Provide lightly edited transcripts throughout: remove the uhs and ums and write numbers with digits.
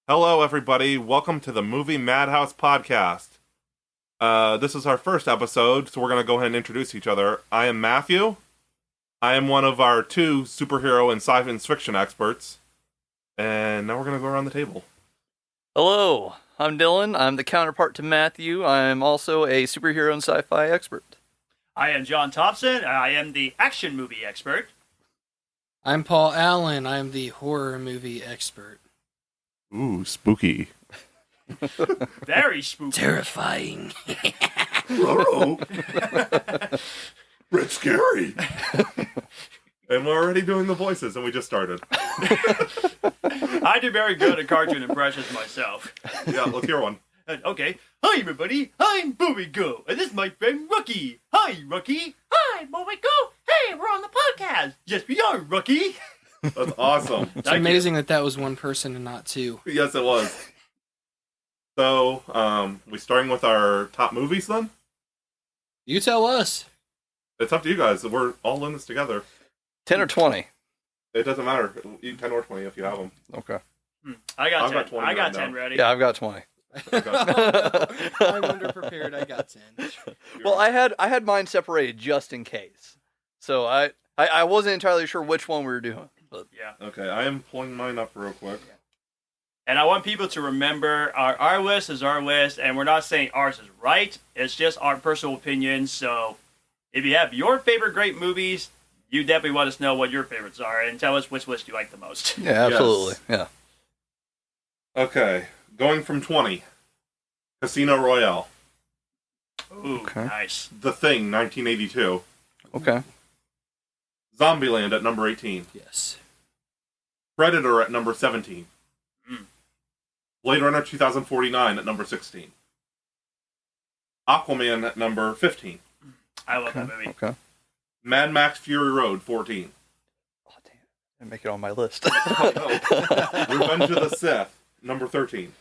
Hello, everybody. Welcome to the Movie Madhouse podcast. This is our first episode, so we're going to go ahead and introduce each other. I am Matthew. I am one of our two superhero and science fiction experts. And now we're going to go around the table. Hello, I'm Dyllan. I'm the counterpart to Matthew. I'm also a superhero and sci-fi expert. I am John Thompson. I am the action movie expert. I'm Paul Allen. I'm the horror movie expert. Ooh, spooky. Very spooky. Terrifying. Red scary. And we're already doing the voices, and we just started. I do very good at cartoon impressions myself. Yeah, let's hear one. Okay. Hi, everybody. I'm Bowigo, and this is my friend Rookie. Hi, Rookie. Hi, Bowigo. Hey, we're on the podcast. Yes, we are, Rookie. That's awesome. It's amazing that was one person and not two. Yes, it was. So, we starting with our top movies then? You tell us. It's up to you guys. We're all in this together. 10 or 20? It doesn't matter. Eat 10 or 20 if you have them. Okay. I got I've 10. got 20 I got right 10 now. ready. Yeah, I've got 20. I'm underprepared. I got 10. Well, I had mine separated just in case. So I wasn't entirely sure which one we were doing. But Yeah. Okay, I am pulling mine up real quick. And I want people to remember our list is our list, and we're not saying ours is right. It's just our personal opinions. So if you have your favorite great movies, you definitely let us know what your favorites are and tell us which list you like the most. yeah, absolutely. Yeah. Okay, going from 20. Casino Royale. Ooh, Okay. nice. The Thing, 1982. Okay. Zombieland at number 18. Yes. Predator at number 17. Mm. Blade Runner 2049 at number 16. Aquaman at number 15. I love that movie. Okay. Mad Max Fury Road, 14. Oh, damn. Didn't make it on my list. Revenge of the Sith, number 13.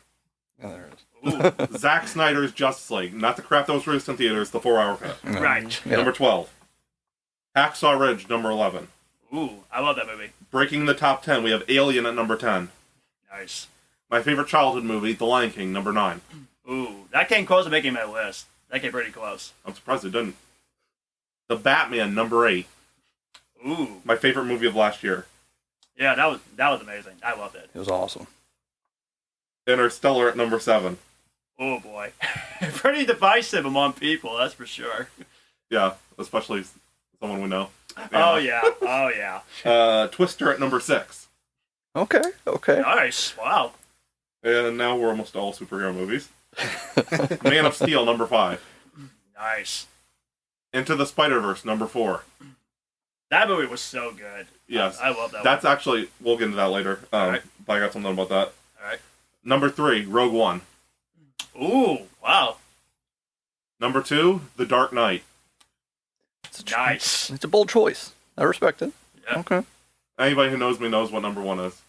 Oh, there it is. Ooh, Zack Snyder's Justice League, not the crap that was released in theaters, the 4-hour cut. Yeah. right. Yeah. Number 12. Hacksaw Ridge, number 11. Ooh, I love that movie. Breaking the top 10, we have Alien at number 10. Nice. My favorite childhood movie, The Lion King, number 9. Ooh, that came close to making my list. That came pretty close. I'm surprised it didn't. The Batman, number 8. Ooh, My favorite movie of last year. yeah, that was amazing. I loved it. It was awesome. Interstellar at number 7. Oh boy, pretty divisive among people, that's for sure. Yeah, especially someone we know. Oh yeah. Twister at number 6. Okay. Okay. Nice. Wow. And now we're almost all superhero movies. Man of Steel, number 5. Nice. Into the Spider-Verse, number 4. That movie was so good. Yes. I love that. That's actually, we'll get into that later. Alright. But I got something about that. All right. Number 3, Rogue One. Ooh, wow. Number 2, The Dark Knight. Nice. It's a bold choice. I respect it. Yeah. Okay. Anybody who knows me knows what number 1 is.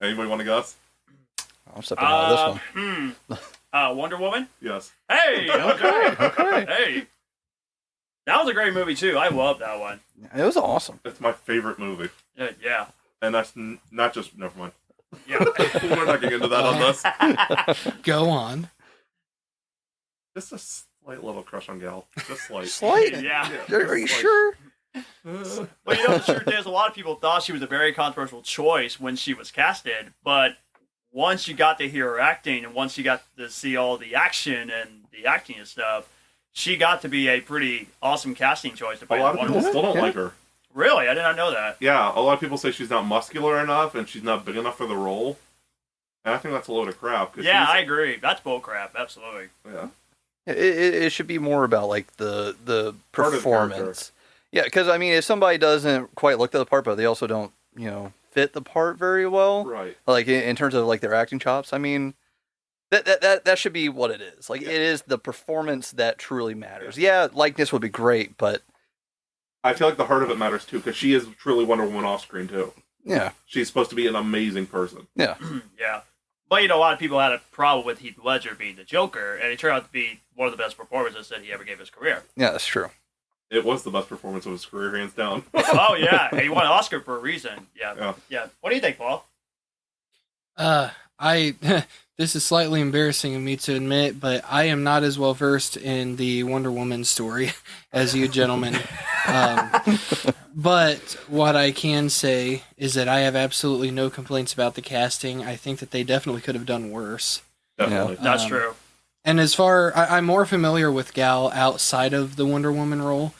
Anybody want to guess? I'm stepping out of this one. Wonder Woman. Yes. Hey. Okay. Okay. Hey. That was a great movie too. I loved that one. It was awesome. It's my favorite movie. Yeah. And that's not just, never mind. Yeah. We're not getting into that on this. Go on. Just a slight little crush on Gal. Just slight. Slight. Yeah. Are you Just sure? slight. Well, you know, the truth is, a lot of people thought she was a very controversial choice when she was casted, but once you got to hear her acting, and once you got to see all the action and the acting and stuff, she got to be a pretty awesome casting choice to A play lot of Wonder people Woman. still don't Yeah. like her. Really? I did not know that. Yeah, a lot of people say she's not muscular enough and she's not big enough for the role. And I think that's a load of crap. 'cause Yeah, I she's- agree. That's bullcrap. Absolutely. Yeah. It should be more about like the Part of the performance. Yeah, because I mean, if somebody doesn't quite look the part, but they also don't, fit the part very well, Right. like in terms of like their acting chops. I mean, that should be what it is. Like Yeah. it is the performance that truly matters. Yeah, likeness would be great, but I feel like the heart of it matters too, because she is truly Wonder Woman off screen too. yeah, She's supposed to be an amazing person. yeah, Yeah. But, a lot of people had a problem with Heath Ledger being the Joker, and it turned out to be one of the best performances that he ever gave his career. yeah, that's true. It was the best performance of his career, hands down. Oh, yeah. He won an Oscar for a reason. Yeah. Yeah. What do you think, Paul? I I this is slightly embarrassing of me to admit, but I am not as well versed in the Wonder Woman story as you gentlemen. But what I can say is that I have absolutely no complaints about the casting. I think that they definitely could have done worse. Definitely. That's true. And as far, I'm more familiar with Gal outside of the Wonder Woman role,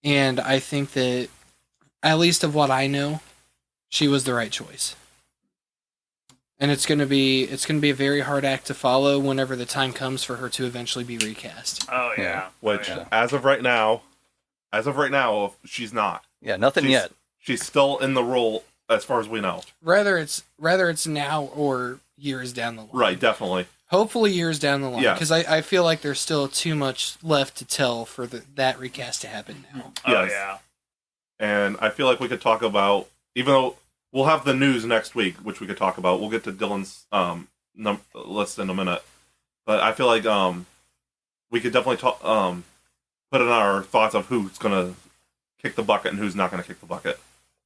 and I think that, at least of what I know, she was the right choice. And it's gonna be a very hard act to follow whenever the time comes for her to eventually be recast. Oh yeah. Which, Oh, yeah. as of right now, she's not. Yeah, nothing She's- yet. She's still in the role, as far as we know. Rather it's now or years down the line. Right, definitely. Hopefully years down the line, Yeah. because I feel like there's still too much left to tell for that recast to happen now. Oh Yes. yeah. And I feel like we could talk about, even though we'll have the news next week, which we could talk about. We'll get to Dylan's list in a minute. But I feel like we could definitely talk, put in our thoughts of who's going to kick the bucket and who's not going to kick the bucket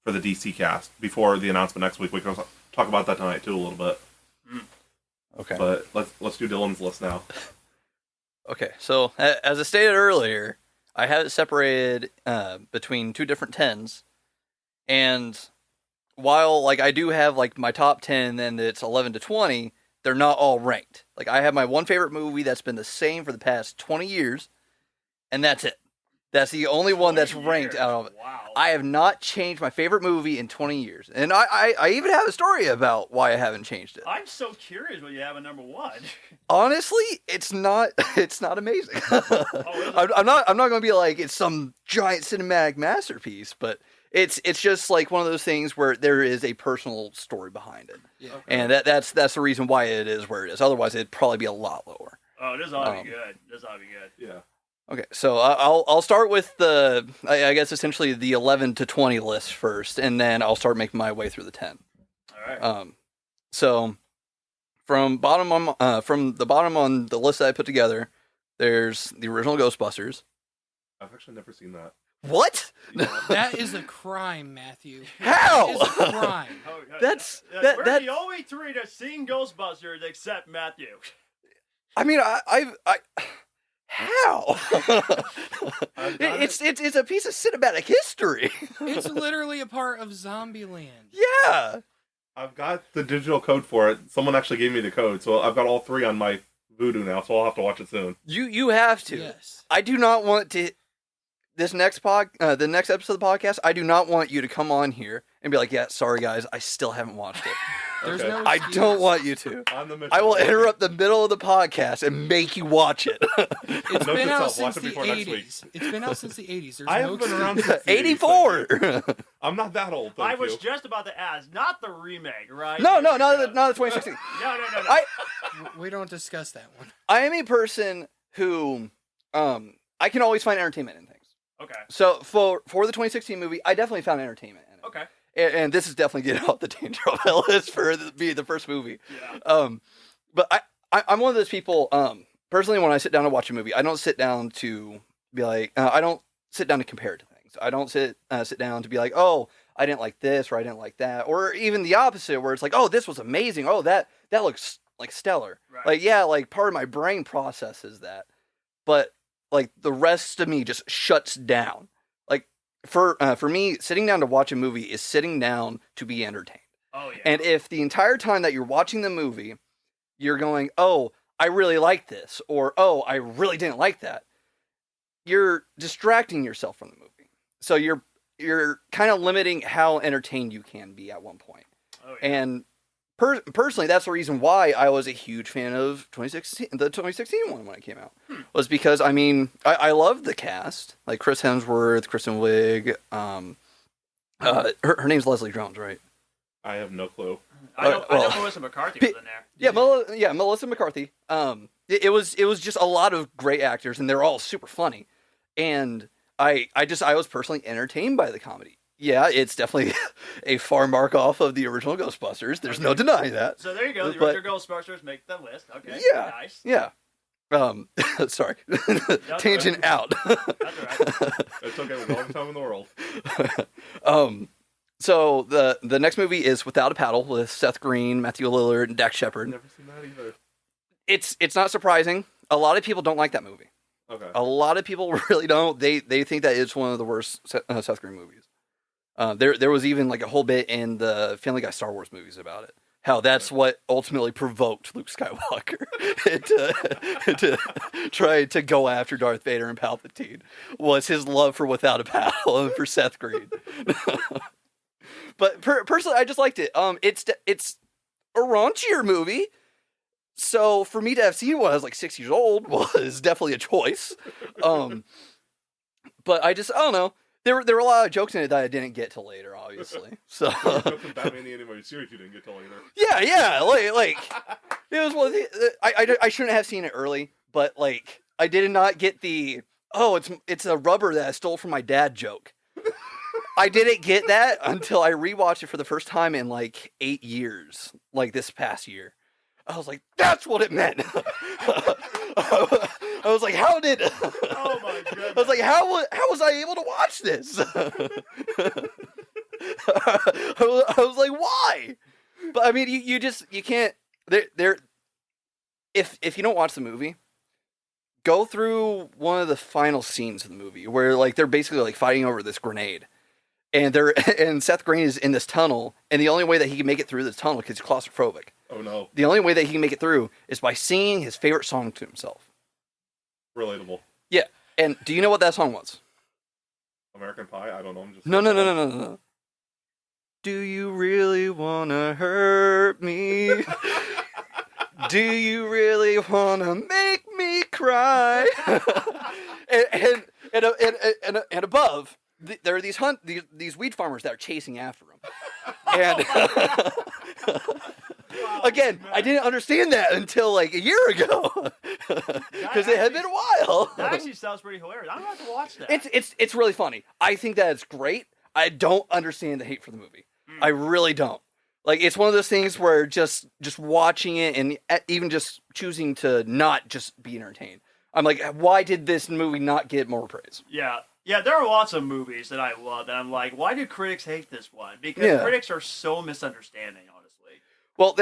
for the DC cast before the announcement next week. We can talk about that tonight too a little bit. Okay. But let's do Dylan's list now. Okay, so as I stated earlier, I have it separated between two different 10s, and while like I do have like my top 10, and it's 11 to 20, they're not all ranked. Like I have my one favorite movie that's been the same for the past 20 years, and that's it. That's the only one that's 20 ranked years. out of it. Wow. I have not changed my favorite movie in 20 years, and I even have a story about why I haven't changed it. I'm so curious what you have at number 1. Honestly, it's not amazing. Oh, I'm not going to be like it's some giant cinematic masterpiece, but it's just like one of those things where there is a personal story behind it, Yeah. and that's the reason why it is where it is. Otherwise, it'd probably be a lot lower. Oh, this ought to be good. This ought to be good. Yeah. Okay, so I'll start with I guess essentially the 11 to 20 list first, and then I'll start making my way through the 10. All right. So from the bottom on the list that I put together, there's the original Ghostbusters. I've actually never seen that. What? That is a crime, Matthew. How? That is a crime. Oh, That's- yeah, that- we're that- the only three to seen Ghostbusters except Matthew. I mean, I how? I've got it's a piece of cinematic history. It's literally a part of Zombieland. Yeah. I've got the digital code for it. Someone actually gave me the code, so I've got all three on my Voodoo now, so I'll have to watch it soon. You have to. Yes. I do not want to. The next episode of the podcast, I do not want you to come on here and be like, "Yeah, sorry guys, I still haven't watched it." There's Okay. no I excuse. don't want you to. On the mission. I will interrupt the middle of the podcast and make you watch it. It's Note been to out self, watch since it the before next week. 80s. It's been out since the 80s. There's I no haven't been excuse. around since the 80s, 84. thank you. I'm not that old, thank I was you. just about to ask, not the remake, right? No, not the 2016. No. We don't discuss that one. I am a person who I can always find entertainment in things. Okay. So for the 2016 movie, I definitely found entertainment in it. Okay. And this is definitely getting off the danger of my list for being the first movie. Yeah. But I'm one of those people. Personally, when I sit down to watch a movie, I don't sit down to be like, I don't sit down to compare it to things. I don't sit down to be like, oh, I didn't like this or I didn't like that, or even the opposite, where it's like, oh, this was amazing. Oh, that looks like stellar. Right. Like, yeah, like part of my brain processes that, but like the rest of me just shuts down. Like for me, sitting down to watch a movie is sitting down to be entertained. Oh yeah. And if the entire time that you're watching the movie, you're going, oh, I really like this, or oh, I really didn't like that, you're distracting yourself from the movie. So you're kind of limiting how entertained you can be at one point. Oh, yeah. And personally, that's the reason why I was a huge fan of the 2016 one when it came out. Was because, I mean, I loved the cast. Like Chris Hemsworth, Kristen Wiig. Her name's Leslie Jones, right? I have no clue. I know well, Melissa McCarthy was in there. Yeah, Melissa McCarthy. It was just a lot of great actors, and they're all super funny. And I was personally entertained by the comedy. Yeah, it's definitely a far mark off of the original Ghostbusters. There's no denying that. So there you go. The But- original Ghostbusters make the list. Okay. Yeah. Nice. Yeah. Sorry. Tangent out. That's all right. It's okay, we have all the time in the world. So the next movie is Without a Paddle with Seth Green, Matthew Lillard, and Dax Shepard. Never seen that either. It's not surprising. A lot of people don't like that movie. Okay. A lot of people really don't. They think that it's one of the worst Seth Green movies. There was even like a whole bit in the Family Guy Star Wars movies about it. How that's what ultimately provoked Luke Skywalker to try to go after Darth Vader and Palpatine, was his love for Without a Paddle and for Seth Green. But personally, I just liked it. It's a raunchier movie, so for me to have seen when I was like 6 years old was definitely a choice. But I don't know. There were a lot of jokes in it that I didn't get till later, obviously. So Batman the Animated Series you didn't get till later. yeah, like it was one of the, I shouldn't have seen it early, but like I did not get the it's a rubber that I stole from my dad joke. I didn't get that until I rewatched it for the first time in like 8 years, like this past year. I was like, that's what it meant. I was like, how did? Oh my goodness! I was like, how was I able to watch this? I was like, why? But I mean, you can't. If you don't watch the movie, go through one of the final scenes of the movie where like they're basically like fighting over this grenade, and Seth Green is in this tunnel, and the only way that he can make it through this tunnel because he's claustrophobic. Oh no! The only way that he can make it through is by singing his favorite song to himself. Relatable. Yeah, and do you know what that song was? American Pie? I don't know. I'm just No. Do you really wanna hurt me? Do you really wanna make me cry? and above, there are these weed farmers that are chasing after him. And again, I didn't understand that until like a year ago because it had been a while. That actually sounds pretty hilarious. I'm gonna have to watch that. It's really funny. I think that it's great. I don't understand the hate for the movie. I really don't. Like, it's one of those things where just watching it and even just choosing to not just be entertained. I'm like, why did this movie not get more praise? Yeah, there are lots of movies that I love that I'm like, why do critics hate this one? Because critics are so misunderstanding, honestly. Well,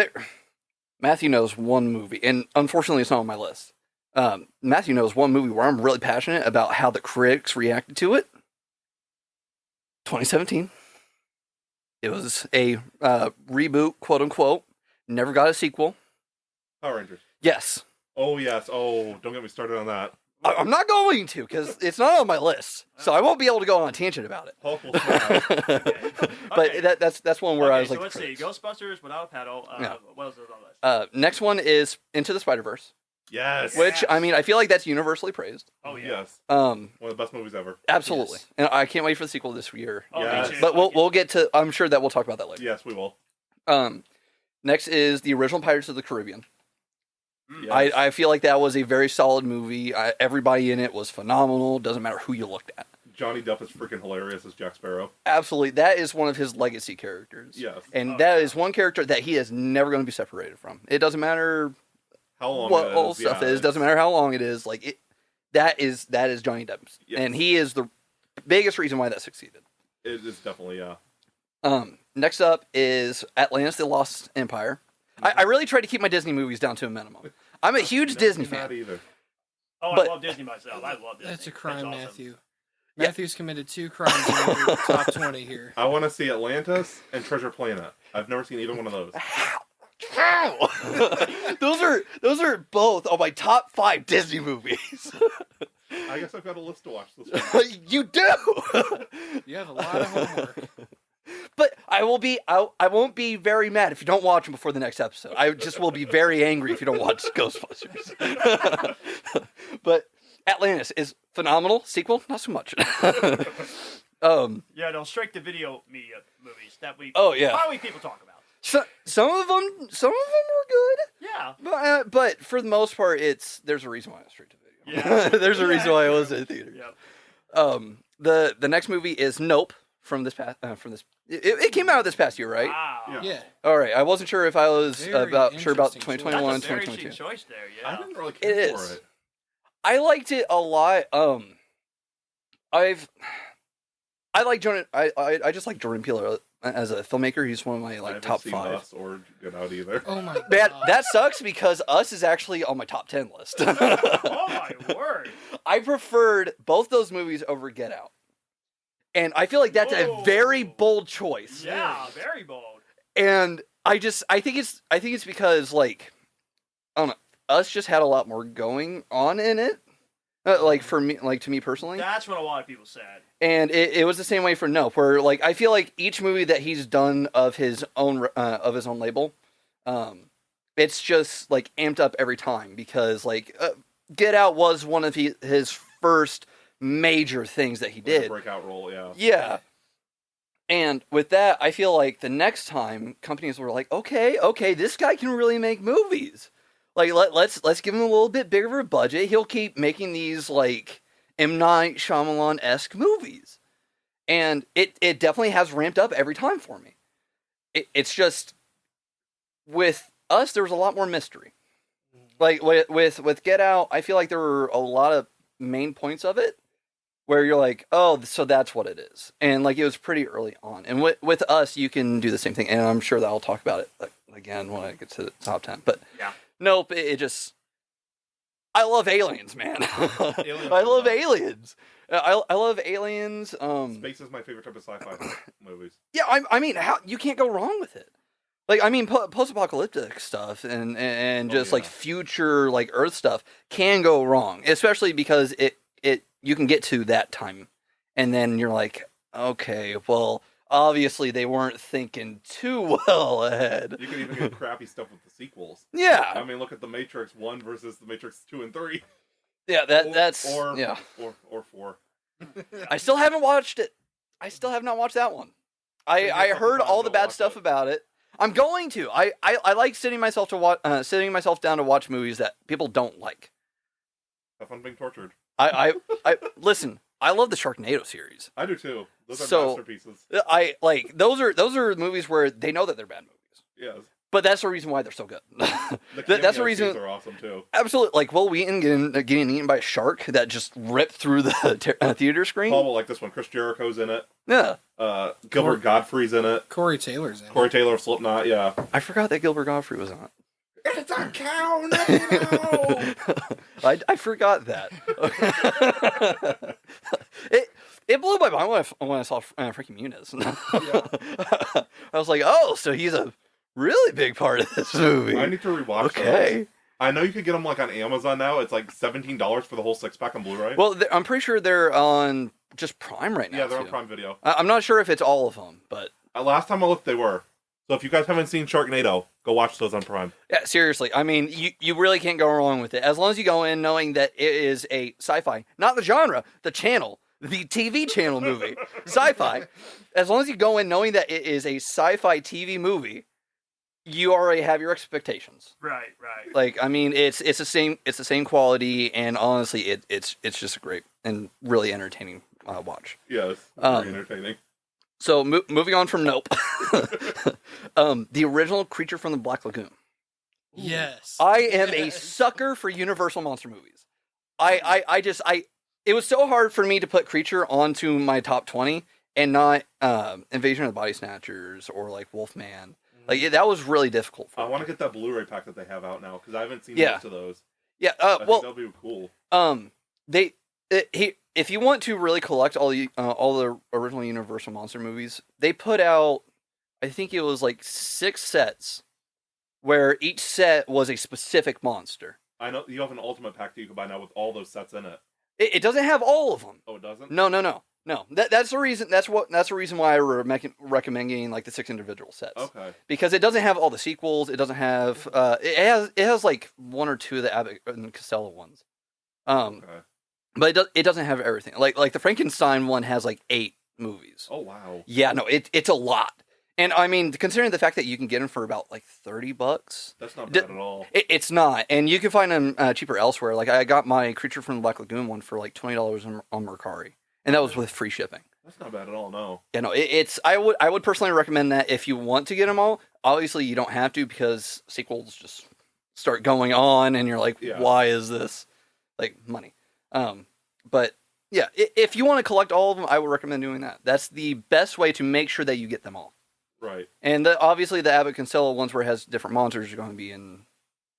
Matthew knows one movie, and unfortunately it's not on my list. Matthew knows one movie where I'm really passionate about how the critics reacted to it. 2017. It was a reboot, quote unquote. Never got a sequel. Power Rangers. Yes. Oh yes. Oh, don't get me started on that. I'm not going to because it's not on my list, so I won't be able to go on a tangent about it. Hulk will smash. But that's one where I was so like, let's see, Ghostbusters, Without a Paddle. Yeah. What else is on the list? next one is Into the Spider-Verse, Yes. which I mean I feel like that's universally praised. Oh yeah. Yes. Um, One of the best movies ever. absolutely, Yes. and I can't wait for the sequel this year. Oh, Yes. me too. But we'll get to. I'm sure that we'll talk about that later. Yes, we will. Next is the original Pirates of the Caribbean. Yes. I feel like that was a very solid movie. Everybody in it was phenomenal. Doesn't matter who you looked at. Johnny Depp is freaking hilarious as Jack Sparrow. Absolutely, that is one of his legacy characters. Yes. And that is one character that he is never going to be separated from. It doesn't matter How long what it old is. stuff yeah, is. Doesn't matter how long it is. Like it, that is Johnny Depp, Yes. and he is the biggest reason why that succeeded. It is definitely, yeah. Next up is Atlantis: The Lost Empire. I really tried to keep my Disney movies down to a minimum. I'm a huge Never Disney seen that fan. either. Oh, But- I love Disney myself. I love Disney. That's a crime, awesome. Matthew. Yeah. Matthew's committed 2 crimes in your top 20 here. I want to see Atlantis and Treasure Planet. I've never seen either one of those. How? those are both on my top 5 Disney movies. I guess I've got a list to watch this week. You do. You have a lot of homework. But I won't be very mad if you don't watch them before the next episode. I just will be very angry if you don't watch Ghostbusters. But Atlantis is phenomenal. Sequel, not so much. Yeah, no, straight to video media movies that we probably people talk about. Some of them were good. Yeah. But for the most part, there's a reason why it's straight to video. Yeah. There's a reason why it was in theater. Yep. The next movie is Nope from this past it came out this past year, right? Wow. Yeah. All right. I wasn't sure if I was Very sure about interesting 2021 and That's a very 2022. interesting choice there. I Yeah. didn't really It care for is. it. I liked it a lot. I like Jordan. I just like Jordan Peele as a filmmaker. He's one of my I like haven't top seen 5. Us or Get Out either. Oh my god. That sucks because Us is actually on my top 10 list. Oh my word! I preferred both those movies over Get Out. And I feel like that's Whoa. a very bold choice. Yeah, very bold. And I think it's because like I don't know, Us just had a lot more going on in it. Like for me, like to me personally. That's what a lot of people said. And it was the same way for Nope, where like I feel like each movie that he's done of his own label, it's just like amped up every time because like Get Out was one of his first major things that he did. Breakout role, yeah. Yeah. And with that, I feel like the next time companies were like, okay, this guy can really make movies. Like let's give him a little bit bigger of a budget. He'll keep making these like M. Night Shyamalan-esque movies. And it definitely has ramped up every time for me. It's just with Us there was a lot more mystery. Like with Get Out, I feel like there were a lot of main points of it where you're like, oh, so that's what it is. And like it was pretty early on. And with Us, you can do the same thing. And I'm sure that I'll talk about it again when I get to the top 10. But Yeah. Nope, it just... I love aliens, man. I love aliens. I love aliens. Space is my favorite type of sci-fi movies. Yeah, I mean, how you can't go wrong with it. Like, I mean, post-apocalyptic stuff and just like future like Earth stuff can go wrong, especially because it you can get to that time, and then you're like, okay, well, obviously they weren't thinking too well ahead. You can even get crappy stuff with the sequels. Yeah, I mean, look at the Matrix 1 versus the Matrix 2 and 3. yeah, that's or 4. I still haven't watched it. I still have not watched that one. I heard all the bad stuff about it. I'm going to. I like sitting myself down to watch movies that people don't like. Have fun being tortured. I listen. I love the Sharknado series. I do too. Those are So, masterpieces. I like those are movies where they know that they're bad movies, Yes. but that's the reason why they're so good. The That's the cameo reason. scenes are awesome too. Absolutely, like Will Wheaton getting eaten by a shark that just ripped through the theater screen. Paul will like this one. Chris Jericho's in it. Yeah, Gilbert Gottfried's in it. Corey Taylor's in it. Corey Taylor of Slipknot, yeah. I forgot that Gilbert Gottfried was on it. It's a cow I forgot that. it blew my mind when I saw Frankie Muniz. I was like, oh, so he's a really big part of this movie. I need to rewatch Okay. those. I know you can get them like on Amazon now. It's like $17 for the whole 6-pack on Blu-ray. Well, I'm pretty sure they're on just Prime right now. yeah, they're on too. Prime Video. I'm not sure if it's all of them, but Last time I looked, they were. So if you guys haven't seen Sharknado, go watch those on Prime. yeah, seriously. I mean, you really can't go wrong with it. As long as you go in knowing that it is a sci-fi, not the genre, the channel, the TV channel movie, sci-fi. As long as you go in knowing that it is a sci-fi TV movie, you already have your expectations. Right. Like, I mean, it's the same quality, and honestly, it's just a great and really entertaining watch. Yes, very entertaining. So moving on from Nope, the original Creature from the Black Lagoon. Yes. I am a sucker for Universal monster movies. It was so hard for me to put Creature onto my top 20 and not Invasion of the Body Snatchers or like Wolfman. Like that was really difficult for I me. want to get that Blu-ray pack that they have out now because I haven't seen Yeah. most of those. Yeah, I think well, that'll be cool. if you want to really collect all the original Universal monster movies, they put out, I think it was like 6 sets, where each set was a specific monster. I know you have an Ultimate pack that you can buy now with all those sets in it. It doesn't have all of them. Oh, it doesn't? No. That's the reason. That's the reason why I recommend getting like the 6 individual sets. Okay. Because it doesn't have all the sequels. It doesn't have. It has like 1 or 2 of the Abbott and Costello ones. Okay. But it doesn't have everything. Like the Frankenstein one has like 8 movies. Oh wow. Yeah, no, it's a lot. And I mean, considering the fact that you can get them for about like $30, That's not bad at all. it's not. And you can find them cheaper elsewhere. Like I got my Creature from the Black Lagoon one for like $20 on Mercari, and that was with free shipping. That's not bad at all. No. Yeah, no, it's. I would personally recommend that if you want to get them all. Obviously, you don't have to because sequels just start going on, and you're like, Yeah. why is this like money? But yeah, if you want to collect all of them, I would recommend doing that. That's the best way to make sure that you get them all. Right. And obviously the Abbott Costello ones where it has different monsters are going to be in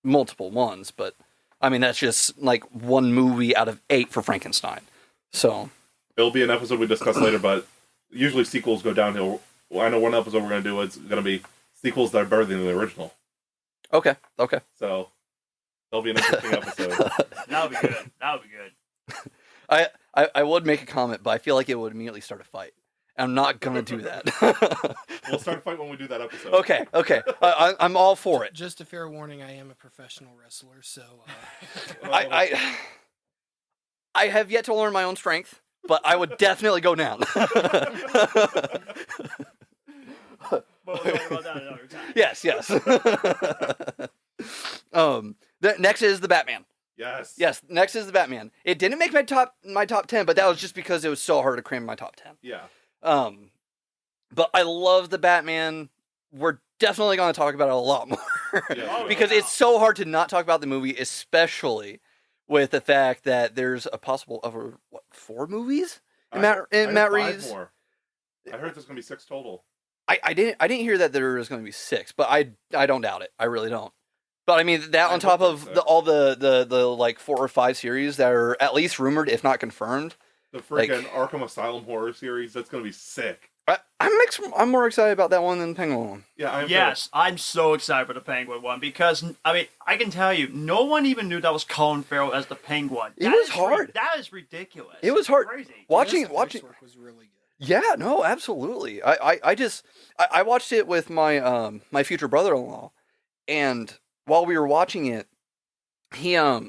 multiple ones, but I mean that's just like one movie out of 8 for Frankenstein. So it'll be an episode we discuss later, but usually sequels go downhill. Well, I know one episode we're going to do is going to be sequels that are better than the original. okay. So it'll be an interesting episode. That'll be good. That'll be good. I would make a comment, but I feel like it would immediately start a fight. I'm not gonna do that. We'll start a fight when we do that episode. Okay. I'm all for it. Just a fair warning, I am a professional wrestler, so... I have yet to learn my own strength, but I would definitely go down. But we'll talk about that another time. Yes. Next is the Batman. Yes, next is the Batman. It didn't make my top 10, but that was just because it was so hard to cram my top 10. Yeah. But I love the Batman. We're definitely going to talk about it a lot more because it's so hard to not talk about the movie, especially with the fact that there's a possible over 4 movies in Matt Reeves. More. I heard there's going to be 6 total. I didn't hear that there was going to be 6, but I don't doubt it. I really don't. But I mean that on top of all the like 4 or 5 series that are at least rumored, if not confirmed. The freaking Arkham Asylum horror series, that's going to be sick. I'm more excited about that one than the Penguin one. Yeah, Yes, I'm so excited for the Penguin one because, I mean, I can tell you, no one even knew that was Colin Farrell as the Penguin. It was hard. That is ridiculous. It was hard. Crazy. Watching work was really good. Yeah, no, absolutely. I watched it with my my future brother-in-law, and while we were watching it, he I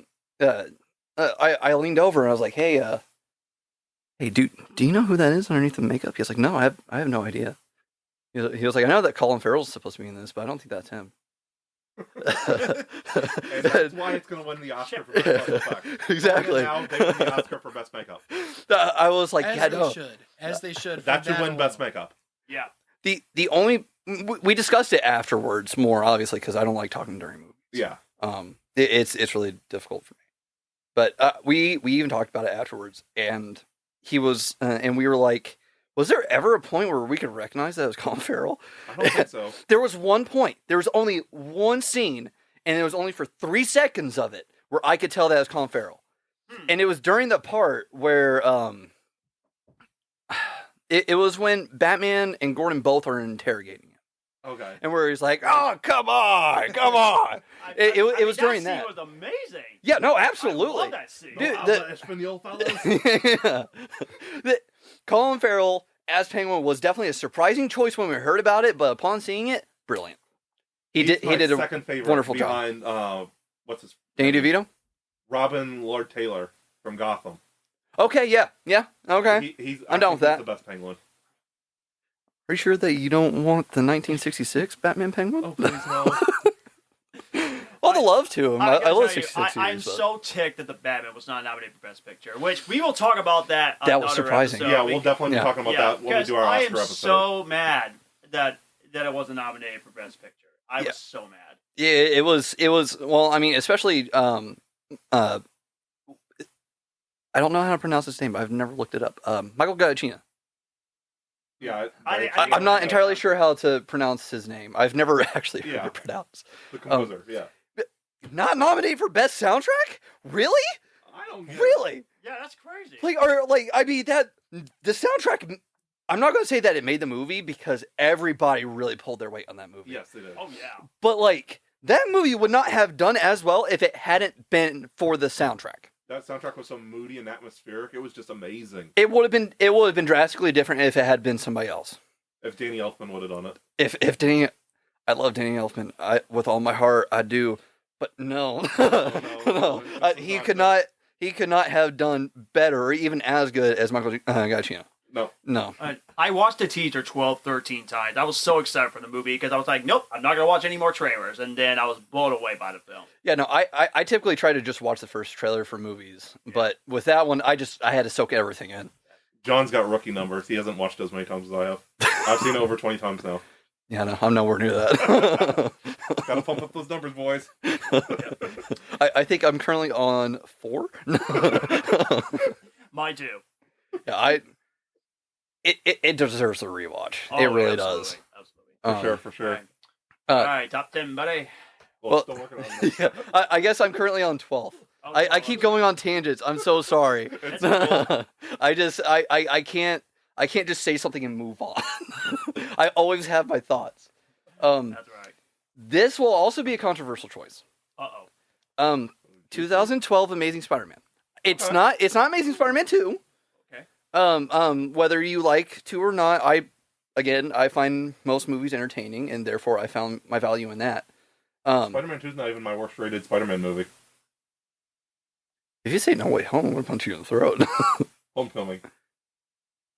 leaned over and I was like, hey, do you know who that is underneath the makeup? He was like, no, I have no idea. He was like, I know that Colin Farrell's supposed to be in this, but I don't think that's him. And that's why it's going to win the Oscar for best effect. Exactly. Right now, they win the Oscar for best makeup. I was like, As they should. That should win best makeup. Yeah. The only we discussed it afterwards more obviously because I don't like talking during movies. Yeah. It's really difficult for me. But we even talked about it afterwards, and he was and we were like, was there ever a point where we could recognize that it was Colin Farrell? I don't think so. There was one point. There was only one scene, and it was only for 3 seconds of it where I could tell that it was Colin Farrell. And it was during the part where it was when Batman and Gordon both are interrogating him. Okay. And where he's like, "Oh, come on!" It was during that. That scene was amazing. Yeah, no, absolutely. I love that scene. Dude, Espanol fellows. Yeah. Colin Farrell as Penguin was definitely a surprising choice when we heard about it, but upon seeing it, brilliant. He did a second favorite wonderful behind, job. What's his Danny DeVito? Robin Lord Taylor from Gotham. Okay, yeah, okay. I'm down with that. He's the best Penguin. Are you sure that you don't want the 1966 Batman Penguin? Oh, please no. All the love to him. I love tell you, 66 I'm series, so ticked that the Batman was not nominated for Best Picture, which we will talk about that. That was surprising. Yeah, we'll definitely be talking about that when we do our Oscar episode. I am so mad that it wasn't nominated for Best Picture. I was so mad. Yeah, it was. Well, I mean, especially. I don't know how to pronounce his name. I've never looked it up. Michael Giacchino. Yeah, I'm not entirely sure how to pronounce his name. I've never actually heard it pronounced. The composer, yeah. Not nominated for best soundtrack? Really? I don't get Really? Yeah, that's crazy. I mean that the soundtrack. I'm not going to say that it made the movie because everybody really pulled their weight on that movie. Yes, they did. Oh yeah. But that movie would not have done as well if it hadn't been for the soundtrack. That soundtrack was so moody and atmospheric. It was just amazing. It would have been drastically different if it had been somebody else. If Danny Elfman would have done it. If Danny, I love Danny Elfman. With all my heart, I do. But no, no. He could not have done better or even as good as Michael Giacchino. No. I watched the teaser 12, 13 times. I was so excited for the movie because I was like, nope, I'm not going to watch any more trailers. And then I was blown away by the film. Yeah, no, I typically try to just watch the first trailer for movies. Yeah. But with that one, I had to soak everything in. John's got rookie numbers. He hasn't watched it as many times as I have. I've seen it over 20 times now. Yeah, no, I'm nowhere near that. Gotta pump up those numbers, boys. I think I'm currently on 4. Mine too. Yeah, it deserves a rewatch. It really does. Absolutely. For sure. Right. All right, top 10, buddy. Well, Still working on this. Yeah, I guess I'm currently on 12th. Oh, I keep going on tangents. I'm so sorry. That's cool. I can't just say something and move on. I always have my thoughts. That's right. This will also be a controversial choice. 2012 Amazing Spider-Man. It's not Amazing Spider-Man 2. Okay. Whether you like to or not, I find most movies entertaining, and therefore I found my value in that. Spider-Man 2 is not even my worst rated Spider-Man movie. If you say No Way Home, I'm gonna punch you in the throat. Homecoming.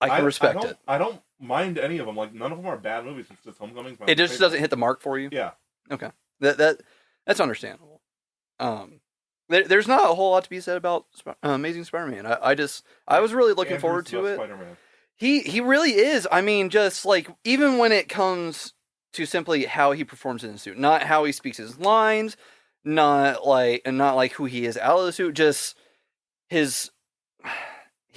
I can respect it. I don't mind any of them. Like, none of them are bad movies. It's just Homecoming. It just doesn't hit the mark for you. Yeah. Okay. That's understandable. There's not a whole lot to be said about Amazing Spider-Man. I was really looking forward to it. Spider-Man. He really is. I mean, just like even when it comes to simply how he performs in the suit, not how he speaks his lines, not like who he is out of the suit, just he's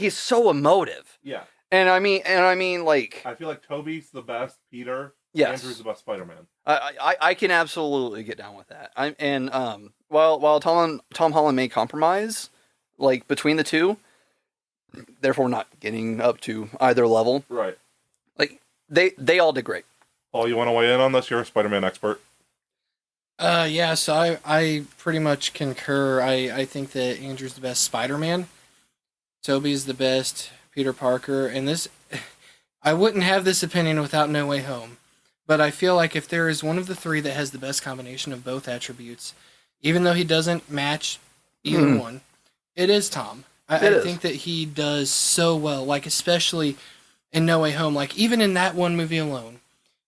so emotive. Yeah. And I mean like I feel like Tobey's the best Peter. Yes. Andrew's the best Spider-Man. I can absolutely get down with that. While Tom Holland may compromise, like between the two, therefore not getting up to either level. Right. Like they all did great. Paul, you want to weigh in on this? You're a Spider-Man expert. Yeah, so I pretty much concur. I think that Andrew's the best Spider-Man. Tobey's the best Peter Parker. And this, I wouldn't have this opinion without No Way Home. But I feel like if there is one of the three that has the best combination of both attributes, even though he doesn't match either one, it is Tom. I think that he does so well, like especially in No Way Home. Like even in that one movie alone,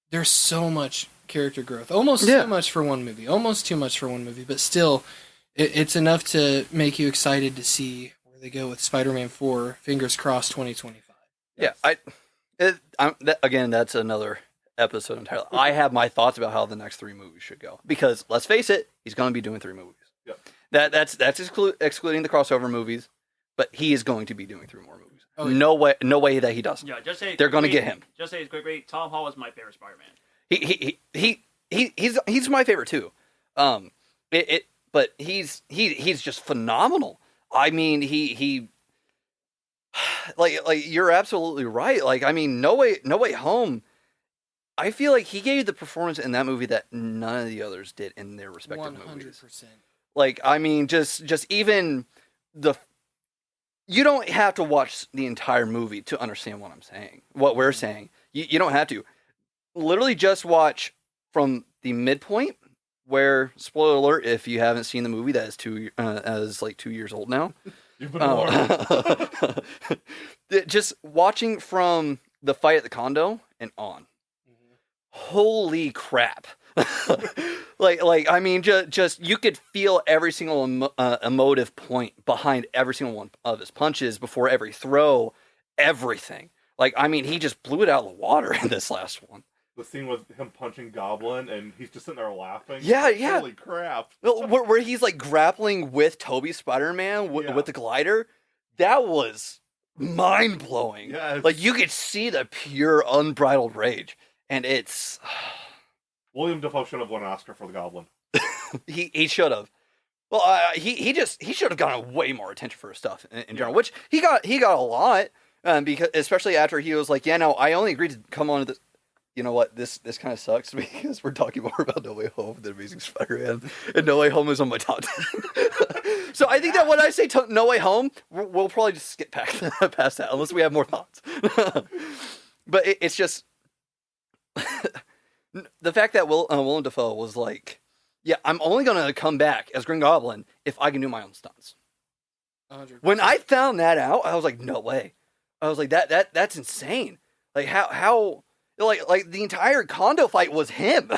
there's so much character growth. Almost too much for one movie. Almost too much for one movie. But still, it's enough to make you excited to see where they go with Spider-Man 4. Fingers crossed, 2025. Yes. Again, that's another episode entirely. I have my thoughts about how the next 3 movies should go. Because, let's face it, he's going to be doing 3 movies. Yep. That's excluding the crossover movies. But he is going to be doing 3 more movies. Oh, yeah. No way that he doesn't. Yeah, just say they're going to get him. Just say it's quickly. Tom Holland's my favorite Spider-Man. He's my favorite too. But he's just phenomenal. I mean, he like you're absolutely right. Like I mean, No Way Home. I feel like he gave the performance in that movie that none of the others did in their respective 100%. movies. Like I mean, just even you don't have to watch the entire movie to understand what I'm saying. What we're saying. You don't have to. Literally just watch from the midpoint where, spoiler alert, if you haven't seen the movie that is 2 years old now. You've been warned. Just watching from the fight at the condo and on. Mm-hmm. Holy crap. like I mean just you could feel every single emotive point behind every single one of his punches before every throw, everything. Like I mean he just blew it out of the water in this last one. The scene with him punching Goblin and he's just sitting there laughing. Yeah. Holy crap. Where he's like grappling with Tobey's Spider-Man with the glider. That was mind-blowing. Yes. Like you could see the pure unbridled rage. And it's William Dafoe should have won an Oscar for the Goblin. he should have. Well, he should have gotten way more attention for his stuff in general, which he got a lot. Because especially after he was like, yeah, no, I only agreed to come on to this. You know what? This kind of sucks because we're talking more about No Way Home than Amazing Spider-Man, and No Way Home is on my top 10. So I think that when I say No Way Home, we'll probably just skip past that unless we have more thoughts. But it's just the fact that Willem Dafoe was like, yeah, I'm only going to come back as Green Goblin if I can do my own stunts. 100%. When I found that out, I was like, no way. I was like, that's insane. Like how like the entire condo fight was him.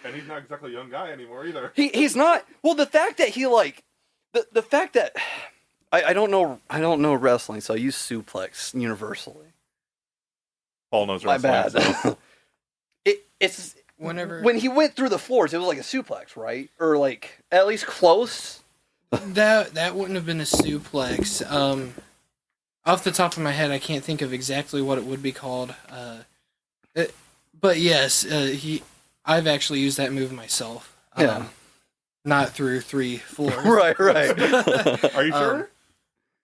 And he's not exactly a young guy anymore either. He's not. Well, the fact that he like the fact that I don't know wrestling, so I use suplex universally. Paul knows My wrestling. bad. So. It's When he went through the floors, it was like a suplex, right? Or like at least close. That wouldn't have been a suplex. Off the top of my head, I can't think of exactly what it would be called. But But yes, I've actually used that move myself. Yeah. Not through 3 floors. Right. Are you sure?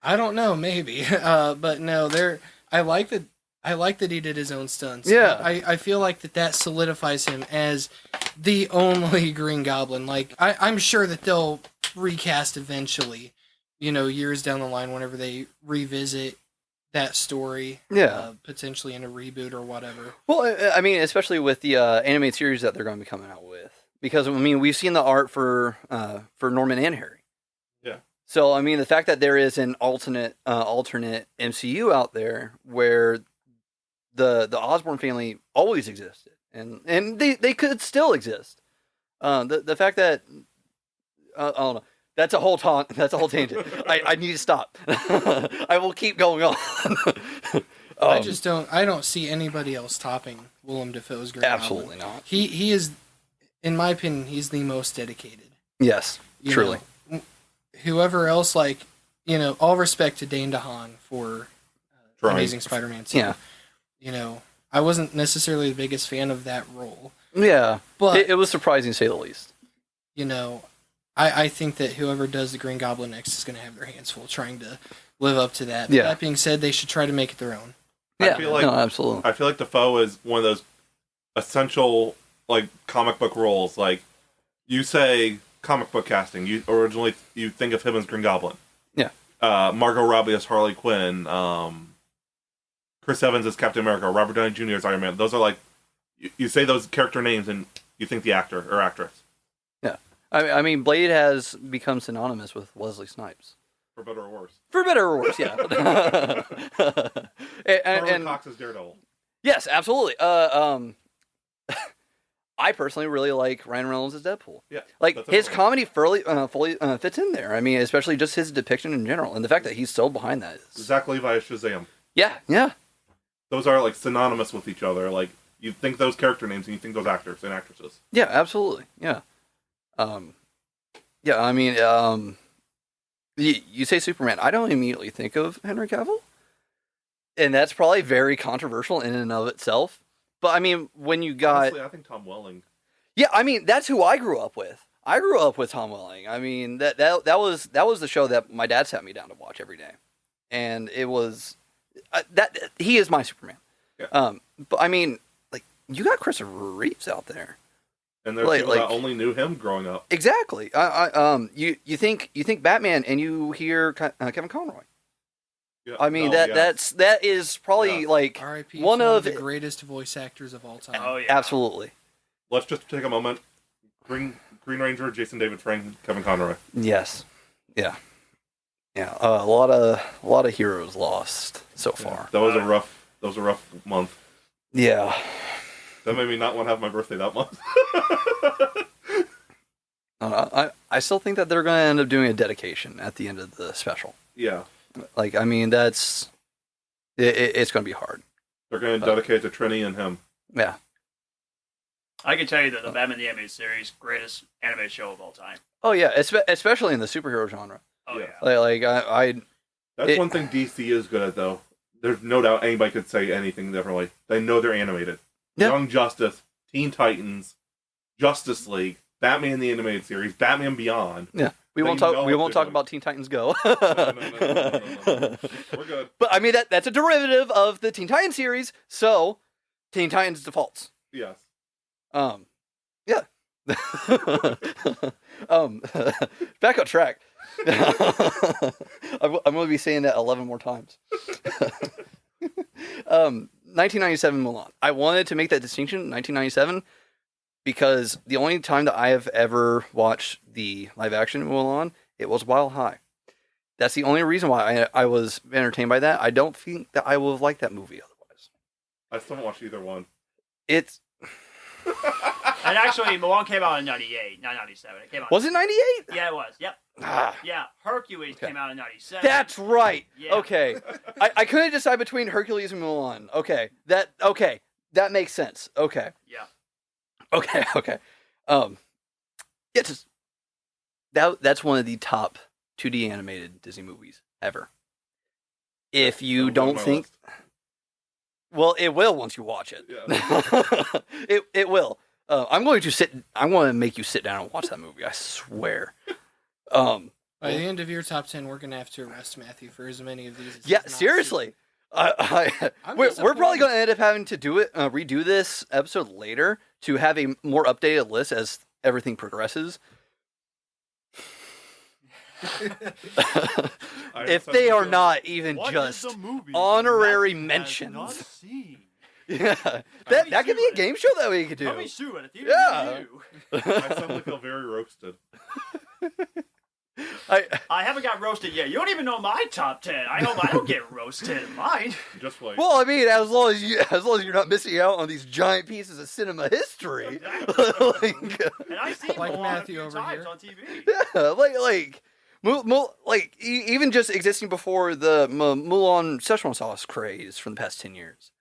I don't know, maybe. But no, I like that he did his own stunts. Yeah. I feel like that solidifies him as the only Green Goblin. Like, I'm sure that they'll recast eventually, years down the line whenever they revisit that story. Yeah. Potentially in a reboot or whatever. Well, I mean, especially with the animated series that they're going to be coming out with. Because, I mean, we've seen the art for Norman and Harry. Yeah. So, I mean, the fact that there is an alternate MCU out there where the Osborn family always existed, and they could still exist. The fact that I don't know. That's a whole tangent. I need to stop. I will keep going on. I don't see anybody else topping Willem Dafoe's Green Absolutely Goblin. not. He is, in my opinion, he's the most dedicated. Yes, truly. Whoever else, all respect to Dane DeHaan for Amazing Spider-Man 2. Yeah. I wasn't necessarily the biggest fan of that role. Yeah, but it was surprising to say the least. I think that whoever does the Green Goblin next is going to have their hands full trying to live up to that. But that being said, they should try to make it their own. Yeah, absolutely. I feel like Dafoe is one of those essential comic book roles. Like, you say comic book casting, you think of him as Green Goblin. Yeah. Margot Robbie as Harley Quinn. Chris Evans as Captain America. Robert Downey Jr. as Iron Man. Those are you say those character names and you think the actor or actress. Yeah. I mean, Blade has become synonymous with Wesley Snipes. For better or worse. For better or worse, yeah. and Cox is Daredevil. Yes, absolutely. I personally really like Ryan Reynolds as Deadpool. Yeah, his comedy fully fits in there. I mean, especially just his depiction in general, and the fact that he's so behind that. Zach Levi as Shazam. Yeah. Those are synonymous with each other. You think those character names and you think those actors and actresses. Yeah, absolutely. Yeah. I mean, you say Superman. I don't immediately think of Henry Cavill, and that's probably very controversial in and of itself. But I mean, when you got, honestly, I think Tom Welling. Yeah, I mean that's who I grew up with. I grew up with Tom Welling. I mean that was the show that my dad sat me down to watch every day, and it was that he is my Superman. Yeah. But I mean, you got Christopher Reeves out there. And there's people that only knew him growing up. Exactly. You think Batman and you hear Kevin Conroy. Yeah, I mean that is probably R.I.P. one of the greatest voice actors of all time. Oh yeah, absolutely. Let's just take a moment. Green Ranger, Jason David Frank, Kevin Conroy. Yes. Yeah. A lot of heroes lost so far. That was a rough month. Yeah. That made me not want to have my birthday that month. I still think that they're going to end up doing a dedication at the end of the special. Yeah. I mean, it's going to be hard. They're going to dedicate to Trini and him. Yeah. I can tell you that the Batman the Animated Series, greatest animated show of all time. Oh yeah, especially in the superhero genre. Oh yeah. That's one thing DC is good at, though. There's no doubt anybody could say anything differently. They know they're animated. Yeah. Young Justice, Teen Titans, Justice League, Batman the Animated Series, Batman Beyond. Yeah. We won't talk about Teen Titans Go. No. We're good. But I mean that's a derivative of the Teen Titans series, so Teen Titans defaults. Yes. Yeah. Back on track. I'm going to be saying that 11 more times. 1997 Mulan. I wanted to make that distinction, 1997, because the only time that I have ever watched the live action Mulan, it was Mile High. That's the only reason why I was entertained by that. I don't think that I would have liked that movie otherwise. I still haven't watched either one. It's... And actually, Mulan came out in 98, not 97. It came out. Was it 98? Yeah, it was. Yep. Ah. Yeah, Hercules came out in 97. That's right. Yeah. Okay. I couldn't decide between Hercules and Mulan. Okay. That makes sense. Okay. Yeah. Okay. Yeah, just that's one of the top 2D animated Disney movies ever. If you don't think Well, it will once you watch it. Yeah. It will. I'm going to make you sit down and watch that movie. I swear. By the end of your top 10, we're gonna have to arrest Matthew for as many of these. As Yeah, he's not seriously. I'm We're disappointed. probably going to end up having to redo this episode later to have a more updated list as everything progresses. If they are not even What just is the movie honorary Matthew has mentions. not seen? Yeah, that could be a game show that we could do. Coming soon at the Yeah. I suddenly feel very roasted. I haven't got roasted yet. You don't even know my top 10. I hope I don't get roasted in mine. Just wait. Well, I mean, as long as you're not missing out on these giant pieces of cinema history, And I've seen Like Mulan Matthew a few over times here. on TV. even just existing before the Mulan Szechuan sauce craze from the past 10 years.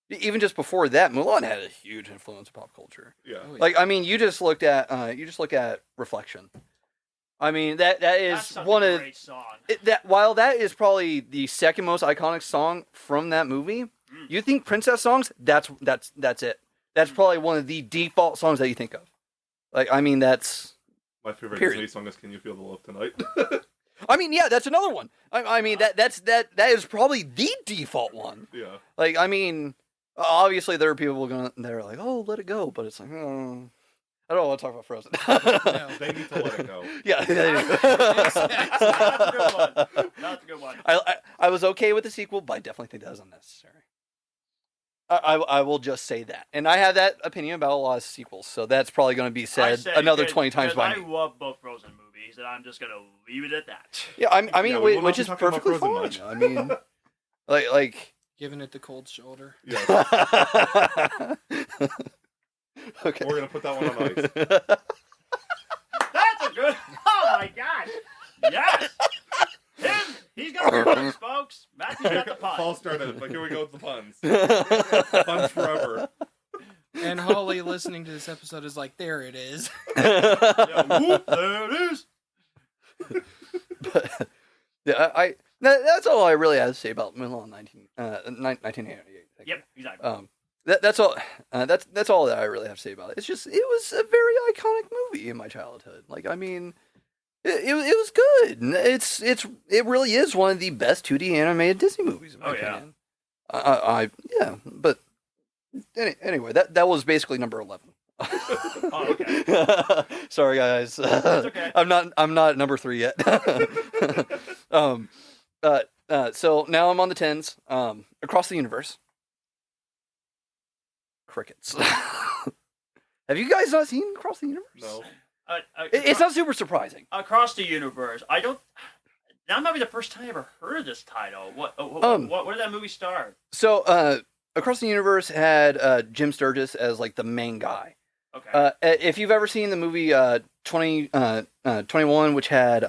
Even just before that, Mulan had a huge influence on pop culture. Yeah. Oh, yeah. Like, I mean, you just look at Reflection. I mean, that is That's such one a of great song. while that is probably the second most iconic song from that movie. You think princess songs? That's it. That's probably one of the default songs that you think of. Like, I mean, that's. My favorite Period. Disney song is "Can You Feel the Love Tonight." I mean, yeah, that's another one. I mean, that is probably the default one. Yeah. Like, I mean, obviously there are people they're like, oh, let it go, but it's like, oh, I don't want to talk about Frozen. No. They need to let it go. Yeah, That's a good one. That's a good one. I was okay with the sequel, but I definitely think that was unnecessary. I will just say that, and I have that opinion about a lot of sequels, so that's probably going to be I said say another because- 20 times because by me. I love both Frozen movies, and I'm just gonna leave it at that. Yeah, I mean, Yeah, we will not which be is talking about perfectly Frozen fine. much. I mean, like. Giving it the cold shoulder. Yeah. Okay. We're gonna put that one on ice. That's a good. Oh my gosh! Yes, him. He's got the puns, folks. Matthew's got the Paul puns. started, but here we go with the puns. Puns forever. And Holly, listening to this episode, is like, there it is. Yeah, whoop, there it is. But, yeah, that's all I really have to say about Mulan 1988. Yep, exactly. That's all. That's all that I really have to say about it. It's just it was a very iconic movie in my childhood. Like, I mean, it was good. It really is one of the best 2D animated Disney movies in my opinion. Yeah, but anyway, that was basically number 11. Oh, okay. Sorry, guys. That's okay. I'm not number 3 yet. So now I'm on the 10s. Across the Universe. Crickets. Have you guys not seen Across the Universe? No. It's not super surprising. Across the Universe. I don't. That might be the first time I ever heard of this title. What did that movie star? So, Across the Universe had Jim Sturgis as like the main guy. Okay. If you've ever seen the movie 21, which had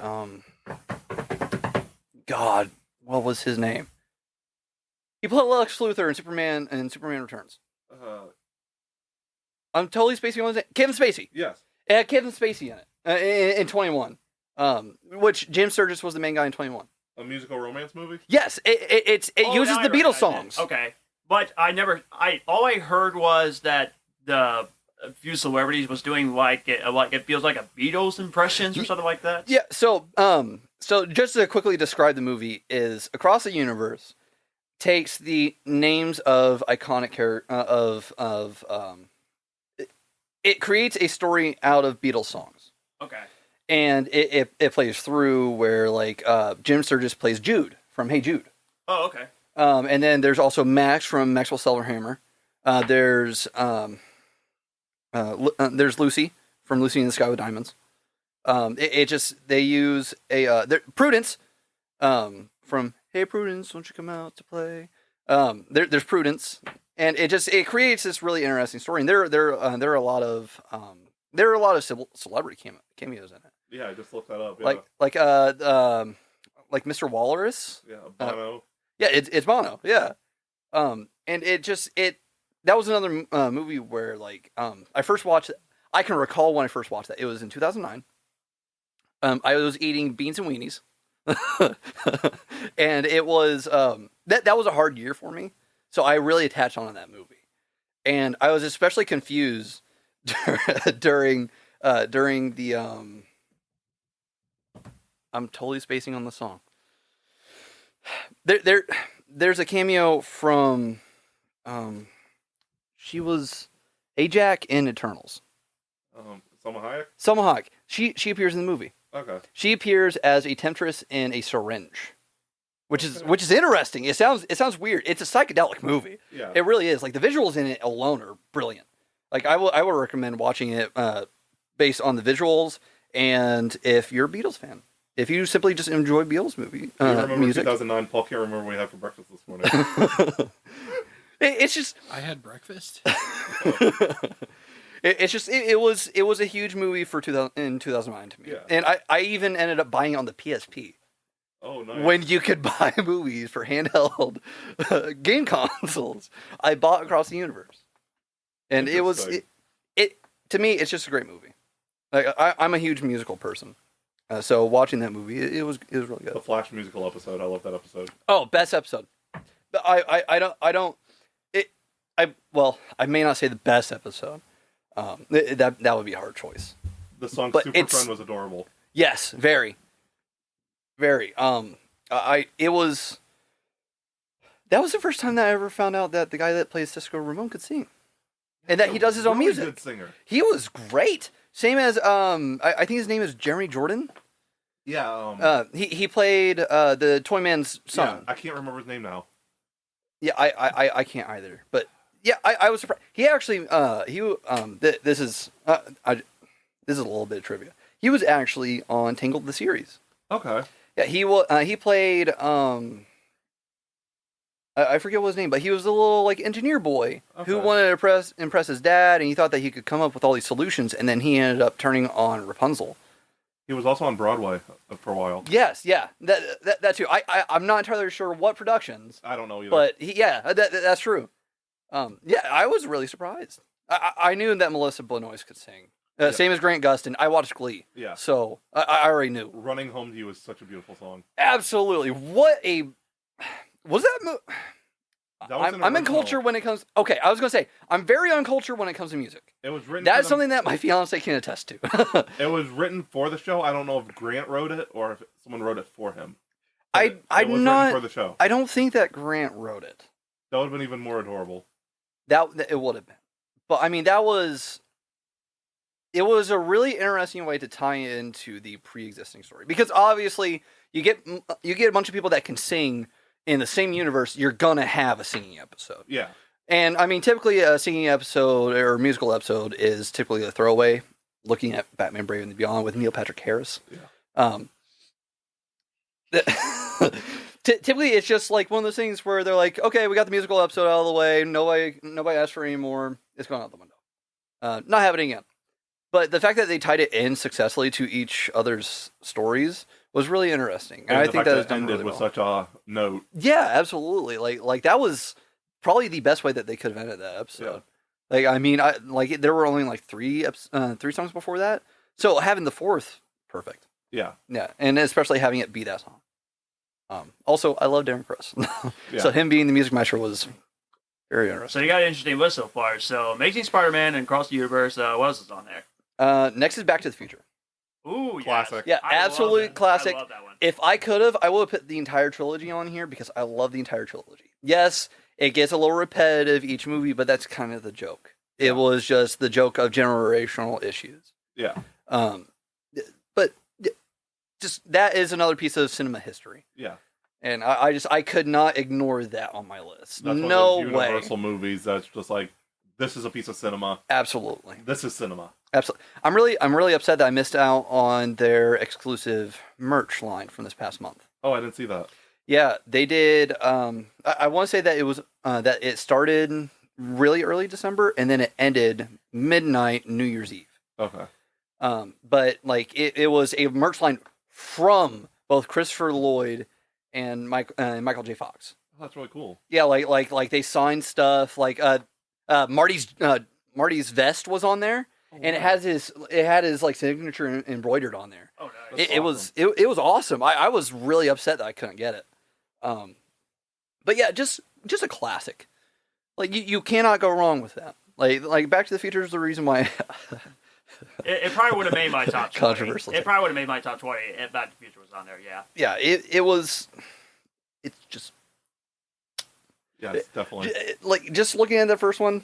God, what was his name? He played Lex Luthor in Superman Returns. I'm totally spacing on his name. Kevin Spacey. Yes. It had Kevin Spacey in it in 21. Which Jim Sturgis was the main guy in 21. A musical romance movie? Yes, it uses now the I Beatles recognize songs. it. Okay, but all I heard was that the a few celebrities was doing like it feels like a Beatles impressions or something like that. Yeah, so just to quickly describe the movie is Across the Universe takes the names of iconic it creates a story out of Beatles songs. Okay. And it plays through where like Jim Sturgis plays Jude from Hey Jude. Oh, okay. And then there's also Max from Maxwell Silverhammer. There's Lucy from Lucy in the Sky with Diamonds. They use Prudence from Hey Prudence, won't you come out to play? There's Prudence, and it creates this really interesting story. And there are a lot of celebrity cameos in it. Yeah, I just looked that up. Yeah. Like Mr. Walrus. Yeah, Bono. Yeah, it's Bono. Yeah, and that was another movie where like I first watched it. I can recall when I first watched that. It was in 2009. I was eating beans and weenies, and it was that was a hard year for me. So I really attached on to that movie, and I was especially confused during the I'm totally spacing on the song. There's a cameo from she was Ajax in Eternals. Salma Hayek? Salma Hayek. She appears in the movie. Okay. She appears as a temptress in a syringe, which is interesting. It sounds weird. It's a psychedelic movie. Yeah. It really is. Like the visuals in it alone are brilliant. Like I would recommend watching it based on the visuals, and if you're a Beatles fan, if you simply just enjoy Beatles movie I remember music. 2009. Paul can't remember what we had for breakfast this morning. It's just I had breakfast. it was a huge movie for 2009 to me. Yeah. And I even ended up buying it on the PSP. Oh, nice. When you could buy movies for handheld game consoles, I bought Across the Universe, and it was it to me. It's just a great movie. Like I'm a huge musical person, so watching that movie, it was really good. The Flash musical episode. I love that episode. Oh, best episode. But I may not say the best episode. That would be a hard choice. The song But Super Friend was adorable. Yes, very. Very. That was the first time that I ever found out that the guy that plays Cisco Ramon could sing, and that he does his own music. Good singer. He was great. Same as I think his name is Jeremy Jordan. Yeah. He played the Toy Man's son. Yeah, I can't remember his name now. Yeah, I can't either. But yeah, I was surprised. He actually this is a little bit of trivia. He was actually on Tangled the series. Okay. Yeah, he played I forget what his name, but he was a little like engineer boy who Okay. wanted to impress his dad, and he thought that he could come up with all these solutions, and then he ended up turning on Rapunzel. He was also on Broadway for a while. Yes, yeah, that too. I'm not entirely sure what productions, I don't know either. but that's true. Yeah, I was really surprised. I knew that Melissa Benoist could sing. Yeah. Same as Grant Gustin. I watched Glee, Yeah. so I already knew. Running Home to You is such a beautiful song. Absolutely. What a was that? That was an I'm in original. culture when it comes. Okay, I was gonna say I'm very uncultured when it comes to music. It was written. That's for something that my fiance can attest to. It was written for the show. I don't know if Grant wrote it or if someone wrote it for him. I'm It was not. written for the show. I don't think that Grant wrote it. That would have been even more adorable. That it would have been, but I mean that was. It was a really interesting way to tie into the pre-existing story because obviously you get a bunch of people that can sing in the same universe. You're gonna have a singing episode. Yeah. And I mean, typically a singing episode or musical episode is typically a throwaway. Looking at Batman: Brave and the Beyond with Neil Patrick Harris, typically it's just like one of those things where they're like, okay, we got the musical episode out of the way. Nobody asked for any more. It's going out the window. Not happening again. But the fact that they tied it in successfully to each other's stories was really interesting, and I think that was done ended really with well. such a note. Yeah, absolutely. Like that was probably the best way that they could have ended that episode. Like, I mean, there were only like three songs before that, so having the fourth, perfect. Yeah. Yeah, and especially having it be that song. Also, I love Darren Criss, Yeah. so him being the music maestro was very interesting. So you got an interesting list so far. So Amazing Spider-Man and Across the Universe. What else is on there? Next is Back to the Future. Ooh, Classic. Yeah, I love absolute that. classic. I love that one. If I could have, I would have put the entire trilogy on here because I love the entire trilogy. Yes, it gets a little repetitive each movie, but that's kind of the joke. It was just the joke of generational issues. Yeah. But just that is another piece of cinema history. Yeah. And I could not ignore that on my list. That's No one of those way. Universal movies that's just like, this is a piece of cinema. Absolutely. This is cinema. Absolutely. I'm really upset that I missed out on their exclusive merch line from this past month. Oh, I didn't see that. Yeah, they did. I want to say that it was that it started really early December and then it ended midnight New Year's Eve. Okay. But like it was a merch line from both Christopher Lloyd and Michael J. Fox. Oh, that's really cool. Yeah, like they signed stuff. Like Marty's vest was on there, and it had his like signature embroidered on there. Oh, nice. That's It was awesome. I was really upset that I couldn't get it. But yeah, just a classic. Like you cannot go wrong with that. Like Back to the Future is the reason why. It probably would have made my top 20. Controversial. It probably would have made my top 20 if Back to the Future was on there, yeah. Yeah, it was. It's just. Yeah, it's definitely. Like, just looking at the first one,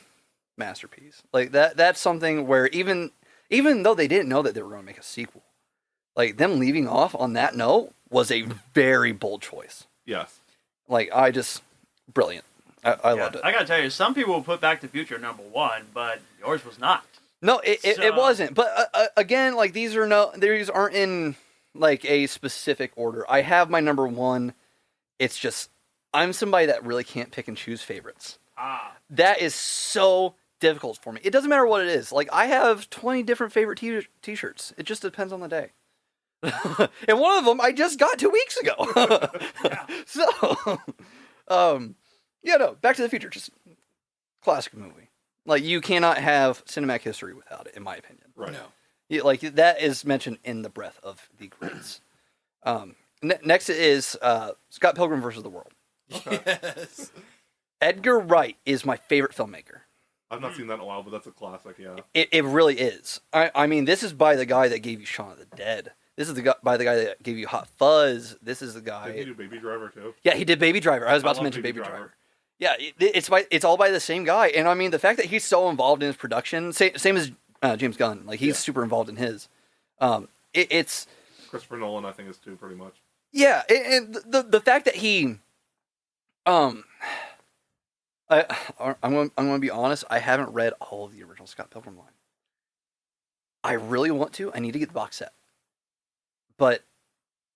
masterpiece. Like, that's something where even though they didn't know that they were going to make a sequel, like, them leaving off on that note was a very bold choice. Yes. Like, brilliant. I loved it. I gotta tell you, some people will put Back to the Future number 1, but yours was not. No, it wasn't. But again, like, these aren't in, like, a specific order. I have my number 1. It's just, I'm somebody that really can't pick and choose favorites. That is so difficult for me. It doesn't matter what it is. Like, I have 20 different favorite t-shirts. It just depends on the day. And one of them I just got 2 weeks ago. So, Back to the Future, just classic movie. Like, you cannot have cinematic history without it, in my opinion. Right. No. Like, that is mentioned in the breath of the greats. Next is Scott Pilgrim versus the World. Okay. Yes. Edgar Wright is my favorite filmmaker. I've not seen that in a while, but that's a classic, yeah. It really is. I mean, this is by the guy that gave you Shaun of the Dead. This is by the guy that gave you Hot Fuzz. This is the guy. Did he do Baby Driver, too? Yeah, he did Baby Driver. I was about to mention Baby Driver. Yeah, it's all by the same guy. And I mean, the fact that he's so involved in his production, same as James Gunn. Like, he's super involved in his. It's Christopher Nolan, I think, is too, pretty much. Yeah, and the fact that he, I'm going to be honest. I haven't read all of the original Scott Pilgrim line. I really want to. I need to get the box set, but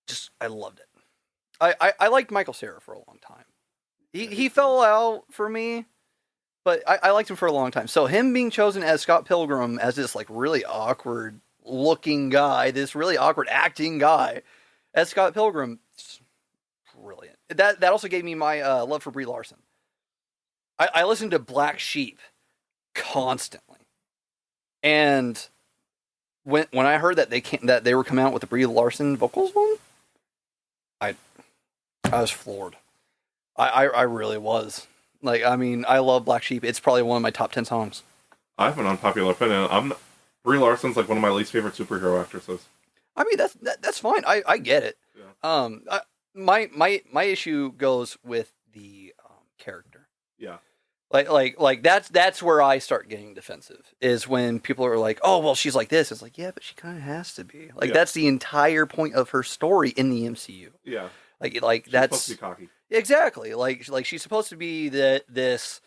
just I loved it. I liked Michael Cera for a long time. He fell out for me, but I liked him for a long time. So him being chosen as Scott Pilgrim, as this like really awkward looking guy, this really awkward acting guy, as Scott Pilgrim, brilliant. That also gave me my love for Brie Larson. I listened to Black Sheep constantly, and when I heard that they were coming out with the Brie Larson vocals one, I was floored. I really was. Like, I mean, I love Black Sheep. It's probably one of my top 10 songs. I have an unpopular opinion. Brie Larson's like one of my least favorite superhero actresses. I mean, that's fine. I get it. Yeah. My issue goes with the character. Yeah. Like that's where I start getting defensive, is when people are like, oh, well, she's like this. It's like, yeah, but she kind of has to be. Like, that's the entire point of her story in the MCU. Yeah. Like she's that's supposed to be cocky. Exactly. Like she's supposed to be this.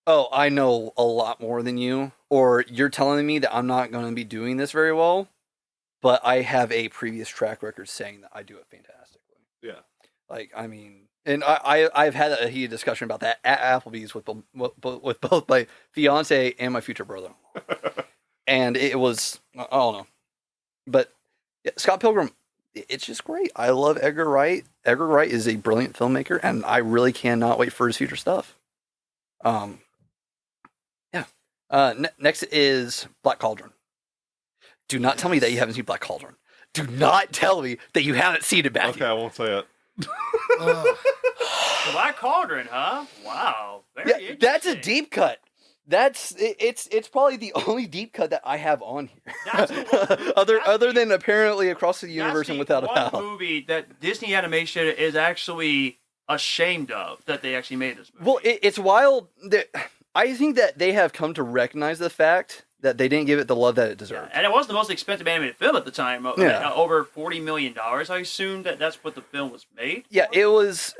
Oh, I know a lot more than you, or you're telling me that I'm not going to be doing this very well, but I have a previous track record saying that I do it fantastically. Yeah. Like, I mean, and I've had a heated discussion about that at Applebee's with both my fiance and my future brother, and it was, I don't know, but yeah, Scott Pilgrim, it's just great. I love Edgar Wright. Edgar Wright is a brilliant filmmaker, and I really cannot wait for his future stuff. Next is Black Cauldron. Do not tell me that you haven't seen Black Cauldron. Do not tell me that you haven't seen it, Matthew. Okay, I won't say it. Black Cauldron, huh? Wow. Very interesting. That's a deep cut. It's probably the only deep cut that I have on here. Other than apparently Across the Universe and Without a Doubt. One movie that Disney Animation is actually ashamed of that they actually made this movie. Well, it's wild that I think that they have come to recognize the fact that they didn't give it the love that it deserved. Yeah, and it was the most expensive animated film at the time. Yeah. Over $40 million. I assume that's what the film was made. Yeah, it was.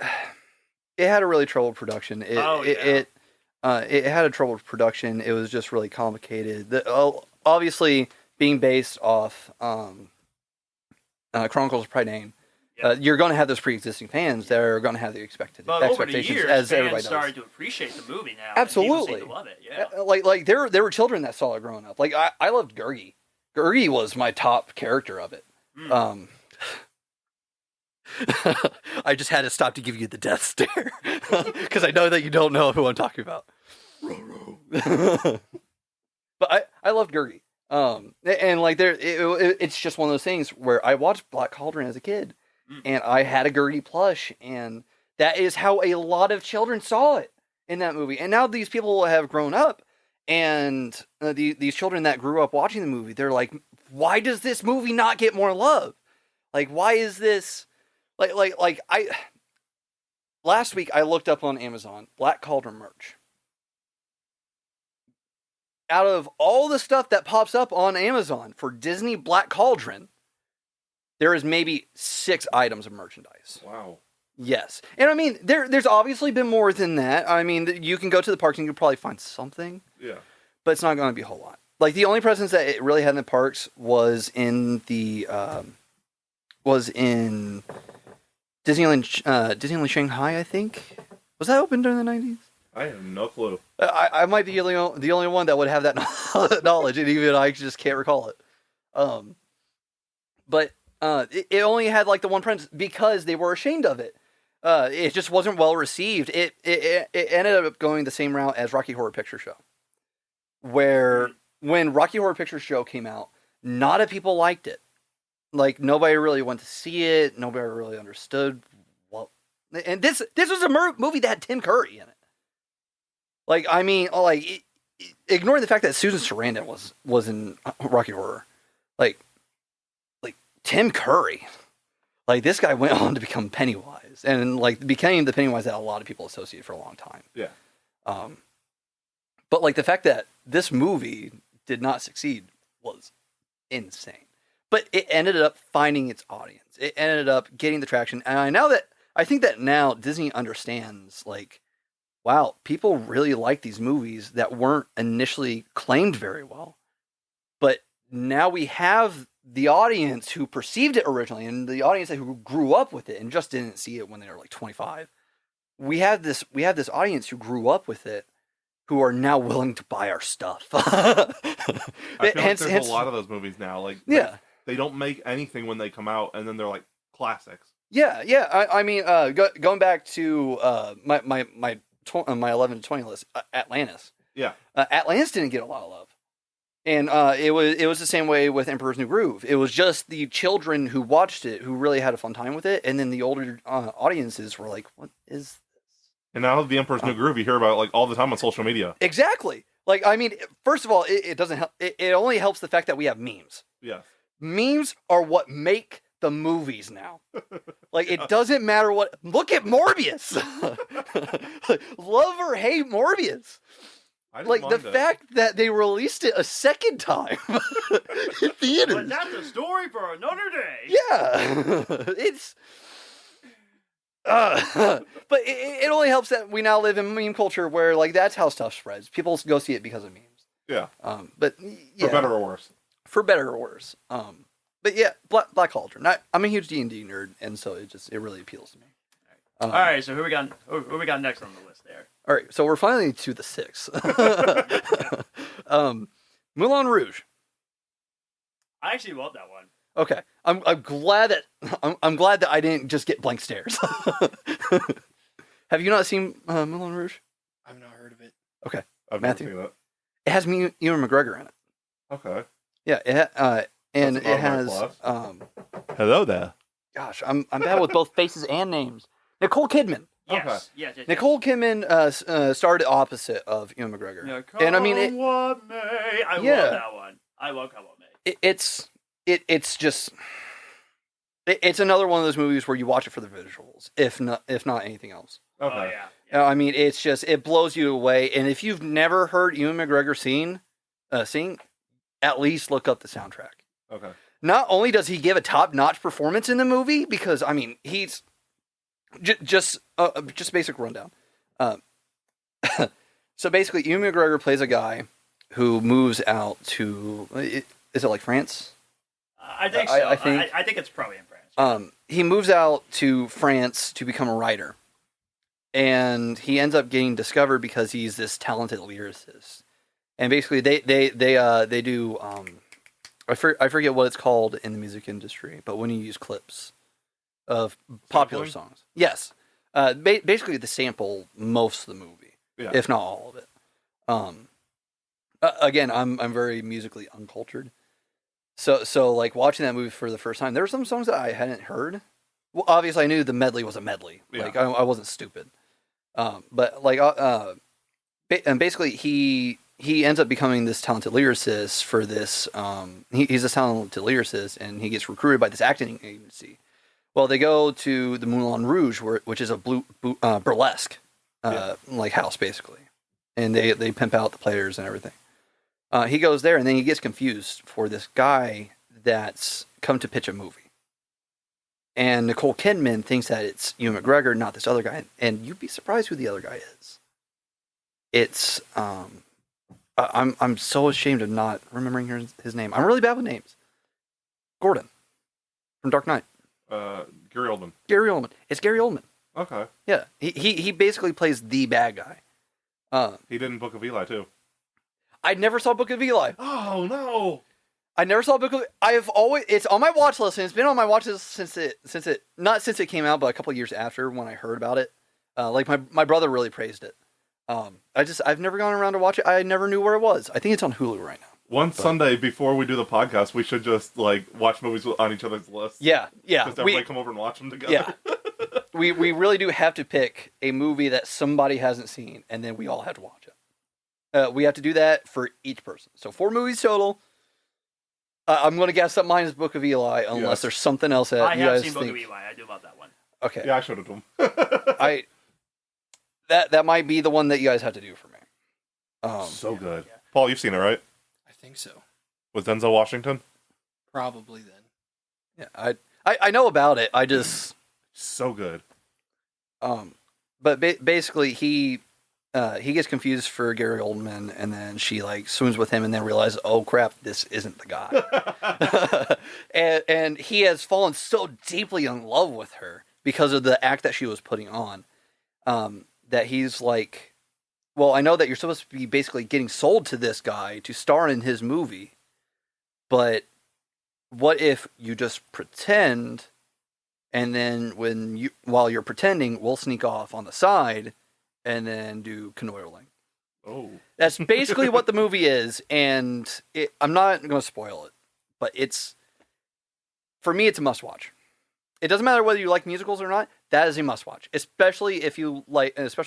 It had a really troubled production. It had a troubled production. It was just really complicated. Obviously, being based off Chronicles of Prydain, you're going to have those pre-existing fans that are going to have the expectations, over the years, as everybody fans does. started to appreciate the movie now. Absolutely, and people seem to love it. Yeah, like there were children that saw it growing up. Like I loved Gurgi. Gurgi was my top character of it. I just had to stop to give you the death stare because I know that you don't know who I'm talking about. But I loved Gurgi. And like it's just one of those things where I watched Black Cauldron as a kid, and I had a Gurgi plush, and that is how a lot of children saw it. in that movie. And now these people have grown up, and these children that grew up watching the movie, they're like, why does this movie not get more love? Like, why is this last week I looked up on Amazon Black Cauldron merch. Out of all the stuff that pops up on Amazon for Disney Black Cauldron, there is maybe 6 items of merchandise. Wow. Yes. And I mean, there's obviously been more than that. I mean, you can go to the parks and you can probably find something. Yeah. But it's not going to be a whole lot. Like, the only presence that it really had in the parks was in the Disneyland Shanghai, I think. Was that open during the 90s? I have no clue. I might be the only one that would have that knowledge, and even I just can't recall it. But it only had like the one presence because they were ashamed of it. It just wasn't well received. It ended up going the same route as Rocky Horror Picture Show, where when Rocky Horror Picture Show came out, not a people liked it. Like, nobody really went to see it. Nobody really understood what. And this was a movie that had Tim Curry in it. Like, I mean, like, ignoring the fact that Susan Sarandon was in Rocky Horror, like Tim Curry, like, this guy went on to become Pennywise, and like became the Pennywise that a lot of people associate for a long time. Yeah. But like the fact that this movie did not succeed was insane. But it ended up finding its audience. It ended up getting the traction, and I think that now Disney understands, like, wow, people really like these movies that weren't initially claimed very well. But now we have the audience who perceived it originally and the audience who grew up with it and just didn't see it when they were like 25. We have this audience who grew up with it who are now willing to buy our stuff. I feel like there's a lot of those movies now. Like, yeah. They don't make anything when they come out, and then they're like classics. Yeah. I mean, going back to my 11 to 20 list, Atlantis. Yeah. Atlantis didn't get a lot of love. And it was the same way with Emperor's New Groove. It was just the children who watched it who really had a fun time with it, and then the older audiences were like, what is this? And now the Emperor's New Groove, you hear about it like all the time on social media. Exactly. Like, I mean, first of all, it doesn't help. It only helps the fact that we have memes. Yeah. Memes are what make the movies now. Like, it doesn't matter what. Look at Morbius. Love or hate Morbius. Like, the fact that they released it a second time in theaters. But that's a story for another day. Yeah. It's. But it only helps that we now live in meme culture where, like, that's how stuff spreads. People go see it because of memes. Yeah. But yeah. For better or worse. For better or worse. But yeah, Black Cauldron. I'm a huge D&D nerd, and so it really appeals to me. All right, so who we got next on the list there? All right, so we're finally to the 6. Moulin Rouge. I actually love that one. Okay, I'm glad that I didn't just get blank stares. Have you not seen Moulin Rouge? I've not heard of it. Okay, I've Matthew. never seen that. It has Ewan McGregor in it. Okay. Yeah, and That's it has Hello there. gosh, I'm bad with both faces and names. Nicole Kidman. Yes, yes. Nicole Kidman started opposite of Ewan McGregor. No, and I mean, what may. I love that one. I love Come What May. It's just it's another one of those movies where you watch it for the visuals, if not anything else. Okay. Oh, yeah. I mean, it's just it blows you away. And if you've never heard Ewan McGregor sing, at least look up the soundtrack. Okay. Not only does he give a top-notch performance in the movie, because I mean he's just basic rundown. So basically, Ewan McGregor plays a guy who moves out to is it like France? I think so. I think it's probably in France. He moves out to France to become a writer, and he ends up getting discovered because he's this talented lyricist. And basically, they do. I forget what it's called in the music industry, but when you use clips of popular songs, yes, basically they sample most of the movie, if not all of it. Again, I'm very musically uncultured, so like watching that movie for the first time, there were some songs that I hadn't heard. Well, obviously I knew the medley was a medley. Yeah. Like I wasn't stupid, But like, and basically he ends up becoming this talented lyricist for this. He's a talented lyricist, and he gets recruited by this acting agency. Well, they go to the Moulin Rouge, which is a burlesque like house basically, and they pimp out the players and everything. He goes there, and then he gets confused for this guy that's come to pitch a movie. And Nicole Kidman thinks that it's Ewan McGregor, not this other guy. And you'd be surprised who the other guy is. It's I'm so ashamed of not remembering his name. I'm really bad with names. Gordon from Dark Knight. Gary Oldman. Gary Oldman. It's Gary Oldman. Okay. Yeah, he basically plays the bad guy. He did in Book of Eli too. I never saw Book of Eli. Oh no! I never saw Book of. It's on my watch list, and it's been on my watch list since it came out, but a couple of years after when I heard about it. Like my brother really praised it. I've never gone around to watch it. I never knew where it was. I think it's on Hulu right now. Sunday before we do the podcast, we should just like watch movies on each other's lists. Yeah. Just everybody come over and watch them together. Yeah. we really do have to pick a movie that somebody hasn't seen, and then we all have to watch it. We have to do that for each person. So 4 movies total. I'm going to guess that mine is Book of Eli, unless there's something else that I you have guys seen think. Book of Eli. I do love that one. Okay. Yeah, I showed it to him. That might be the one that you guys have to do for me. So good. Yeah. Paul, you've seen it, right? I think so. With Denzel Washington? Probably then. Yeah, I know about it. I just so good. But basically he gets confused for Gary Oldman, and then she like swims with him, and then realizes, oh crap, this isn't the guy. and he has fallen so deeply in love with her because of the act that she was putting on, that he's like, well, I know that you're supposed to be basically getting sold to this guy to star in his movie, but what if you just pretend, and then while you're pretending, we'll sneak off on the side and then do canoodling. Oh. That's basically what the movie is, and I'm not going to spoil it, but for me, it's a must-watch. It doesn't matter whether you like musicals or not, that is a must-watch, especially if you like Ewan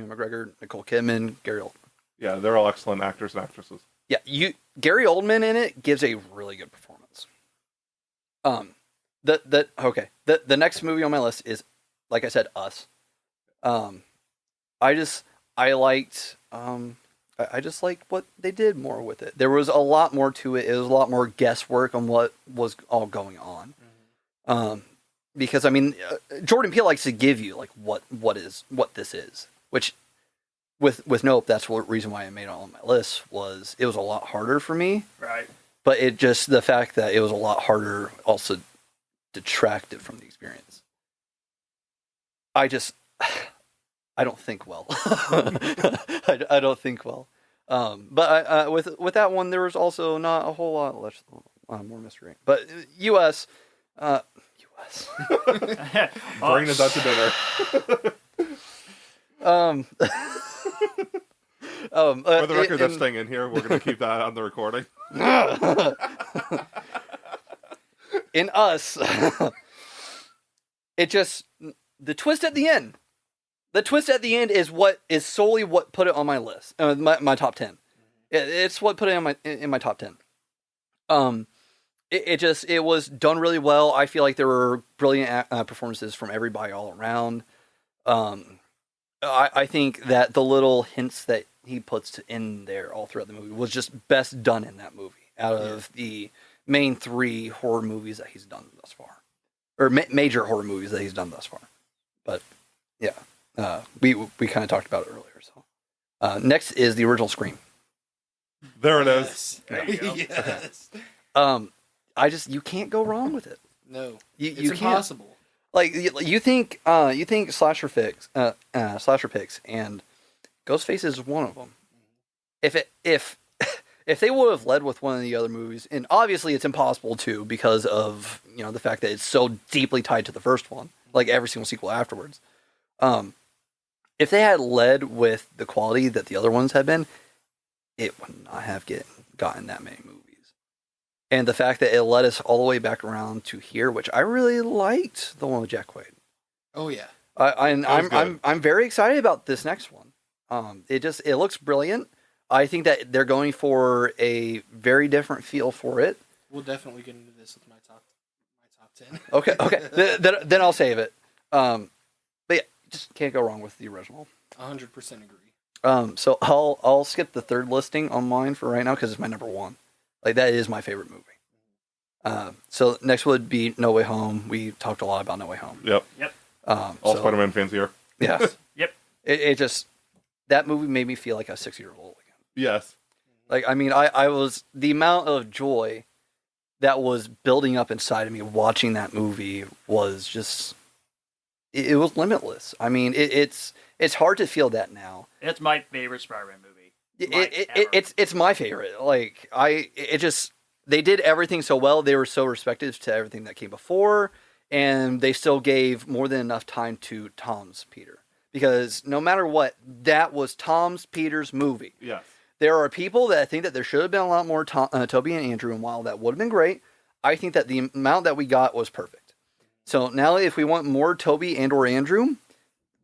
McGregor, Nicole Kidman, Gary Oldman. Yeah, they're all excellent actors and actresses. Yeah, Gary Oldman in it gives a really good performance. The next movie on my list is, like I said, Us. I just liked what they did more with it. There was a lot more to it. It was a lot more guesswork on what was all going on. Mm-hmm. Because I mean, Jordan Peele likes to give you like what this is, which with Nope, that's the reason why I made it on my list. It was a lot harder for me, right? But the fact that it was a lot harder also detracted from the experience. I don't think well. I don't think well. But with that one, there was also not a whole lot less, more mystery. But U.S. Bring us out to dinner. For the record, that's staying in here. We're going to keep that on the recording. In Us, it just, the twist at the end. The twist at the end is solely what put it on my list, my top 10. It's what put it in my top 10. It was done really well. I feel like there were brilliant performances from everybody all around. I think that the little hints that he puts in there all throughout the movie was just best done in that movie out of the main 3 horror movies that he's done thus far, or major horror movies that he's done thus far. But yeah. We kind of talked about it earlier. So next is the original Scream. There it is. There you go. Yes. You can't go wrong with it. No, it's impossible. Like you think slasher picks, and Ghostface is one of them. If they would have led with one of the other movies, and obviously it's impossible to because of the fact that it's so deeply tied to the first one, like every single sequel afterwards. If they had led with the quality that the other ones had been, it would not have gotten that many movies. And the fact that it led us all the way back around to here, which I really liked, the one with Jack Quaid. Oh yeah. I'm very excited about this next one. It looks brilliant. I think that they're going for a very different feel for it. We'll definitely get into this with my top 10. Okay. Then I'll save it. But yeah, just can't go wrong with the original. 100% agree. So I'll skip the third listing on mine for right now because it's my number one. Like that is my favorite movie. So next would be No Way Home. We talked a lot about No Way Home. Yep. All Spider-Man fans here. Yes. Yep. It just that movie made me feel like I was 6 years old again. Yes. Like I mean, I was the amount of joy that was building up inside of me watching that movie was just it was limitless. I mean, it's hard to feel that now. It's my favorite Spider-Man movie. It's my favorite. Like they did everything so well. They were so respective to everything that came before, and they still gave more than enough time to Tom's Peter. Because no matter what, that was Tom's Peter's movie. Yes. There are people that think that there should have been a lot more Toby and Andrew, and while that would have been great, I think that the amount that we got was perfect. So now if we want more Toby and or Andrew,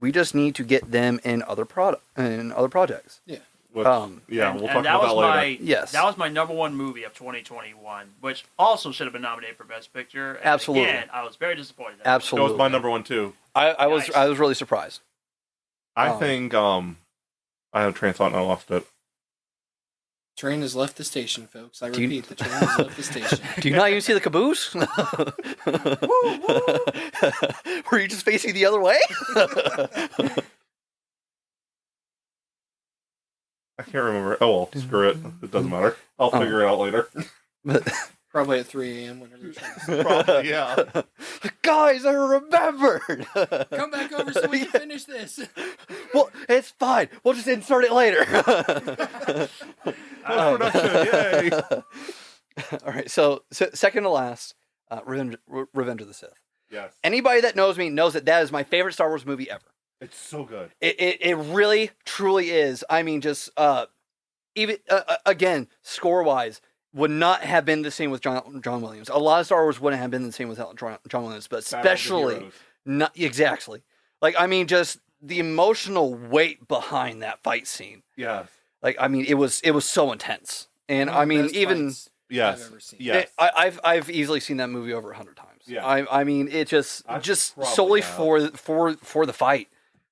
we just need to get them in other projects. Yeah. We'll talk about that later. Yes. That was my number one movie of 2021, which also should have been nominated for Best Picture. And Absolutely. Again, I was very disappointed. Absolutely. That was my number one too. I was really surprised. I think I had a train of thought and I lost it. Train has left the station, folks. I repeat, the train has left the station. Do you not even see the caboose? Were you just facing the other way? I can't remember. Oh well, screw it. It doesn't matter. I'll figure it out later. Probably at 3 a.m. whenever you're trying to Probably, yeah. Guys, I remembered. come back over so we can finish this. Well, it's fine. We'll just insert it later. Post-production, yay. All right, so second to last, Revenge of the Sith. Yes. Anybody that knows me knows that is my favorite Star Wars movie ever. It's so good. It really, truly is. I mean, just even again, score-wise, would not have been the same with John Williams. A lot of Star Wars wouldn't have been the same without John Williams, but especially not exactly. Like I mean, just the emotional weight behind that fight scene. Yes. Like I mean, it was so intense, and I mean, even yes, I've ever seen. yes. I've easily seen that movie over 100 times. Yeah. I mean, it just probably solely have. for the fight.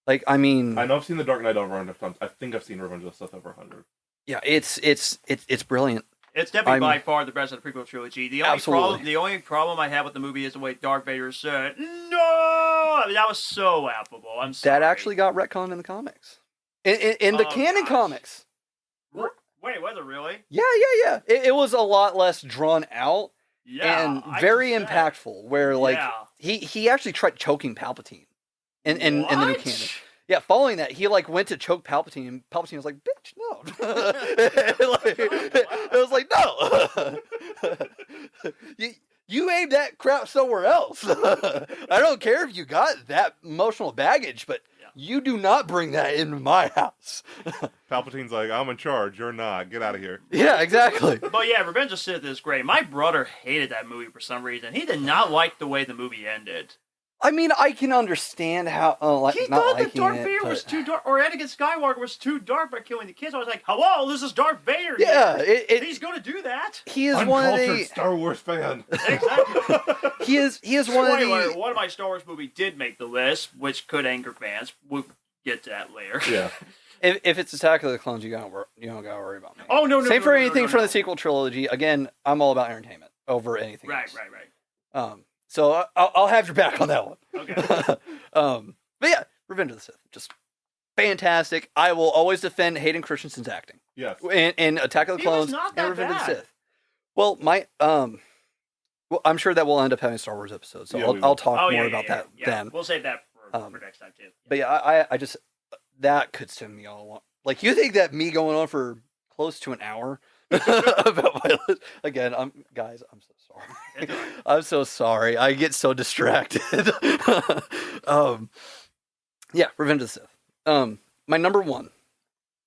Like I mean, I know I've seen The Dark Knight over 100 times. I think I've seen Revenge of the Sith over 100. yeah, it's brilliant. It's definitely by far the best of the prequel trilogy. The only problem I have with the movie is the way Darth Vader said, "No!" I mean, that was so laughable. I'm sorry. That actually got retconned in the comics. In the canon comics. Wait, was it really? Yeah. It was a lot less drawn out and very impactful. Where like he actually tried choking Palpatine in the new canon. Yeah, following that, he like went to choke Palpatine, and Palpatine was like, "Bitch, no!" It was like, "No, you aimed that crap somewhere else. I don't care if you got that emotional baggage, but you do not bring that into my house." Palpatine's like, "I'm in charge. You're not. Get out of here." Yeah, exactly. But yeah, Revenge of the Sith is great. My brother hated that movie for some reason. He did not like the way the movie ended. I mean, I can understand how he not thought that liking Darth it, Vader but... was too dark, or Anakin Skywalker was too dark by killing the kids. I was like, "Hello, this is Darth Vader." Yeah, he's going to do that. He is one of the Star Wars fan. Exactly. He is one of the. One of my Star Wars movie did make the list, which could anger fans. We'll get to that later. Yeah. If it's Attack of the Clones, you don't gotta worry about me. Oh no! Same for anything from the sequel trilogy. Again, I'm all about entertainment over anything. Right. So I'll have your back on that one. Okay. But yeah, Revenge of the Sith, just fantastic. I will always defend Hayden Christensen's acting. Yes. In Attack of the Clones and Revenge of the bad. Sith. Well, well, I'm sure that we'll end up having a Star Wars episode, so I'll talk more about that then. We'll save that for next time too. But yeah, I just that could send me all along. Like, you think that me going on for close to an hour about my list again? I'm so sorry. I'm so sorry. I get so distracted. Yeah, Revenge of the Sith. My number one,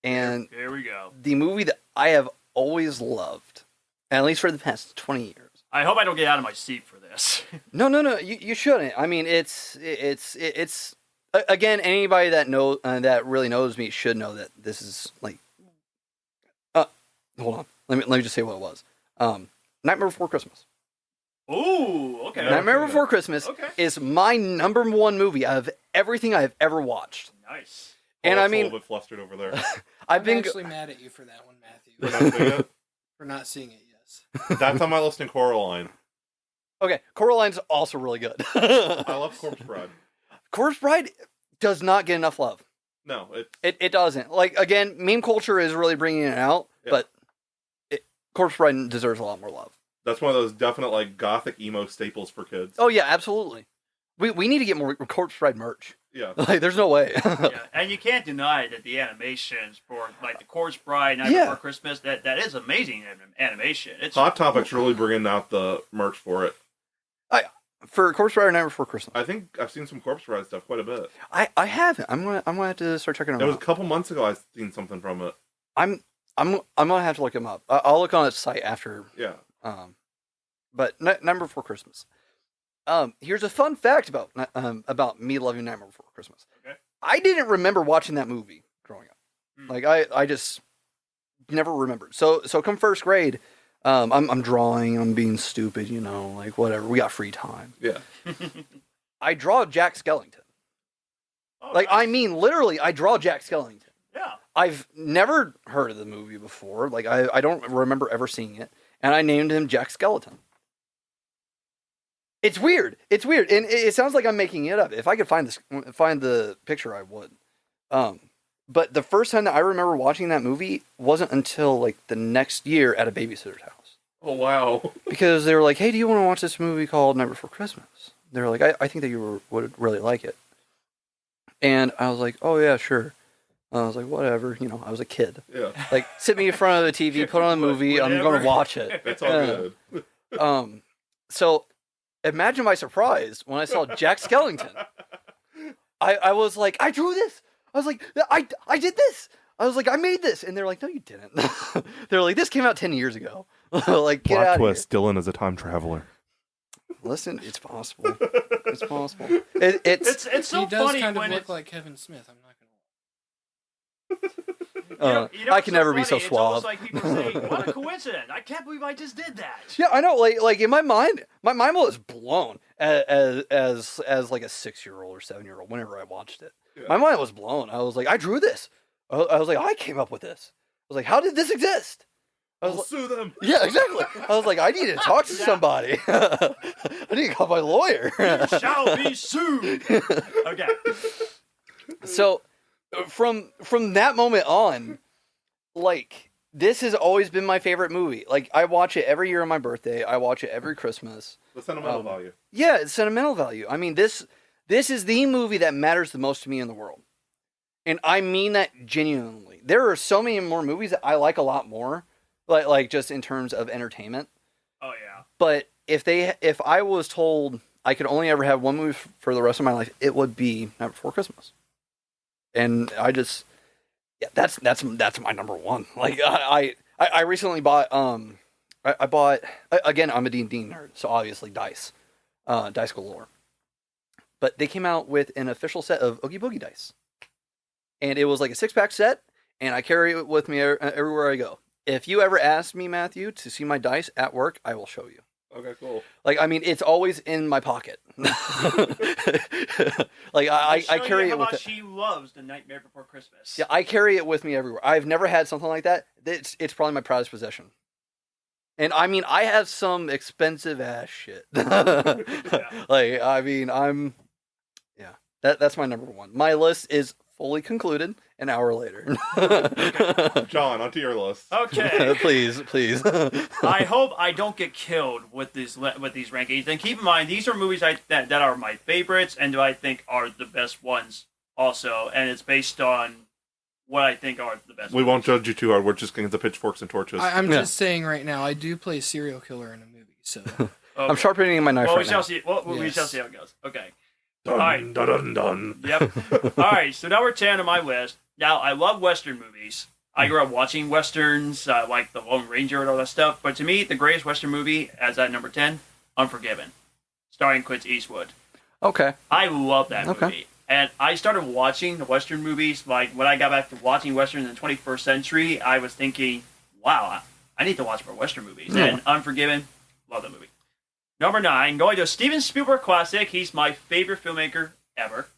and here we go. The movie that I have always loved, at least for the past 20 years. I hope I don't get out of my seat for this. No. You shouldn't. I mean, it's Again, anybody that that really knows me should know that this is like. Hold on. Let me just say what it was. Nightmare Before Christmas. Ooh, okay. Nightmare Before Christmas Okay. is my number one movie of everything I've ever watched. Nice. And Paul's I mean, a little bit flustered over there. I've I'm been actually mad at you for that one, For Matthew. not seeing it? For not seeing it, yes. That's on my list in Coraline. okay. Coraline's also really good. I love Corpse Bride. Corpse Bride does not get enough love. No, It doesn't. Like again, meme culture is really bringing it out, Yeah. but Corpse Bride deserves a lot more love. that's one of those definite like gothic emo staples for kids. Oh yeah, absolutely. We need to get more Corpse Bride merch. Yeah. Like, there's no way. Yeah, and you can't deny that the animations for like the Corpse Bride, Night Yeah. Before Christmas, that is amazing animation. It's Hot Topic's really bringing out the merch for it. For Corpse Bride or Night Before Christmas. I think I've seen some Corpse Bride stuff quite a bit. I haven't. I'm gonna have to start checking them It was a out. couple months ago I seen something from it. I'm gonna have to look them up. I'll look on its site after. Yeah. But Nightmare Before Christmas. Here's a fun fact about me loving Nightmare Before Christmas. Okay. I didn't remember watching that movie growing up. Hmm. Like I just never remembered. So come first grade, I'm drawing. I'm being stupid. Like whatever. We got free time. Yeah. I draw Jack Skellington. Oh, Like nice. I mean, literally, I draw Jack Skellington. Yeah. I've never heard of the movie before. Like I don't remember ever seeing it, and I named him Jack Skeleton. It's weird. And it sounds like I'm making it up. If I could find the picture, I would. But the first time that I remember watching that movie wasn't until like the next year at a babysitter's house, Oh wow. because they were like, "Hey, do you want to watch this movie called Night Before Christmas?" They were like, "I think that you would really like it," and I was like, "Oh yeah, sure." I was like, "Whatever," I was a kid. Yeah. Like, sit me in front of the TV, put on a movie, I'm Whatever. going to watch it. It's all Yeah. good. So imagine my surprise when I saw Jack Skellington. I was like, I drew this. I was like, I did this. I was like, I made this. And they're like, no, you didn't. They're like, this came out 10 years ago. Like, get out of here. Dyllan is a time traveler. Listen, it's possible. It's possible. It's It's so he does funny kind of when look it's like Kevin Smith. I'm not you know I what's can so never be funny? so It's almost suave. like people say, "What a coincidence! I can't believe I just did that." Yeah, I know. Like in my mind was blown as like a 6-year-old or 7-year-old. Whenever I watched it, Yeah. my mind was blown. I was like, I drew this. I was like, I came up with this. I was like, how did this exist? I was I'll like, sue them. yeah, exactly. I was like, I need to talk to somebody. I need to call my lawyer. You shall be sued. Okay. So from that moment on, like, this has always been my favorite movie. Like, I watch it every year on my birthday. I watch it every Christmas. The sentimental value. Yeah, it's sentimental value. I mean, this is the movie that matters the most to me in the world. And I mean that genuinely. There are so many more movies that I like a lot more, like just in terms of entertainment. Oh yeah. But if I was told I could only ever have one movie for the rest of my life, it would be Night Before Christmas. And I just, yeah, that's my number one. Like I recently bought I bought, again, I'm a D&D nerd, so obviously dice galore. But they came out with an official set of Oogie Boogie dice, and it was like a 6-pack set, and I carry it with me everywhere I go. If you ever ask me, Matthew, to see my dice at work, I will show you. Okay, cool. Like, I mean, it's always in my pocket. Like, I carry it with it. She loves The Nightmare Before Christmas. Yeah, I carry it with me everywhere. I've never had something like that. It's probably my proudest possession. And I mean, I have some expensive ass shit. Like, I mean, that's my number one. My list is fully concluded an hour later. John, onto your list. Okay. Please. I hope I don't get killed with these rankings. And keep in mind, these are movies that are my favorites and do I think are the best ones also. And it's based on what I think are the best We ones. won't judge you too hard. We're just getting the pitchforks and torches. I'm Yeah. just saying right now, I do play serial killer in a movie, so Okay. I'm sharpening my knife Well, right we shall now. see. Well, we Yes. shall see how it goes. Okay. Dun, Alright. dun, dun, dun. Yep. All right. So number 10 on my list. Now, I love Western movies. I grew up watching Westerns, like The Lone Ranger and all that stuff. But to me, the greatest Western movie, as at number 10, Unforgiven, starring Clint Eastwood. Okay. I love that Okay. movie. And I started watching the Western movies. Like, when I got back to watching Westerns in the 21st century, I was thinking, wow, I need to watch more Western movies. Yeah. And Unforgiven, love that movie. Number 9, going to a Steven Spielberg classic. He's my favorite filmmaker ever.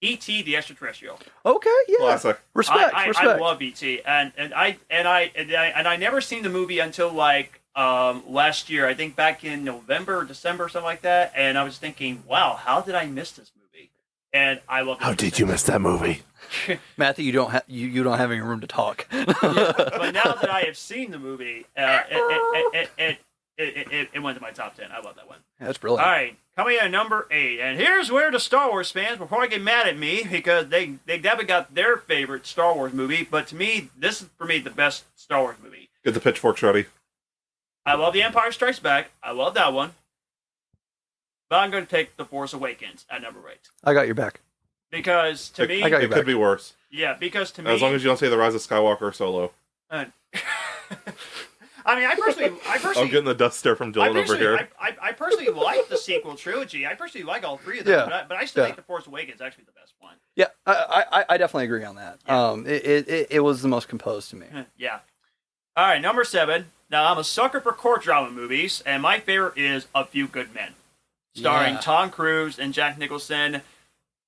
E.T. the Extraterrestrial. Okay, yeah. Classic. Respect. I love E.T. and I never seen the movie until like last year. I think back in November or December, something like that. And I was thinking, wow, how did I miss this movie? And I love. How did you miss that movie? Matthew, you don't have any room to talk. But now that I have seen the movie, it went to my top 10. I love that one. That's brilliant. All right, coming in at number 8, and here's where the Star Wars fans will probably get mad at me because they definitely got their favorite Star Wars movie, but to me, this is for me the best Star Wars movie. Get the pitchforks ready. I love The Empire Strikes Back. I love that one. But I'm going to take The Force Awakens at number 8. I got your back. Because to me... I got your It back. could be worse. Yeah, because to me... As long as you don't say The Rise of Skywalker or Solo. I mean, I personally... I'm getting the dust stare from Dyllan over here. I personally like the sequel trilogy. I personally like all 3 of them, but I still think The Force Awakens is actually the best one. Yeah, I definitely agree on that. Yeah. It was the most composed to me. Yeah. All right, number 7. Now, I'm a sucker for court drama movies, and my favorite is A Few Good Men, starring Yeah. Tom Cruise and Jack Nicholson.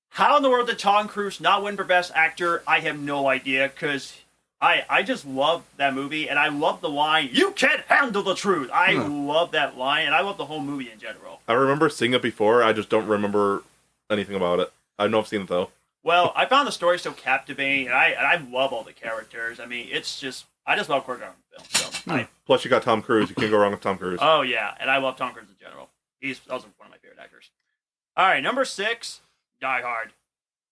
How in the world did Tom Cruise not win for Best Actor? I have no idea, because I just love that movie, and I love the line, "You can't handle the truth." I love that line, and I love the whole movie in general. I remember seeing it before. I just don't remember anything about it. I know I've seen it, though. Well, I found the story so captivating, and I love all the characters. I mean, it's just... I just love court drama films. So Plus, you got Tom Cruise. You can't go wrong with Tom Cruise. Oh, yeah, and I love Tom Cruise in general. He's also one of my favorite actors. All right, number 6, Die Hard.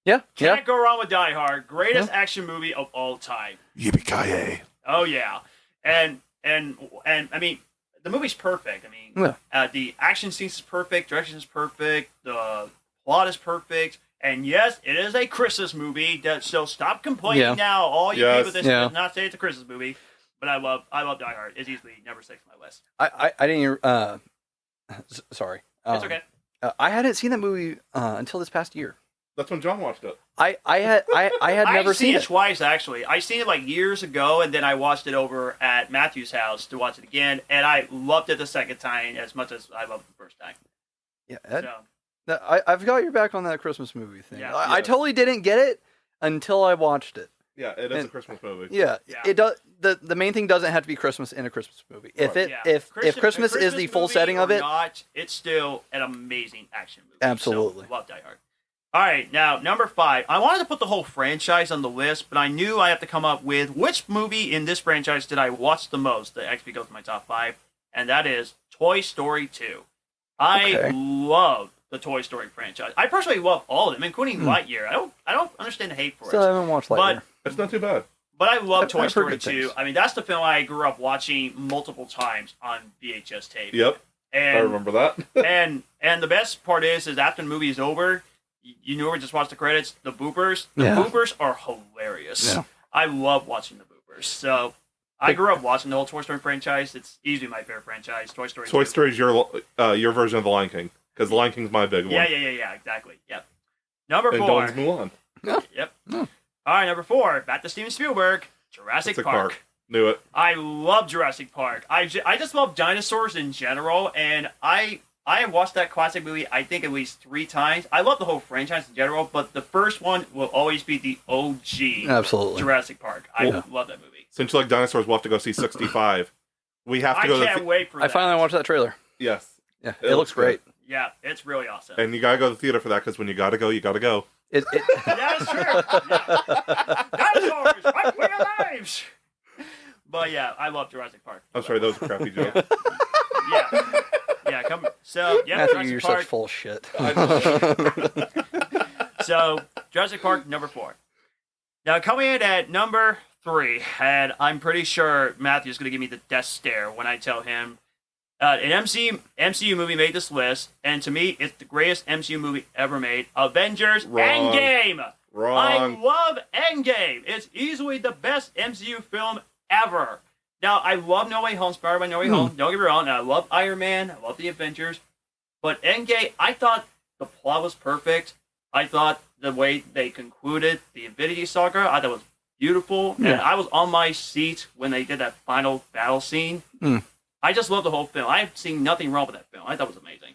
Yeah, Can't go wrong with Die Hard. Greatest action movie of all time. Yippee-ki-yay. Oh, yeah. And I mean, the movie's perfect. I mean, the action scenes is perfect, direction is perfect, the plot is perfect, and yes, it is a Christmas movie, so stop complaining now. All you people this does not say it's a Christmas movie, but I love Die Hard. It's easily number 6 on my list. I didn't. Sorry. It's okay. I hadn't seen that movie until this past year. That's when John watched it. I had never seen it twice, actually. I seen it like years ago, and then I watched it over at Matthew's house to watch it again, and I loved it the second time as much as I loved it the first time. Yeah, I've got your back on that Christmas movie thing. Yeah. I totally didn't get it until I watched it. Yeah, it is a Christmas movie. Yeah, it does. The main thing doesn't have to be Christmas in a Christmas movie. If Christmas is the full setting of it, it's still an amazing action movie. Absolutely. So, love Die Hard. All right, now number 5. I wanted to put the whole franchise on the list, but I knew I have to come up with which movie in this franchise did I watch the most. That actually goes to my top 5, and that is Toy Story 2. I love the Toy Story franchise. I personally love all of them, including Lightyear. I don't understand the hate for it. Still haven't watched Lightyear. It's not too bad. But I love Toy I've heard Story good 2. things. I mean, that's the film I grew up watching multiple times on VHS tape. Yep, And I remember that. and the best part is after the movie is over, you know, we just watch the credits, the bloopers. The bloopers are hilarious. Yeah. I love watching the bloopers. So I grew up watching the whole Toy Story franchise. It's easily my favorite franchise. Toy Story. Toy Story is your version of The Lion King, because The Lion King's my big one. Yeah, exactly. Yep. Number 4. And Dylan's Mulan. Yep. All right, number 4. Back to Steven Spielberg. Jurassic Park. Knew it. I love Jurassic Park. I just love dinosaurs in general, and I have watched that classic movie, I think, at least 3 times. I love the whole franchise in general, but the first one will always be the OG Absolutely. Jurassic Park. I love that movie. Since you like dinosaurs, we'll have to go see 65. We have to go. I can't wait for that. I finally watched that trailer. Yes. Yeah, it looks great. Yeah, it's really awesome. And you gotta go to the theater for that, because when you gotta go, you gotta go. That is true. Yeah. Dinosaurs, fight for your lives. But yeah, I love Jurassic Park. I'm sorry, that was a crappy joke. Yeah, come. So yeah, Matthew, Jurassic you're Park. such full shit. So Jurassic Park number 4. Now coming in at number 3, and I'm pretty sure Matthew's going to give me the death stare when I tell him an MCU movie made this list, and to me, it's the greatest MCU movie ever made. Avengers Wrong. Endgame. Wrong. I love Endgame. It's easily the best MCU film ever. Now, I love No Way Home, Spider-Man No Way Home. Don't get me wrong. I love Iron Man. I love the Avengers. But Endgame, I thought the plot was perfect. I thought the way they concluded the Infinity Saga, I thought was beautiful. Yeah. And I was on my seat when they did that final battle scene. I just love the whole film. I've seen nothing wrong with that film. I thought it was amazing.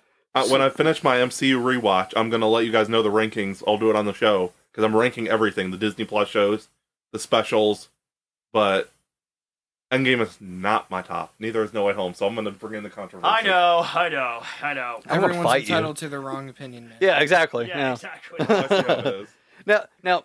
When I finish my MCU rewatch, I'm going to let you guys know the rankings. I'll do it on the show, because I'm ranking everything. The Disney Plus shows, the specials, but Endgame is not my top. Neither is No Way Home, so I'm going to bring in the controversy. I know. I'm gonna Everyone's fight you. entitled to their wrong opinion, man. Yeah, exactly. Yeah, exactly. I see how it is. Now,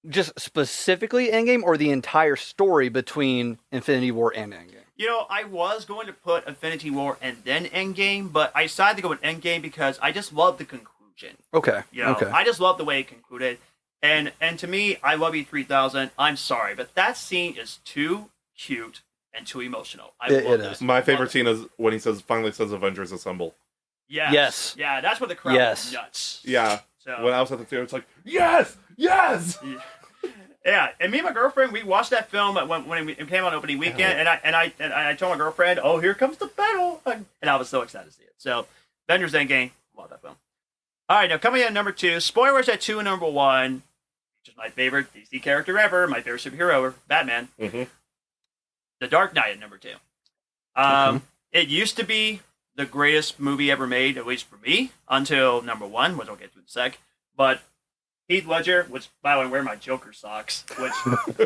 just specifically Endgame, or the entire story between Infinity War and Endgame? You know, I was going to put Infinity War and then Endgame, but I decided to go with Endgame because I just love the conclusion. Okay. You know, Okay. I just love the way it concluded. And to me, I love you 3000. I'm sorry, but that scene is too cute and too emotional. I It love is. that. My favorite scene is when he finally says Avengers Assemble. Yes. Yes. Yeah, that's where the crowd Yes. was nuts. Yeah. So, When I was at the theater, it's like, yes! Yes! yeah, and me and my girlfriend, we watched that film when it came on opening weekend, and I told my girlfriend, "Oh, here comes the battle," and I was so excited to see it. So, Avengers Endgame, love that film. All right, now coming in at number 2, spoilers at 2 and number 1, which is my favorite DC character ever, my favorite superhero ever, Batman. Mm-hmm. The Dark Knight at number 2. It used to be the greatest movie ever made, at least for me, until number 1, which I'll get to in a sec. But Heath Ledger, which, by the way, I'm wearing my Joker socks, which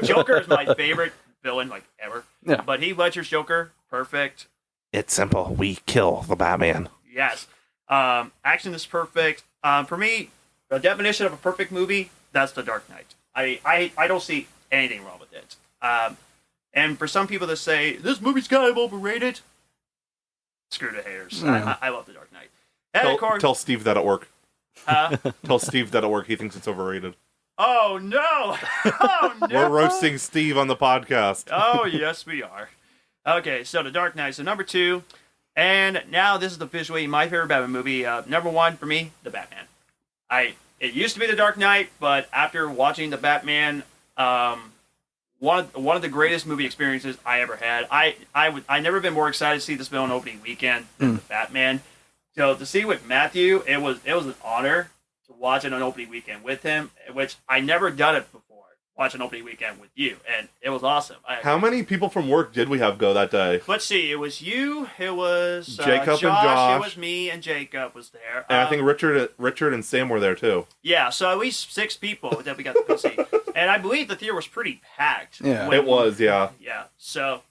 Joker is my favorite villain, like, ever. Yeah. But Heath Ledger's Joker, perfect. It's simple. We kill the Batman. Yes. Action is perfect. For me, the definition of a perfect movie, that's The Dark Knight. I don't see anything wrong with it. And for some people to say, this movie's kind of overrated, screw the haters. Yeah. I love The Dark Knight. And of course, Tell Steve that at work. huh? Tell Steve that at work. He thinks it's overrated. Oh, no! Oh, no! We're roasting Steve on the podcast. Oh, yes, we are. Okay, so The Dark Knight. So number 2. And now this is officially my favorite Batman movie. Number 1 for me, The Batman. It used to be The Dark Knight, but after watching The Batman, one of the greatest movie experiences I ever had. I never been more excited to see this film on opening weekend than The Batman. So to see with Matthew, it was an honor to watch it on opening weekend with him, which I never done it before. Watch an opening weekend with you, and it was awesome. How many people from work did we have go that day? Let's see. It was you. It was Jacob and Josh. Josh. It was me, and Jacob was there. And I think Richard and Sam were there too. Yeah, so at least 6 people that we got to go see, and I believe the theater was pretty packed. Yeah. It was, yeah. Yeah. So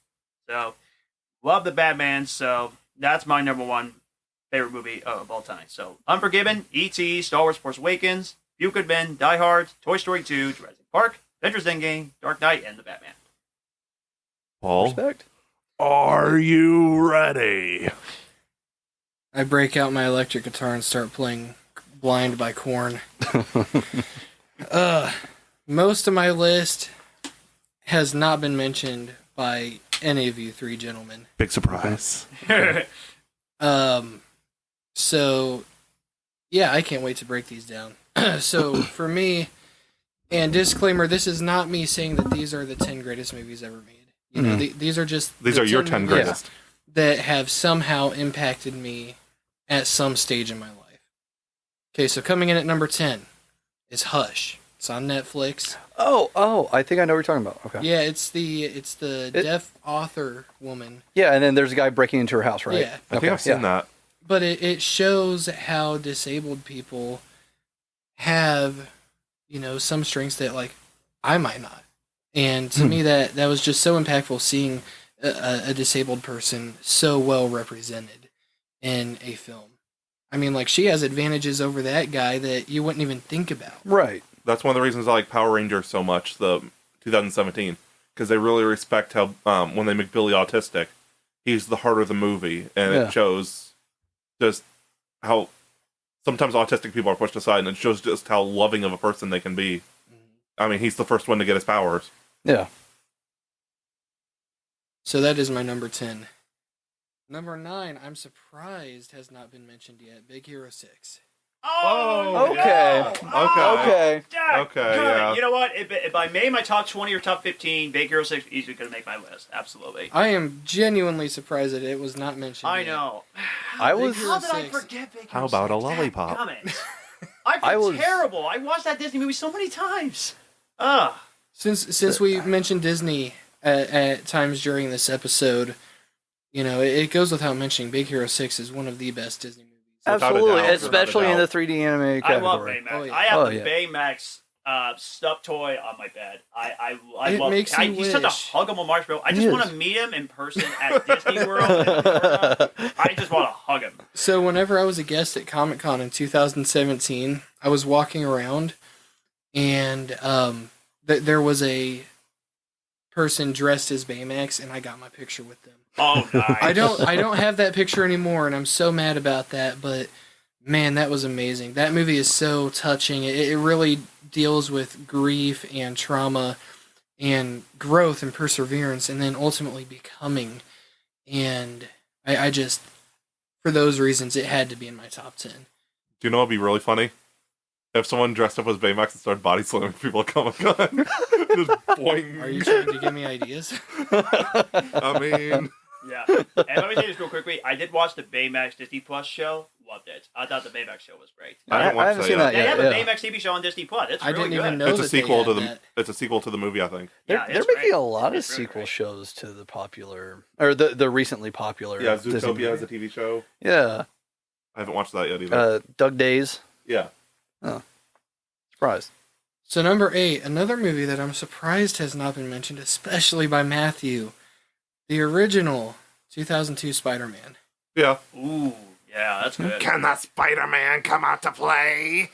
love the Batman. So that's my number 1 favorite movie of all time. So Unforgiven, E.T., Star Wars: Force Awakens, Few Good Men, Die Hard, Toy Story 2, Jurassic Park, Avengers Endgame, Dark Knight, and The Batman. Paul, Respect. are you ready? I break out my electric guitar and start playing Blind by Korn. Most of my list has not been mentioned by any of you 3 gentlemen. Big surprise. So, yeah, I can't wait to break these down. So, for me, and disclaimer, this is not me saying that these are the 10 greatest movies ever made. You know, these are just... These the are your 10 movies greatest. that have somehow impacted me at some stage in my life. Okay, so coming in at number 10 is Hush. It's on Netflix. Oh, I think I know what you're talking about. Okay. Yeah, it's the deaf author woman. Yeah, and then there's a guy breaking into her house, right? Yeah. I think I've seen that. But it shows how disabled people have, some strengths that, like, I might not. And to me, that was just so impactful, seeing a disabled person so well represented in a film. I mean, like, she has advantages over that guy that you wouldn't even think about. Right. That's one of the reasons I like Power Rangers so much, the 2017, because they really respect how when they make Billy autistic, he's the heart of the movie, and it shows just how sometimes autistic people are pushed aside, and it shows just how loving of a person they can be. I mean, he's the first one to get his powers. Yeah. So that is my number 10. Number 9, I'm surprised has not been mentioned yet. Big Hero 6. Oh, okay. no. Okay. Dang, Okay, good. yeah. You know what? If I made my top 20 or top 15, Big Hero 6 easily going to make my list. Absolutely. I am genuinely surprised that it was not mentioned I yet. know. I was. Hero How did I 6. forget Big Hero How about a 6? lollipop? Damn it. I feel terrible. I watched that Disney movie so many times. Ugh. Since we mentioned Disney at times during this episode, you know, it goes without mentioning Big Hero 6 is one of the best Disney movies. Absolutely, doubt, especially in the 3D animated I love category. Baymax. Oh, yeah. I have the yeah. Baymax stuffed toy on my bed. I It love makes him. you He's such a wish. huggable marshmallow. I He just want is. to meet him in person at Disney World. I just want to hug him. So whenever I was a guest at Comic-Con in 2017, I was walking around, and there was a person dressed as Baymax, and I got my picture with them. Oh, nice. I don't have that picture anymore, and I'm so mad about that. But man, that was amazing. That movie is so touching. It really deals with grief and trauma, and growth and perseverance, and then ultimately becoming. And I just, for those reasons, it had to be in my top 10. Do you know what'd be really funny? If someone dressed up as Baymax and started body slamming people at Comic-Con. Just boing. Are you trying to give me ideas? I mean... Yeah. And let me say this real quickly. I did watch the Baymax Disney Plus show. Loved it. I thought the Baymax show was great. I haven't watched that seen yet. They have a yeah. Baymax TV show on Disney Plus. It's I really didn't good. even know It's a that they sequel to had the. that. It's a sequel to the movie, I think. Yeah, They're it's making great. a lot of It's really sequel great. shows to the popular, or the recently popular. Yeah, Disney Zootopia has a movie. TV show. Yeah, I haven't watched that yet either. Doug Days. Yeah. Surprised. So number 8, another movie that I'm surprised has not been mentioned, especially by Matthew, the original 2002 Spider-Man. Yeah. Ooh, yeah, that's good. Can the Spider-Man come out to play?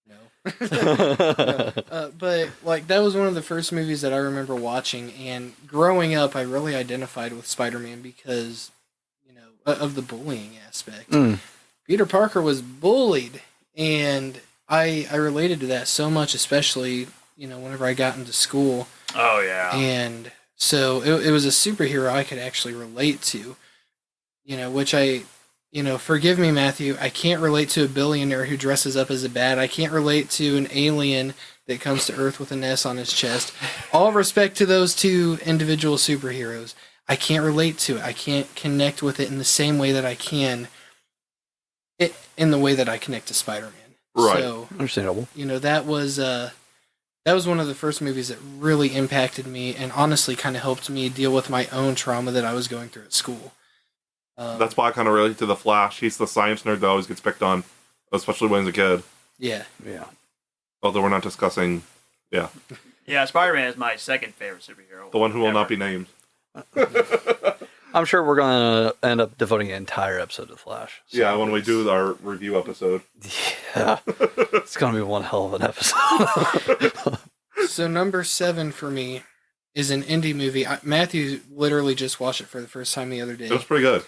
No. No. But like that was one of the first movies that I remember watching, and growing up, I really identified with Spider-Man because, you know, of the bullying aspect. Mm. Peter Parker was bullied, and I related to that so much, especially, you know, whenever I got into school. Oh, yeah. And so it was a superhero I could actually relate to, you know, which forgive me, Matthew, I can't relate to a billionaire who dresses up as a bat. I can't relate to an alien that comes to Earth with an S on his chest. All respect to those two individual superheroes. I can't relate to it. I can't connect with it in the same way that I can in the way that I connect to Spider-Man. Right. So, Understandable. you know, that was one of the first movies that really impacted me and honestly kind of helped me deal with my own trauma that I was going through at school. That's why I kind of relate to the Flash. He's the science nerd that always gets picked on, especially when he's a kid. Yeah. Yeah. Although we're not discussing, Yeah, Spider-Man is my second favorite superhero. the one who will ever. not be named. I'm sure we're going to end up devoting an entire episode to Flash. So Yeah, when we do our review episode. Yeah. It's going to be one hell of an episode. So number 7 for me is an indie movie. Matthew literally just watched it for the first time the other day. It was pretty good.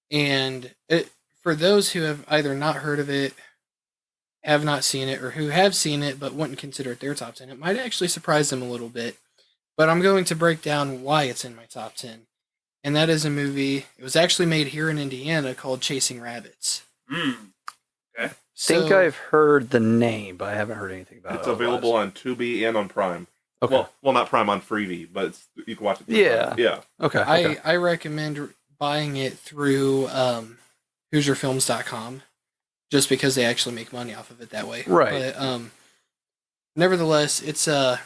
And for those who have either not heard of it, have not seen it, or who have seen it but wouldn't consider it their top 10, it might actually surprise them a little bit. But I'm going to break down why it's in my top 10. And that is a movie, it was actually made here in Indiana, called Chasing Rabbits. Mm. I think I've heard the name, but I haven't heard anything about It's it. available on Tubi and on Prime. Okay. Well, not Prime, on Freevee, but you can watch it. through Yeah. Prime. Yeah. Okay. I recommend buying it through HoosierFilms.com, just because they actually make money off of it that way. Right. But nevertheless, it's a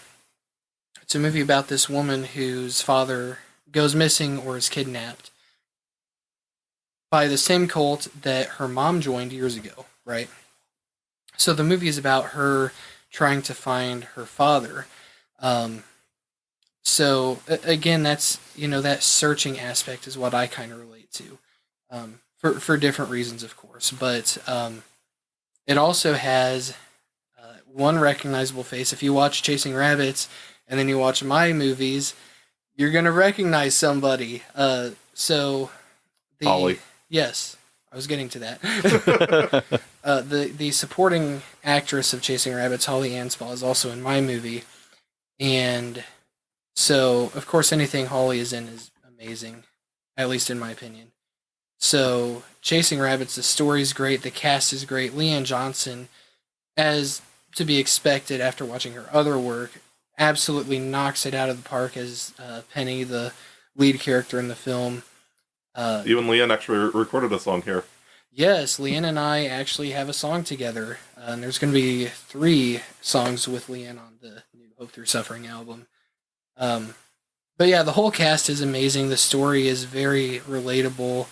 movie about this woman whose father goes missing or is kidnapped by the same cult that her mom joined years ago, right? So the movie is about her trying to find her father. So again, that's, you know, that searching aspect is what I kind of relate to, for different reasons, of course. But it also has one recognizable face. If you watch Chasing Rabbits and then you watch my movies, you're gonna recognize somebody. Holly. Yes, I was getting to that. The supporting actress of Chasing Rabbits, Holly Anspaugh, is also in my movie, and so of course anything Holly is in is amazing, at least in my opinion. So Chasing Rabbits, the story's great, the cast is great. Leanne Johnson, as to be expected after watching her other work, absolutely knocks it out of the park as Penny, the lead character in the film. Even Leanne actually recorded a song here. Yes, Leanne and I actually have a song together. and there's going to be 3 songs with Leanne on the new Hope Through Suffering album. But yeah, the whole cast is amazing. The story is very relatable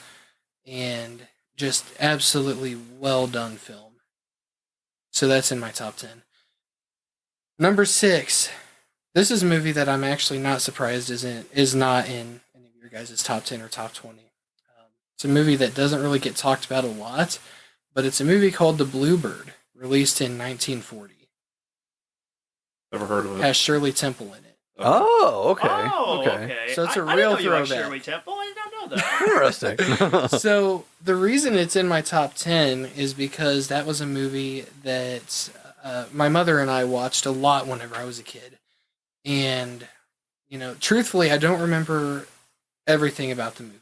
and just absolutely well done film. So that's in my top 10. Number 6. This is a movie that I'm actually not surprised is not in any of your guys' top 10 or top 20. It's a movie that doesn't really get talked about a lot, but it's a movie called The Bluebird, released in 1940. Never heard of It it. has Shirley Temple in it. Oh, okay. Oh, okay. okay. So it's a I real didn't know you liked throwback. Shirley Temple. I did not know that. Interesting. So the reason it's in my top 10 is because that was a movie that my mother and I watched a lot whenever I was a kid. And, truthfully, I don't remember everything about the movie.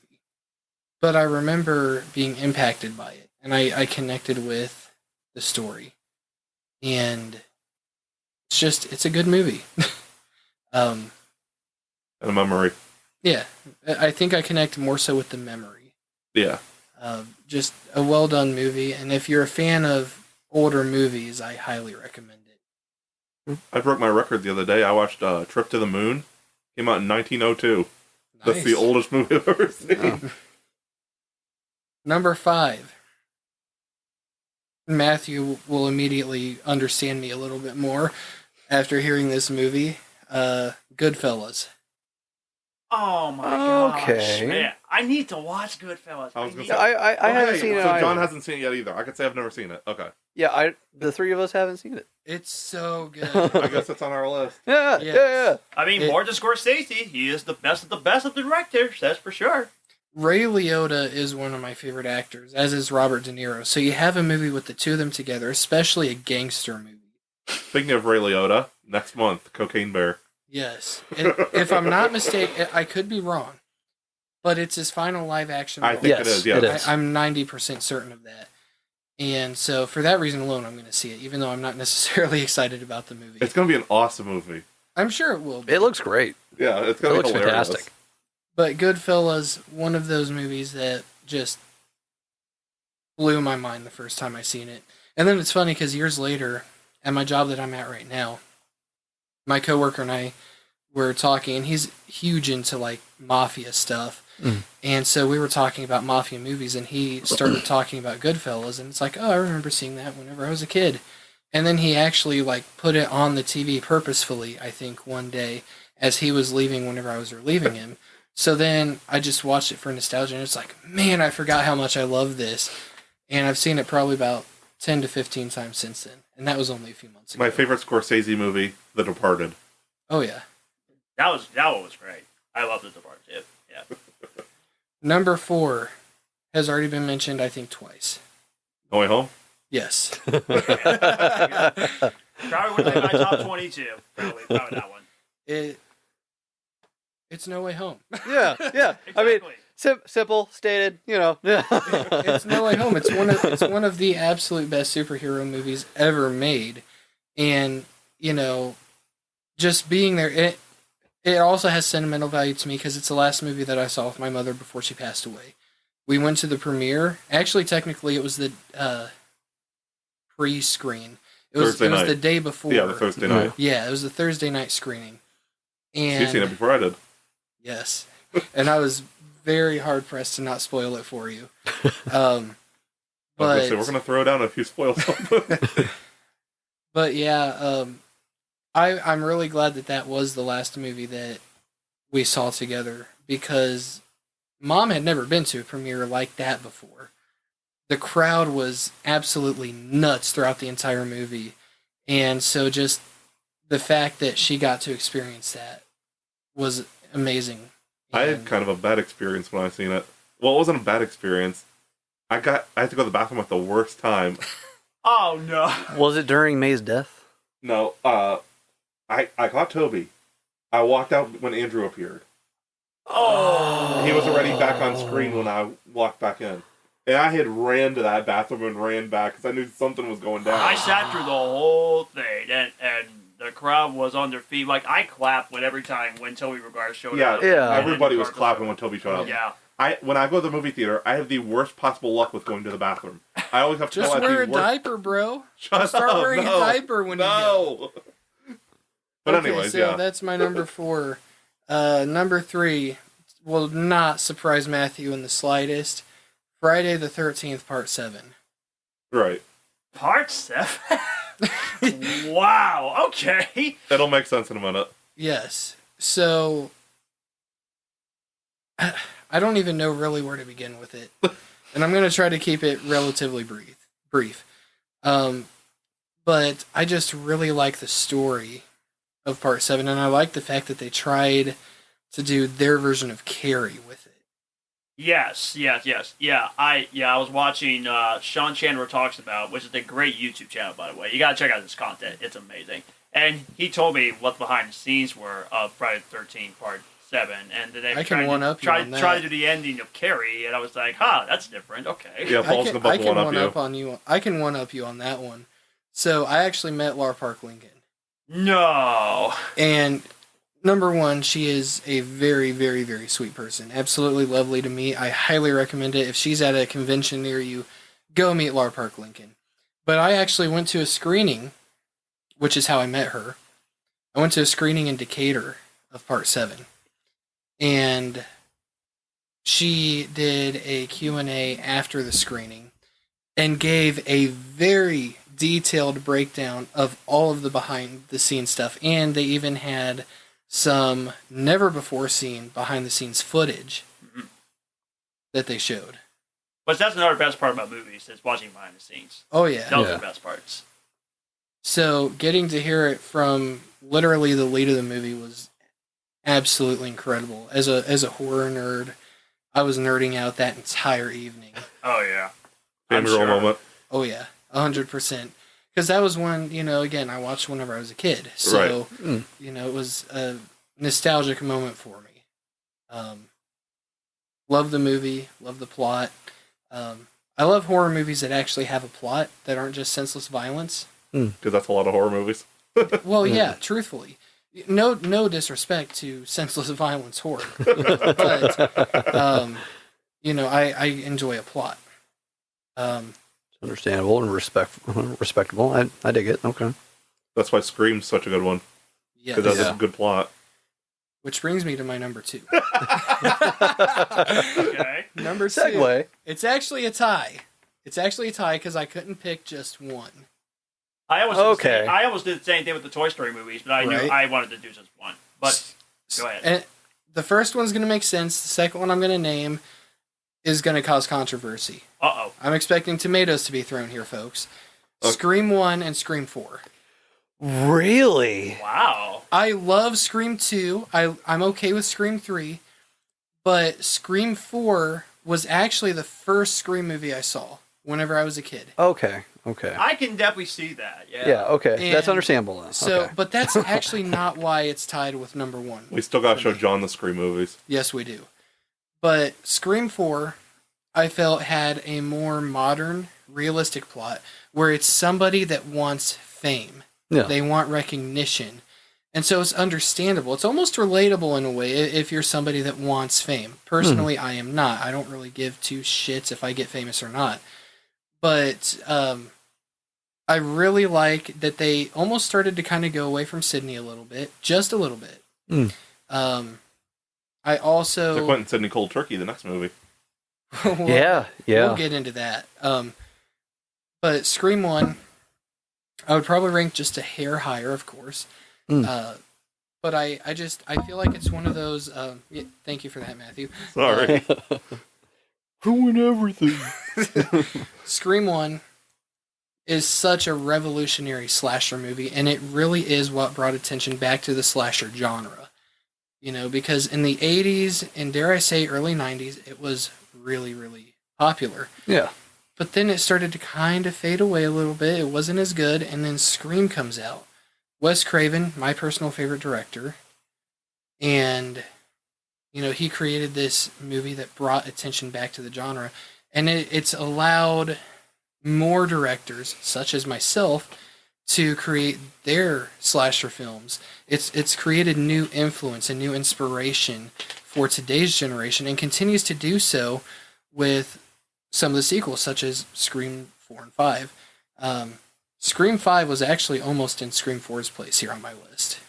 But I remember being impacted by it. And I connected with the story. And it's a good movie. And a memory. Yeah, I think I connect more so with the memory. Yeah. Just a well done movie, and if you're a fan of older movies, I highly recommend it. I broke my record the other day. I watched Trip to the Moon. Came out in 1902. That's the Nice. oldest movie I've ever seen. Oh. Number 5. Matthew will immediately understand me a little bit more after hearing this movie. Goodfellas. Oh my gosh. Okay. Man, I need to watch Goodfellas. I was gonna need- say- I haven't seen it. So either. John hasn't seen it yet either. I could say I've never seen it. Okay. Yeah, the 3 of us haven't seen it. It's so good. I guess it's on our list. Yeah, Yes. yeah. I mean, Martin Scorsese, he is the best of the directors, that's for sure. Ray Liotta is one of my favorite actors, as is Robert De Niro. So you have a movie with the two of them together, especially a gangster movie. Speaking of Ray Liotta, next month, Cocaine Bear. Yes. If I'm not mistaken, I could be wrong, but it's his final live action I role. think Yes, it is. Yeah. it is. I'm 90% certain of that. And so for that reason alone, I'm going to see it, even though I'm not necessarily excited about the movie. It's going to be an awesome movie. I'm sure it will be. It looks great. Yeah, it's It going to looks be hilarious. fantastic. But Goodfellas, one of those movies that just blew my mind the first time I seen it. And then it's funny because years later, at my job that I'm at right now, my coworker and I were talking, and he's huge into like mafia stuff. Mm. And so we were talking about mafia movies, and he started talking about Goodfellas, and it's like, oh, I remember seeing that whenever I was a kid. And then he actually like put it on the TV purposefully, I think, one day as he was leaving whenever I was relieving him. So then I just watched it for nostalgia, and it's like, man, I forgot how much I love this. And I've seen it probably about 10 to 15 times since then. And that was only a few months ago. My favorite Scorsese movie, The Departed. Oh, yeah. That one was great. I love The Departed. Yeah. Number 4 has already been mentioned, I think, twice. No Way Home? Yes. Probably within my top 22. Probably that one. It's No Way Home. Yeah, yeah. I mean, Exactly. simple, stated, Yeah. It's No Way Home. It's one of the absolute best superhero movies ever made. And, just being there, it also has sentimental value to me because it's the last movie that I saw with my mother before she passed away. We went to the premiere. Actually, technically, it was the pre-screen. It was Thursday night. the day before. Yeah, the Thursday night. Yeah, it was the Thursday night screening. And You've seen it before I did. yes, and I was very hard pressed to not spoil it for you. I was But gonna say, we're going to throw down if you spoil something. but yeah, I'm really glad that was the last movie that we saw together because Mom had never been to a premiere like that before. The crowd was absolutely nuts throughout the entire movie, and so just the fact that she got to experience that was amazing. I had And- kind of a bad experience when I seen it. Well, it wasn't a bad experience. I had to go to the bathroom at the worst time. Oh, no. Was it during May's death? No, I caught Toby. I walked out when Andrew appeared. Oh. He was already back on screen when I walked back in. And I had ran to that bathroom and ran back because I knew something was going down. I sat through the whole thing, and the crowd was on their feet. Like, I clapped every time when Toby Regards showed Yeah, up. Yeah. everybody was clapping when Toby showed up. Yeah. when I go to the movie theater, I have the worst possible luck with going to the bathroom. I always have to Just go at wear a the worst... diaper, bro. Shut Start up, wearing no, a diaper when you go. No. But Okay, anyways, so yeah. that's my number 4. Number 3 will not surprise Matthew in the slightest. Friday the 13th, Part 7. Right. Part 7? Wow, okay. It'll make sense in a minute. Yes. So, I don't even know really where to begin with it. And I'm going to try to keep it relatively brief. But I just really like the story of Part 7, and I like the fact that they tried to do their version of Carrie with it. Yes. Yeah, I was watching Sean Chandler Talks About, which is a great YouTube channel, by the way. You gotta check out this content. It's amazing. And he told me what the behind the scenes were of Friday the 13th Part 7, and then they tried to do the ending of Carrie, and I was like, that's different. Okay. Yeah, Paul's going to one-up you. I can one-up you on that one. So, I actually met Lar Park Lincoln. No. And number 1, she is a very, very, very sweet person. Absolutely lovely to meet. I highly recommend it. If she's at a convention near you, go meet Lar Park Lincoln. But I actually went to a screening, which is how I met her. I went to a screening in Decatur of Part 7. And she did a Q&A after the screening and gave a very detailed breakdown of all of the behind-the-scenes stuff. And they even had some never-before-seen behind-the-scenes footage that they showed. But that's another best part about movies, is watching behind the scenes. Oh, yeah. Those are the best parts. So, getting to hear it from literally the lead of the movie was absolutely incredible. As a horror nerd, I was nerding out that entire evening. Oh, yeah. Fangirl moment. Oh, yeah. 100%. Because that was one, again, I watched whenever I was a kid. So, it was a nostalgic moment for me. Love the movie. Love the plot. I love horror movies that actually have a plot, that aren't just senseless violence. Because that's a lot of horror movies. Well, yeah, truthfully. No disrespect to senseless violence horror. But, I enjoy a plot. Understandable and respectable. I dig it. Okay. That's why Scream's such a good one. Yeah. Because that's a good plot. Which brings me to my number 2. Okay. Number 2. Segue. It's actually a tie. Because I couldn't pick just one. I almost did the same thing with the Toy Story movies, but I knew I wanted to do just one. But go ahead. And the first one's going to make sense. The second one I'm going to name is going to cause controversy. Uh-oh. I'm expecting tomatoes to be thrown here, folks. Okay. Scream 1 and Scream 4. Really? Wow. I love Scream 2. I'm okay with Scream 3. But Scream 4 was actually the first Scream movie I saw whenever I was a kid. Okay. I can definitely see that. Yeah. Yeah, okay. And that's understandable then. So, Okay. but that's actually not why it's tied with number 1. We still got to show John the Scream movies. Yes, we do. But Scream 4, I felt, had a more modern, realistic plot where it's somebody that wants fame. Yeah. They want recognition. And so it's understandable. It's almost relatable in a way if you're somebody that wants fame. Personally, I am not. I don't really give two shits if I get famous or not. But I really like that they almost started to kind of go away from Sydney a little bit. Just a little bit. I also... They're Quentin Sydney Cold Turkey, the next movie. Well, yeah. We'll get into that. But Scream 1, I would probably rank just a hair higher, of course. But I feel like it's one of those... thank you for that, Matthew. Sorry. Ruin everything. Scream 1 is such a revolutionary slasher movie, and it really is what brought attention back to the slasher genre. Because in the 80s, and dare I say early 90s, it was really, really popular. Yeah. But then it started to kind of fade away a little bit. It wasn't as good, and then Scream comes out. Wes Craven, my personal favorite director, and, he created this movie that brought attention back to the genre, and it's allowed more directors, such as myself, to create their slasher films. It's created new influence and new inspiration for today's generation, and continues to do so with some of the sequels, such as Scream 4 and 5. Scream 5 was actually almost in Scream 4's place here on my list.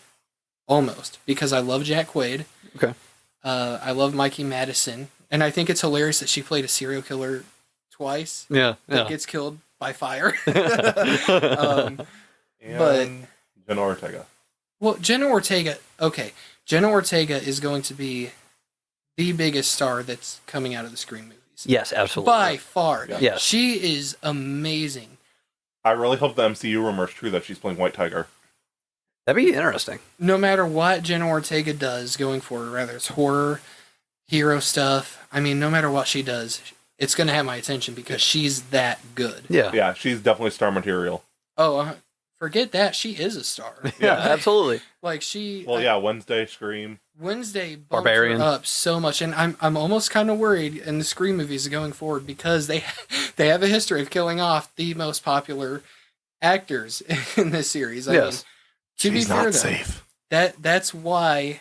Almost. Because I love Jack Quaid. Okay. I love Mikey Madison. And I think it's hilarious that she played a serial killer twice. Yeah. That gets killed by fire. And But- Jenna Ortega. Well, Jenna Ortega... Okay. Jenna Ortega is going to be the biggest star that's coming out of the Scream movies. Yes, absolutely. By far. Yeah. Yes. She is amazing. I really hope the MCU rumor is true that she's playing White Tiger. That'd be interesting. No matter what Jenna Ortega does going forward, whether it's horror, hero stuff, I mean, no matter what she does, it's going to have my attention because she's that good. Yeah. Yeah, she's definitely star material. Oh, forget that. She is a star. Yeah, absolutely. Like she... Well, yeah, Wednesday, Scream. Wednesday bumped Barbarian. her up so much, and I'm almost kind of worried in the Scream movies going forward because they have a history of killing off the most popular actors in this series. I Yes. mean, to be She's fair, not though, safe. that's why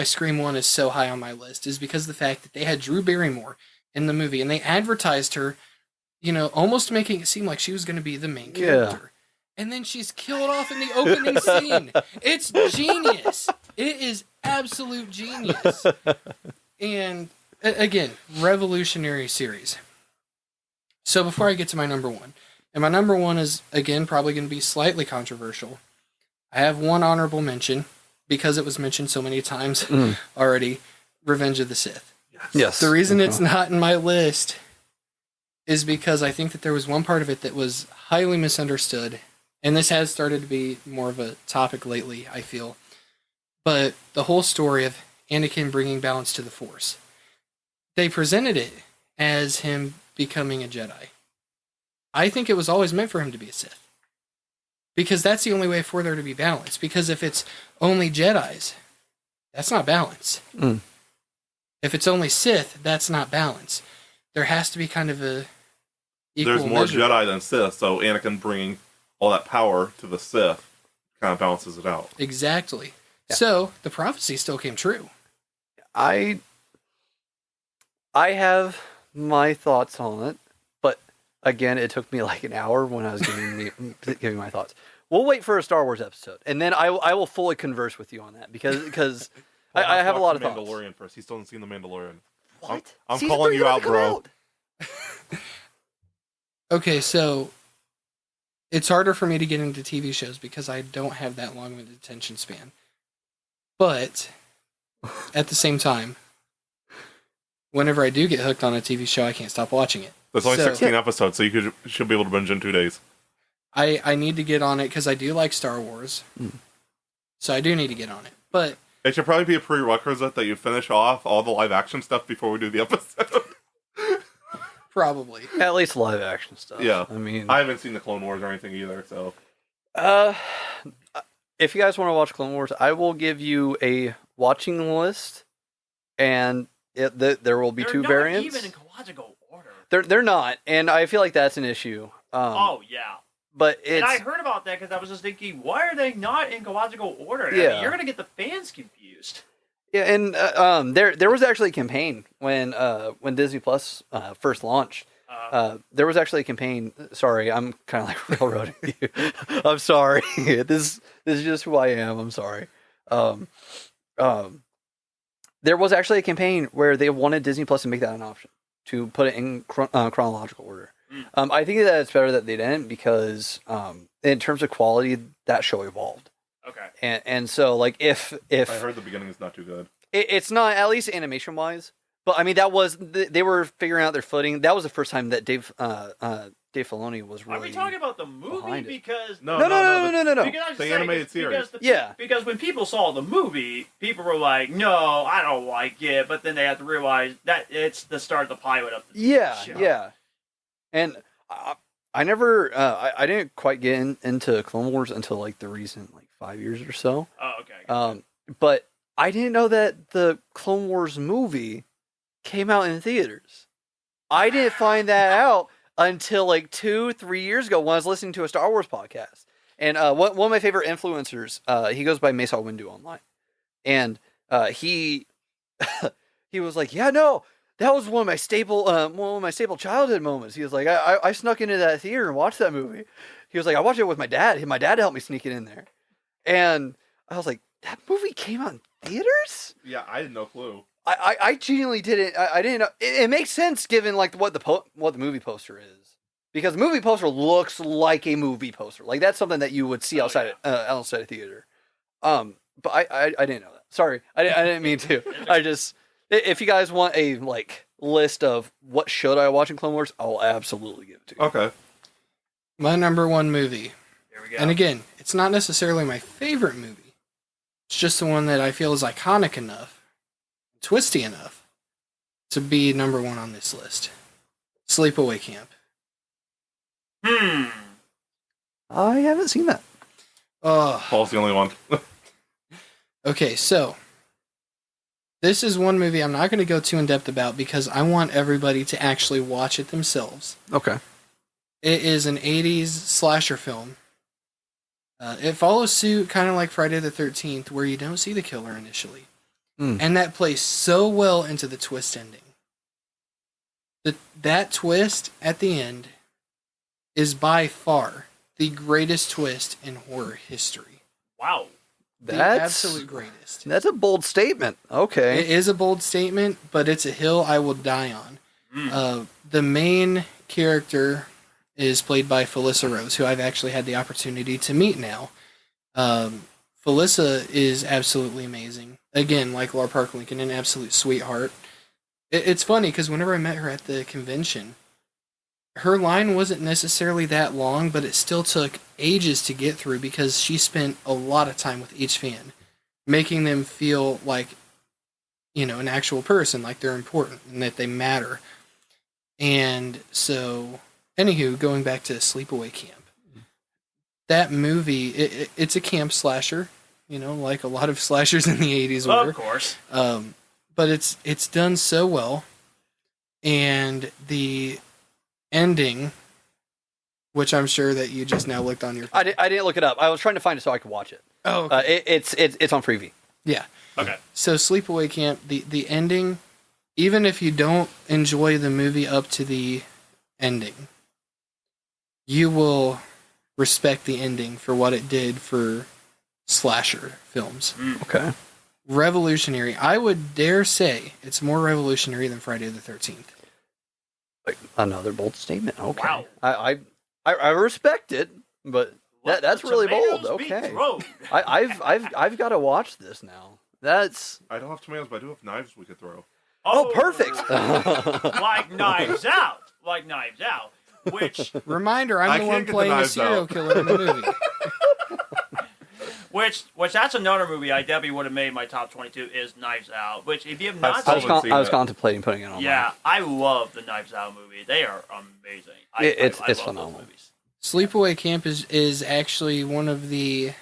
Scream 1 is so high on my list, is because of the fact that they had Drew Barrymore in the movie and they advertised her, almost making it seem like she was going to be the main character. And then she's killed off in the opening scene. It's genius. It is absolute genius. And again, revolutionary series. So before I get to my number one, and my number one is, again, probably going to be slightly controversial. I have one honorable mention, because it was mentioned so many times already, Revenge of the Sith. Yes. The reason it's not in my list is because I think that there was one part of it that was highly misunderstood. And this has started to be more of a topic lately, I feel. But the whole story of Anakin bringing balance to the Force. They presented it as him becoming a Jedi. I think it was always meant for him to be a Sith. Because that's the only way for there to be balance. Because if it's only Jedis, that's not balance. Mm. If it's only Sith, that's not balance. There has to be kind of a equal There's more measure. Jedi than Sith, so Anakin bringing all that power to the Sith kind of balances it out. Exactly. Yeah. So the prophecy still came true. I have my thoughts on it, but again, it took me like an hour when I was giving my thoughts. We'll wait for a Star Wars episode, and then I will fully converse with you on that because Well, I let's have a watch lot of The thoughts. Mandalorian first. He still hasn't seen The Mandalorian. What? I'm Season calling 3 you is out, gonna bro. come out. Okay, so it's harder for me to get into TV shows because I don't have that long of an attention span. But at the same time, whenever I do get hooked on a TV show, I can't stop watching it. There's only So- 16 episodes, so you should be able to binge in 2 days. I need to get on it because I do like Star Wars. So I do need to get on it. But It should probably be a prerequisite that you finish off all the live action stuff before we do the episode. probably. At least live action stuff. Yeah. I mean, I haven't seen the Clone Wars or anything either, so if you guys want to watch Clone Wars, I will give you a watching list, and there will be They're two not variants. even in chronological order. They're not, and I feel like that's an issue. Oh yeah. But And I it's heard about that because I was just thinking, why are they not in chronological order? I Yeah. mean, you're gonna get the fans confused. yeah, and there was actually a campaign when Disney Plus first launched. There was actually a campaign. Sorry, I'm kind of like railroading you. I'm sorry. This is just who I am. I'm sorry. There was actually a campaign where they wanted Disney Plus to make that an option to put it in chronological order. I think that it's better that they didn't because in terms of quality, that show evolved. Okay. And so like if I heard the beginning is not too good. it's not, at least animation wise, but I mean that was they were figuring out their footing. That was the first time that Dave Filoni was really. Are we talking about the movie? behind it. Because No. Because The animated series. Because when people saw the movie, people were like, "No, I don't like it." But then they had to realize that it's the start of the pilot of the show. Yeah. And I never, I didn't quite get into Clone Wars until like the recent 5 years or so. Oh, okay. But I didn't know that the Clone Wars movie came out in theaters. I didn't find that out until 2-3 years ago when I was listening to a Star Wars podcast. And one of my favorite influencers, he goes by Mesa Windu online, and he he was like, yeah, no, that was one of my staple childhood moments. He was like, I snuck into that theater and watched that movie. He was like, I watched it with my dad. My dad helped me sneak it in there, and I was like, that movie came out in theaters? Yeah, I had no clue. I genuinely didn't. I didn't know. It makes sense given like what the movie poster is, because the movie poster looks like a movie poster. Like that's something that you would see outside of theater. But I didn't know that. Sorry, I didn't mean to. I just, if you guys want a like list of what should I watch in Clone Wars, I'll absolutely give it to you. Okay. My number one movie. Here we go. And again, it's not necessarily my favorite movie. It's just the one that I feel is iconic enough, twisty enough, to be number one on this list. Sleepaway Camp. I haven't seen that. Paul's the only one. Okay, so this is one movie I'm not going to go too in depth about because I want everybody to actually watch it themselves. Okay. It is an 80s slasher film. It follows suit kind of like Friday the 13th, where you don't see the killer initially. And that plays so well into the twist ending. That twist at the end is by far the greatest twist in horror history. Wow. The That's absolute greatest. That's a bold statement. Okay. It is a bold statement, but it's a hill I will die on. The main character is played by Felissa Rose, who I've actually had the opportunity to meet now. Felissa is absolutely amazing. Again, like Laura Park Lincoln, an absolute sweetheart. It's funny, because whenever I met her at the convention, her line wasn't necessarily that long, but it still took ages to get through because she spent a lot of time with each fan, making them feel like, an actual person, like they're important and that they matter. And so, anywho, going back to Sleepaway Camp, that movie, it's a camp slasher, like a lot of slashers in the 80s were. Of course. But it's done so well, and the ending, which I'm sure that you just now looked on your phone. I didn't look it up. I was trying to find it so I could watch it. Oh, okay. It's on Freevee. Yeah. Okay. So Sleepaway Camp, the ending, even if you don't enjoy the movie up to the ending, you will respect the ending for what it did for slasher films. Okay. Revolutionary. I would dare say it's more revolutionary than Friday the 13th. Like, another bold statement. Okay. Wow. I respect it, but Let that's the really bold. tomatoes be Okay. thrown. I've got to watch this now. That's I don't have tomatoes, but I do have knives we could throw. oh perfect. Like Knives Out. Like Knives Out. Which Reminder, I I'm the one can't get the playing a knives serial out. killer in the movie. Which that's another movie I definitely would have made my top 22 is Knives Out. Which if you have not still I seen, haven't seen was that. contemplating putting it on. yeah, I love the Knives Out movie. They are amazing. It's I love phenomenal. those movies. Sleepaway Camp is actually one of the,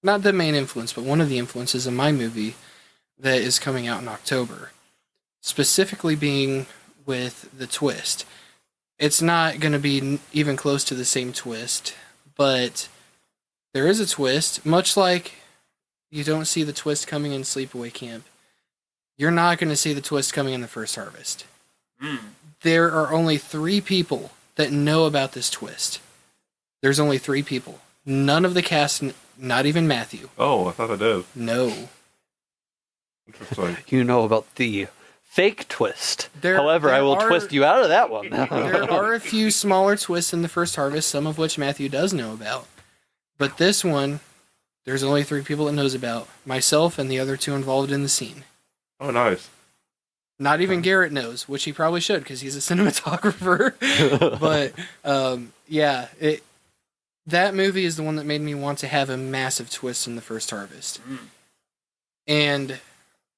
not the main influence, but one of the influences in my movie that is coming out in October. Specifically being with the twist. It's not going to be even close to the same twist, but there is a twist, much like you don't see the twist coming in Sleepaway Camp. You're not going to see the twist coming in The First Harvest. There are only 3 people that know about this twist. There's only 3 people. None of the cast, not even Matthew. Oh, I thought I did. No. Interesting. You know about the fake twist. There I will are- twist you out of that one. There are a few smaller twists in The First Harvest, some of which Matthew does know about. But this one, there's only 3 people that knows about. Myself and the other 2 involved in the scene. Oh, nice. Not even Garrett knows, which he probably should because he's a cinematographer. But yeah, that movie is the one that made me want to have a massive twist in The First Harvest. And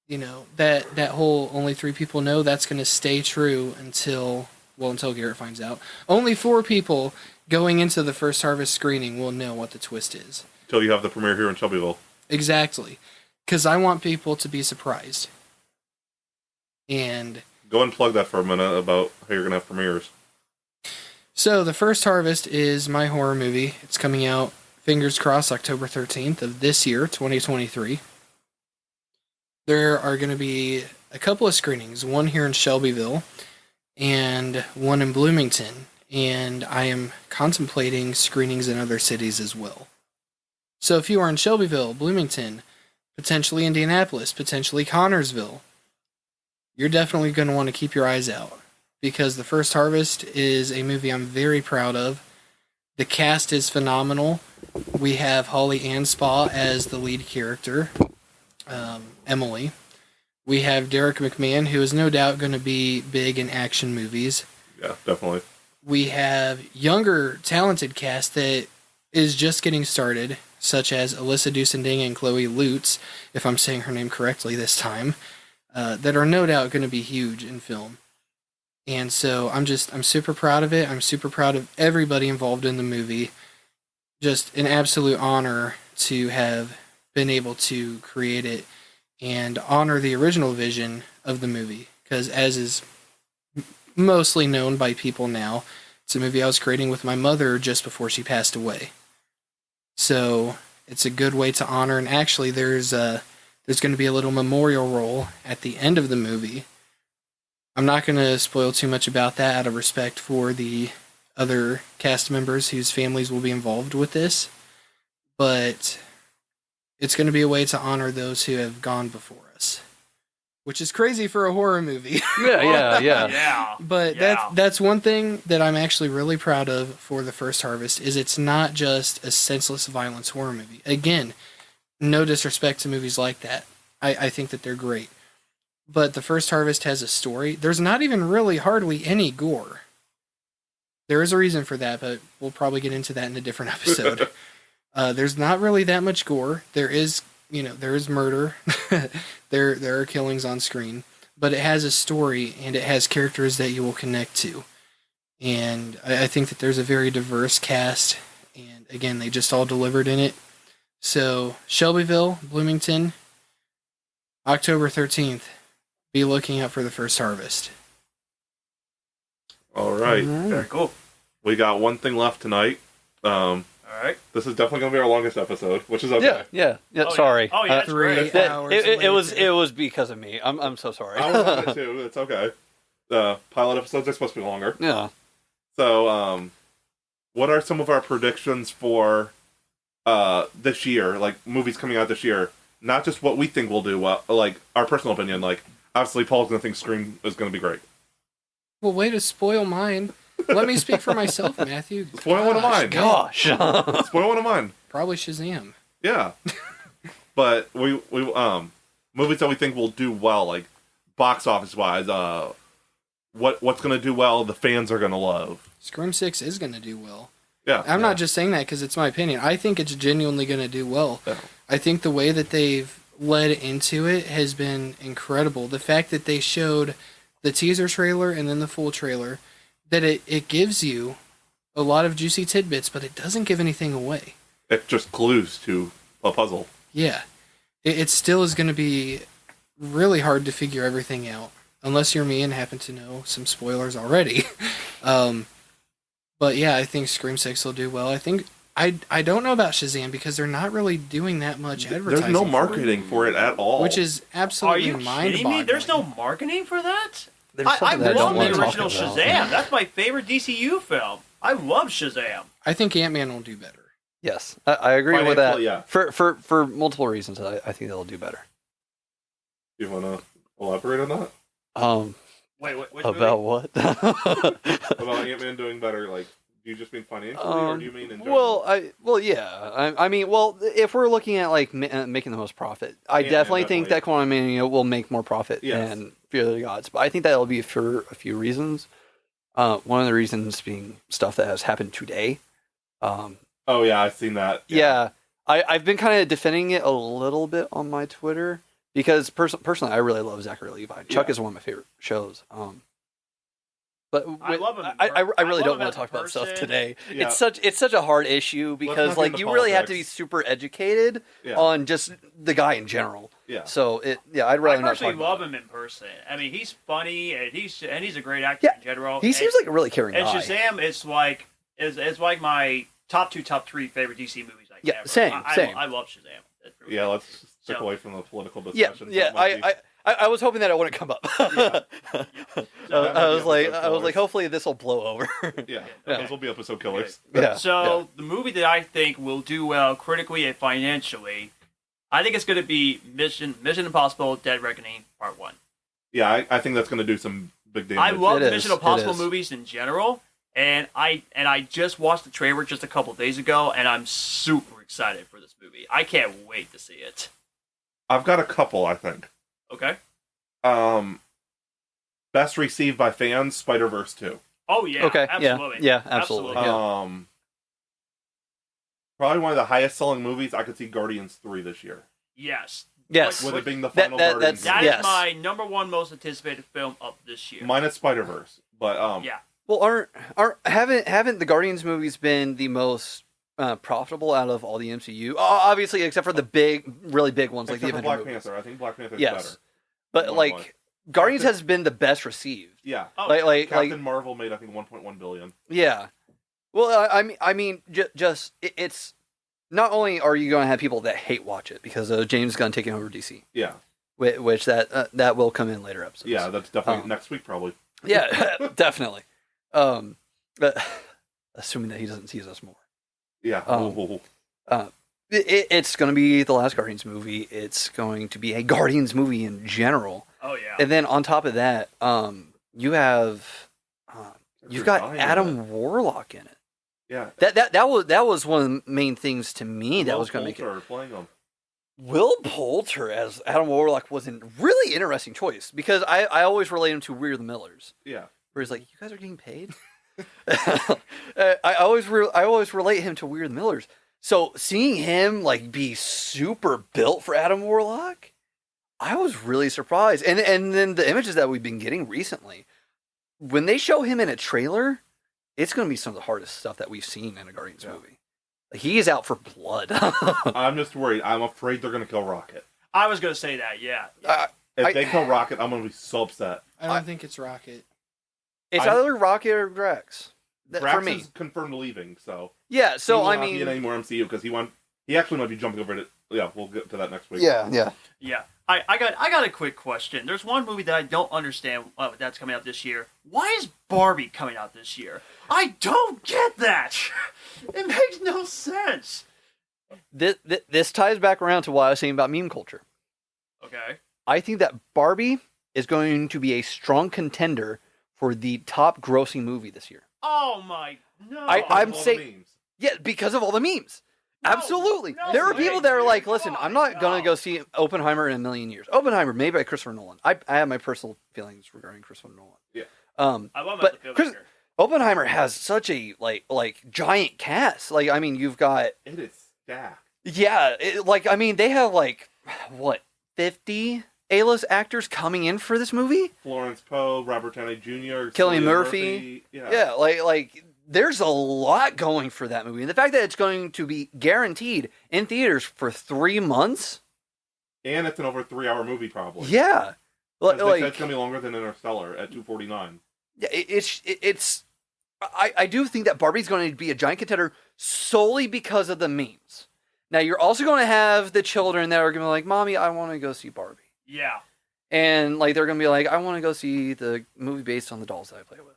that whole only 3 people know, that's going to stay true until Garrett finds out. Only 4 people going into the First Harvest screening will know what the twist is. Until you have the premiere here in Shelbyville. Exactly. Because I want people to be surprised. And Go and plug that for a minute about how you're going to have premieres. so The First Harvest is my horror movie. It's coming out fingers crossed, October 13th of this year, 2023. There are going to be a couple of screenings, one here in Shelbyville and one in Bloomington, and I am contemplating screenings in other cities as well. So if you are in Shelbyville, Bloomington, potentially Indianapolis, potentially Connorsville, you're definitely going to want to keep your eyes out, because The First Harvest is a movie I'm very proud of. The cast is phenomenal. We have Holly Anspaugh as the lead character, Emily. We have Derek McMahon, who is no doubt going to be big in action movies. Yeah, definitely. We have younger, talented cast that is just getting started, such as Alyssa Dusending and Chloe Lutz, if I'm saying her name correctly this time, that are no doubt going to be huge in film. And so I'm super proud of it. I'm super proud of everybody involved in the movie. Just an absolute honor to have been able to create it and honor the original vision of the movie. Because as is mostly known by people now, it's a movie I was creating with my mother just before she passed away. So it's a good way to honor. And actually, there's going to be a little memorial role at the end of the movie. I'm not going to spoil too much about that out of respect for the other cast members whose families will be involved with this. But it's going to be a way to honor those who have gone before us, which is crazy for a horror movie. Yeah. Yeah. But that's one thing that I'm actually really proud of for The First Harvest, is it's not just a senseless violence horror movie. Again, no disrespect to movies like that. I think that they're great. But The First Harvest has a story. There's not even really hardly any gore. There is a reason for that, but we'll probably get into that in a different episode. There's not really that much gore. There is murder. there are killings on screen, but it has a story and it has characters that you will connect to. And I think that there's a very diverse cast, and again, they just all delivered in it. So Shelbyville, Bloomington, October 13th, be looking out for The First Harvest. All right. Very cool. We got one thing left tonight. All right. This is definitely going to be our longest episode, which is okay. Yeah. Oh, Sorry. Yeah. Oh, yeah, that's 3 great. hours. It was because of me. I'm so sorry. I was on it too. It's okay. The pilot episodes are supposed to be longer. Yeah. So, what are some of our predictions for this year? Like, movies coming out this year. Not just what we think will do well, like, our personal opinion. Like, obviously, Paul's going to think Scream is going to be great. Well, way to spoil mine. Let me speak for myself, Matthew. Spoil one of mine. Gosh. Spoil one of mine. Probably Shazam. Yeah. But we movies that we think will do well, like box office wise, what's gonna do well, the fans are gonna love. Scream 6 is going to do well. Yeah. I'm not just saying that because it's my opinion. I think it's genuinely going to do well. Yeah. I think the way that they've led into it has been incredible. The fact that they showed the teaser trailer and then the full trailer, that it gives you a lot of juicy tidbits, but it doesn't give anything away. It just clues to a puzzle. Yeah. It still is going to be really hard to figure everything out, unless you're me and happen to know some spoilers already. But yeah, I think Scream 6 will do well. I think I don't know about Shazam because they're not really doing that much advertising. There's no marketing for it at all. Which is Are absolutely you mind-boggling. kidding me? There's no marketing for that? There's I something that I love don't want the to talk original about. Shazam. That's my favorite DCU film. I love Shazam. I think Ant-Man will do better. Yes, I agree with that. Financially, yeah. For multiple reasons, I think they'll do better. You want to elaborate on that? Wait, which About movie? what? About Ant-Man doing better, like, do you just mean financially, or do you mean in general? I mean, if we're looking at like making the most profit, I Ant-Man, definitely think that definitely. Quantumania will make more profit Yes. than Fear of the Gods. But I think that'll be for a few reasons. One of the reasons being stuff that has happened today. Oh yeah, I've seen that. Yeah, I've been kind of defending it a little bit on my Twitter because personally, I really love Zachary Levi. Chuck Yeah. is one of my favorite shows. But I love him. I really I don't love him want as to a talk about stuff person. today. Yeah. It's such a hard issue because not get like into you really have to be politics. super educated Yeah. on just the guy in general. Yeah. So I'd I rather not personally talk love about him in person. I mean, he's funny and he's a great actor Yeah. in general. it. He seems like a really caring and guy. Shazam is like my top 3 favorite DC movies. I Yeah, ever. same. I love Shazam. That's pretty Yeah, good. let's stick So- away from the political Yeah, discussion. yeah. That might be- I was hoping that it wouldn't come up. that might I be was like, episode killers. hopefully this will blow over. Yeah, Yeah. those will be episode killers. Yeah. So the movie that I think will do well critically and financially, I think it's going to be Mission Impossible: Dead Reckoning Part 1. Yeah, I think that's going to do some big damage. I love It the is, Mission it Impossible is. movies in general, and I just watched the trailer just a couple days ago, and I'm super excited for this movie. I can't wait to see it. I've got a couple, I think. Okay. Best received by fans, Spider-Verse 2. Oh yeah. Okay. Absolutely. Yeah. Absolutely. Yeah. Probably one of the highest selling movies. I could see Guardians 3 this year. Yes. Yes. With it being the That- final that- Guardians. That Yes. is my number one most anticipated film of this year. Minus Spider-Verse. But Yeah. Well, haven't the Guardians movies been the most profitable out of all the MCU? Obviously, except for the really big ones like except the for Avengers Black movies. Panther. I think Black Panther's Yes. better. But One like one. Guardians Captain- has been the best received. Yeah. Oh, Captain Marvel made, I think, 1.1 billion. Yeah. Well, I mean, it's not only are you going to have people that hate watch it because of James Gunn taking over DC, Yeah. which that will come in later episodes. Yeah, that's definitely Um, next week, probably. Yeah, definitely. But assuming that he doesn't tease us more. Yeah. It's going to be the last Guardians movie. It's going to be a Guardians movie in general. Oh yeah. And then on top of that, you have you've got Dying Adam with Warlock in it. Yeah. That was one of the main things to me that Will was going to make it. Poulter playing him. Will Poulter as Adam Warlock was a really interesting choice because I always relate him to We're the Millers, Yeah. where he's like, "You guys are getting paid." I always relate him to We're the Millers. So seeing him like be super built for Adam Warlock, I was really surprised. And then the images that we've been getting recently, when they show him in a trailer, it's going to be some of the hardest stuff that we've seen in a Guardians movie. Like, he is out for blood. I'm just worried. I'm afraid they're going to kill Rocket. I was gonna say that. Yeah. If they kill Rocket, I'm going to be so upset. I don't think it's Rocket. It's I- either Rocket or Drax. Drax For me. is confirmed leaving, so Yeah, he so will I not be in any mean, more MCU because he actually might be jumping over to. Yeah, we'll get to that next week. yeah. Yeah. I got a quick question. There's one movie that I don't understand that's coming out this year. Why is Barbie coming out this year? I don't get that. It makes no sense. This ties back around to what I was saying about meme culture. Okay. I think that Barbie is going to be a strong contender for the top grossing movie this year. Oh my no. I'm All the saying- memes. Yeah, because of all the memes. No, Absolutely. no There are way, people that are dude. like, listen, Come I'm on, not going to no. go see Oppenheimer in a million years. Oppenheimer, made by Christopher Nolan. I have my personal feelings regarding Christopher Nolan. Yeah. I love but the Chris- filmmaker. Oppenheimer has such a like giant cast. Like, I mean, you've got It is stacked. they have like what 50 A-list actors coming in for this movie. Florence Poe, Robert Downey Jr., Cillian Cillian Murphy. Yeah. Yeah, like there's a lot going for that movie, and the fact that it's going to be guaranteed in theaters for 3 months. And it's an over 3-hour movie, probably. Yeah, 'Cause they said like it's going to be longer than Interstellar at 2:49. yeah, it's. I do think that Barbie's going to be a giant contender solely because of the memes. Now you're also going to have the children that are going to be like, "Mommy, I want to go see Barbie," Yeah. and like they're going to be like, "I want to go see the movie based on the dolls that I play with."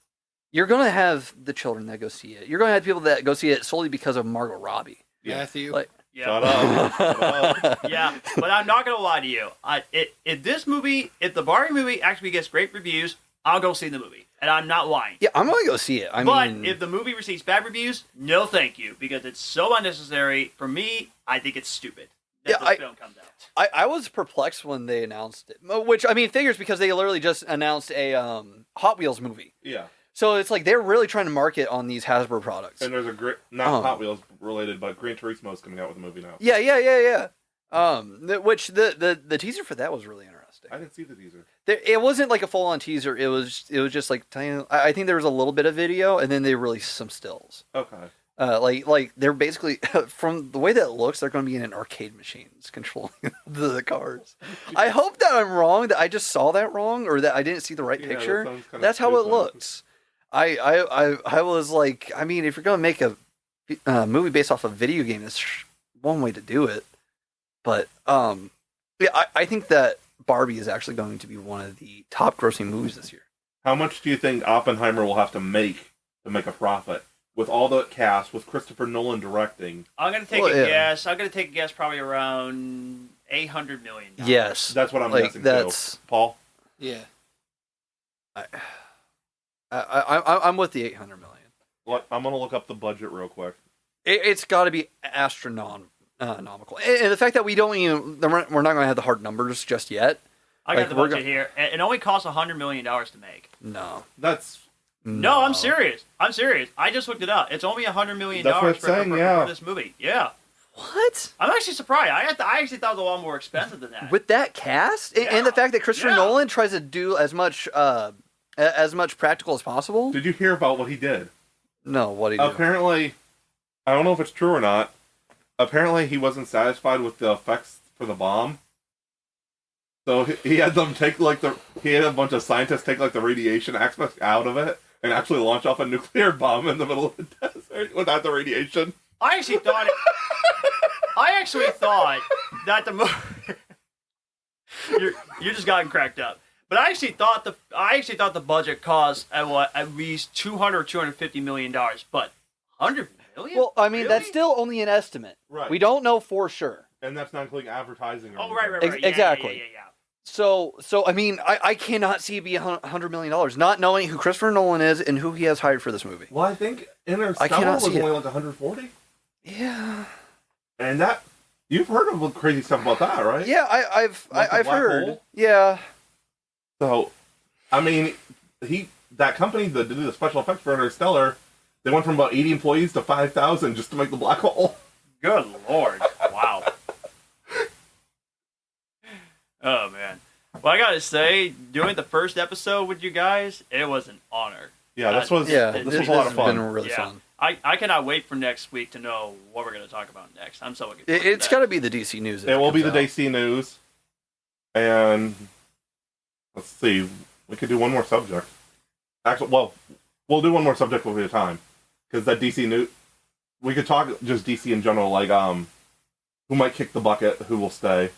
You're going to have the children that go see it. You're going to have people that go see it solely because of Margot Robbie. Yeah. Matthew. Like- Yeah. Shut up. Shut up. Yeah, but I'm not gonna lie to you. If the Barbie movie actually gets great reviews, I'll go see the movie, and I'm not lying. Yeah, I'm going to go see it. But mean, if the movie receives bad reviews, no thank you, because it's so unnecessary. For me, I think it's stupid that Yeah, this film comes out. I was perplexed when they announced it, which I mean figures because they literally just announced a Hot Wheels movie. Yeah. So it's like they're really trying to market on these Hasbro products. And there's a not Oh. Hot Wheels related, but Gran Turismo is coming out with a movie now. Yeah. Which the teaser for that was really interesting. I didn't see the teaser. It wasn't like a full on teaser. It was just like telling. I think there was a little bit of video, and then they released some stills. Okay. Like they're basically from the way that it looks, they're going to be in an arcade machines controlling the cars. I hope that I'm wrong. That I just saw that wrong, or that I didn't see the right Yeah, picture. that sounds kinda That's how it stupid. looks. I was like, I mean, if you're going to make a movie based off a video game that's one way to do it. But yeah, I think that Barbie is actually going to be one of the top grossing movies this year. How much do you think Oppenheimer will have to make a profit? With all the cast, with Christopher Nolan directing. I'm gonna take a guess. I'm gonna take a guess, probably around $800 million. Yes, that's what I'm like, guessing that's, too. Paul? Yeah. I'm with the 800 million. Look, I'm gonna look up the budget real quick. It's got to be astronomical, and the fact that we don't even we're not going to have the hard numbers just yet. I got the budget here. It only costs $100 million to make. No, that's no. I'm serious. I just looked it up. It's only $100 million for this movie. Yeah. What? I'm actually surprised. I actually thought it was a lot more expensive than that. With that cast and the fact that Christopher Nolan tries to do as much practical as possible. Did you hear about what he did? No, what did he do? Apparently, I don't know if it's true or not. Apparently, he wasn't satisfied with the effects for the bomb. So he had them take he had a bunch of scientists take the radiation aspect out of it and actually launch off a nuclear bomb in the middle of the desert without the radiation. I actually thought that the movie. You're just gotten cracked up. But I actually thought the budget cost at least $200 or $250 million. But $100 million? Well, I mean that's still only an estimate. Right. We don't know for sure. And that's not including advertising. Oh, right. Yeah, exactly. Yeah. So I mean, I cannot see it be $100 million, not knowing who Christopher Nolan is and who he has hired for this movie. Well, I think Interstellar was only like 140. Yeah. And that you've heard of crazy stuff about that, right? Yeah, I've heard. Hole? Yeah. So, I mean, that company that did the special effects for Interstellar, they went from about 80 employees to 5,000 just to make the black hole. Good Lord! Wow. Oh man. Well, I gotta say, doing the first episode with you guys, it was an honor. Yeah, this was a lot of fun. Been really fun. I cannot wait for next week to know what we're going to talk about next. I'm so looking forward to It's got to be the DC news. It will be the DC news. And let's see. We could do one more subject. Actually, well, we'll do one more subject over the time. Because that DC news... We could talk just DC in general, like who might kick the bucket, who will stay.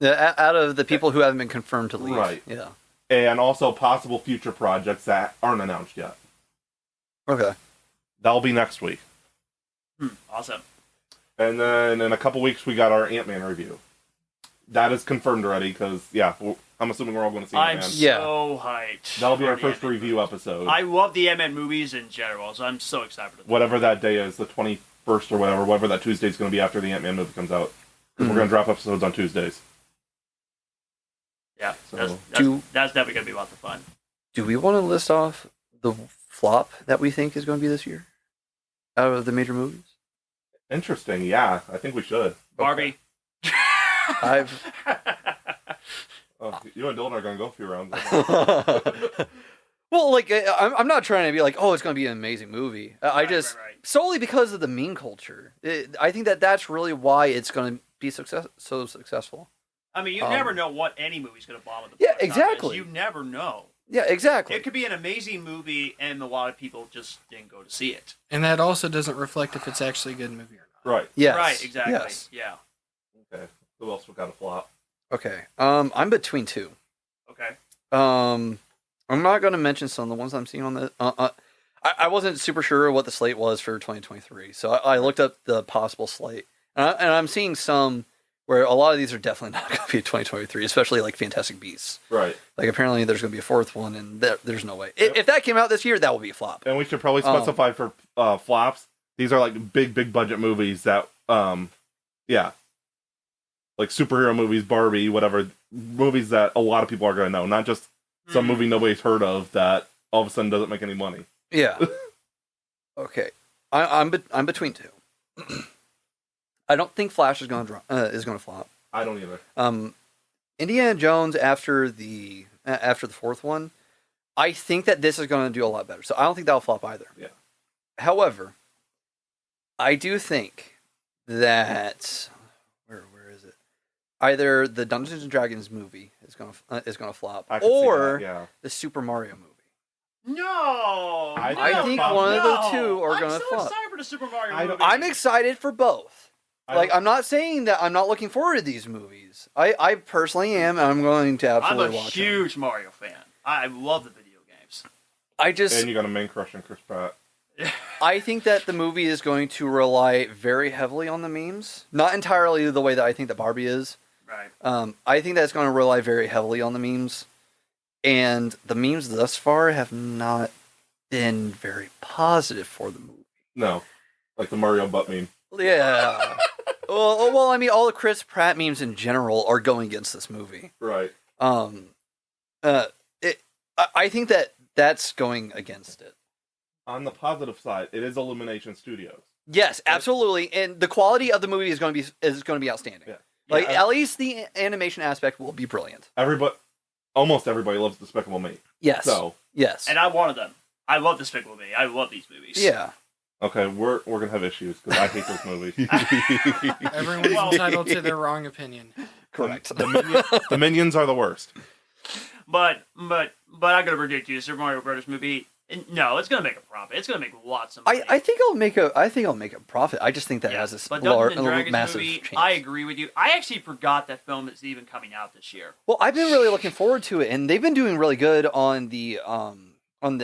Out of the people who haven't been confirmed to leave. Right. Yeah. And also possible future projects that aren't announced yet. Okay. That'll be next week. Awesome. And then in a couple weeks, we got our Ant-Man review. That is confirmed already, because, I'm assuming we're all going to see Ant-Man. I'm so hyped. That'll be our first review episode. I love the Ant-Man movies in general, so I'm so excited for whatever that day is, the 21st or whatever that Tuesday is going to be after the Ant-Man movie comes out. We're going to drop episodes on Tuesdays. Yeah, so, that's definitely going to be lots of fun. Do we want to list off the flop that we think is going to be this year? Out of the major movies? Interesting, yeah. I think we should. Barbie. Okay. You and Dyllan are going to go a few rounds. Well, I'm not trying to be like, oh, it's going to be an amazing movie. Right. Solely because of the meme culture. I think that's really why it's going to be so successful. I mean, you never know what any movie's going to bomb at the box exactly. You never know. Yeah, exactly. It could be an amazing movie, and a lot of people just didn't go to see it. And that also doesn't reflect if it's actually a good movie or not. Right. Yes. Right, exactly. Yes. Yeah. Okay. Who else we got a flop? Okay. I'm between two. Okay. I'm not going to mention some of the ones I'm seeing on the... I wasn't super sure what the slate was for 2023, so I looked up the possible slate. And I'm seeing some where a lot of these are definitely not going to be 2023, especially like Fantastic Beasts. Right. Like apparently there's going to be a fourth one, and there's no way. If that came out this year, that would be a flop. And we should probably specify for flops. These are like big budget movies that, like superhero movies, Barbie, whatever, movies that a lot of people are going to know, not just some movie nobody's heard of that all of a sudden doesn't make any money. Yeah. Okay. I'm between two. I don't think Flash is going to flop. I don't either. Indiana Jones after the fourth one, I think that this is going to do a lot better. So I don't think that'll flop either. Yeah. However, I do think that where is it? Either the Dungeons and Dragons movie is going to flop, or the Super Mario movie. No, I think one of the two are going to flop. I'm so excited for the Super Mario movie. I'm excited for both. Like, I'm not saying that I'm not looking forward to these movies. I personally am, and I'm going to I'm absolutely a watch them. huge Mario fan. I love the video games. And you got a main crush on Chris Pratt. I think that the movie is going to rely very heavily on the memes. Not entirely the way that I think that Barbie is. Right. I think that it's going to rely very heavily on the memes. And the memes thus far have not been very positive for the movie. No. Like the Mario butt meme. Yeah. well, I mean, all the Chris Pratt memes in general are going against this movie. Right. I think that that's going against it. On the positive side, it is Illumination Studios. Yes, absolutely, and the quality of the movie is going to be outstanding. Yeah. Like, at least the animation aspect will be brilliant. Almost everybody loves Despicable Me. Yes. So. Yes. And I'm one of them. I love Despicable Me. I love these movies. Yeah. Okay, we're gonna have issues because I hate those movies. Everyone's entitled to their wrong opinion. Correct. The Minions are the worst. But I'm gonna predict you, Super Mario Brothers movie. No, it's gonna make a profit. It's gonna make lots of money. I think I'll make a profit. I just think that has a but Dungeons and Dragons massive movie, chance. I agree with you. I actually forgot that film is even coming out this year. Well, I've been really looking forward to it, and they've been doing really good on the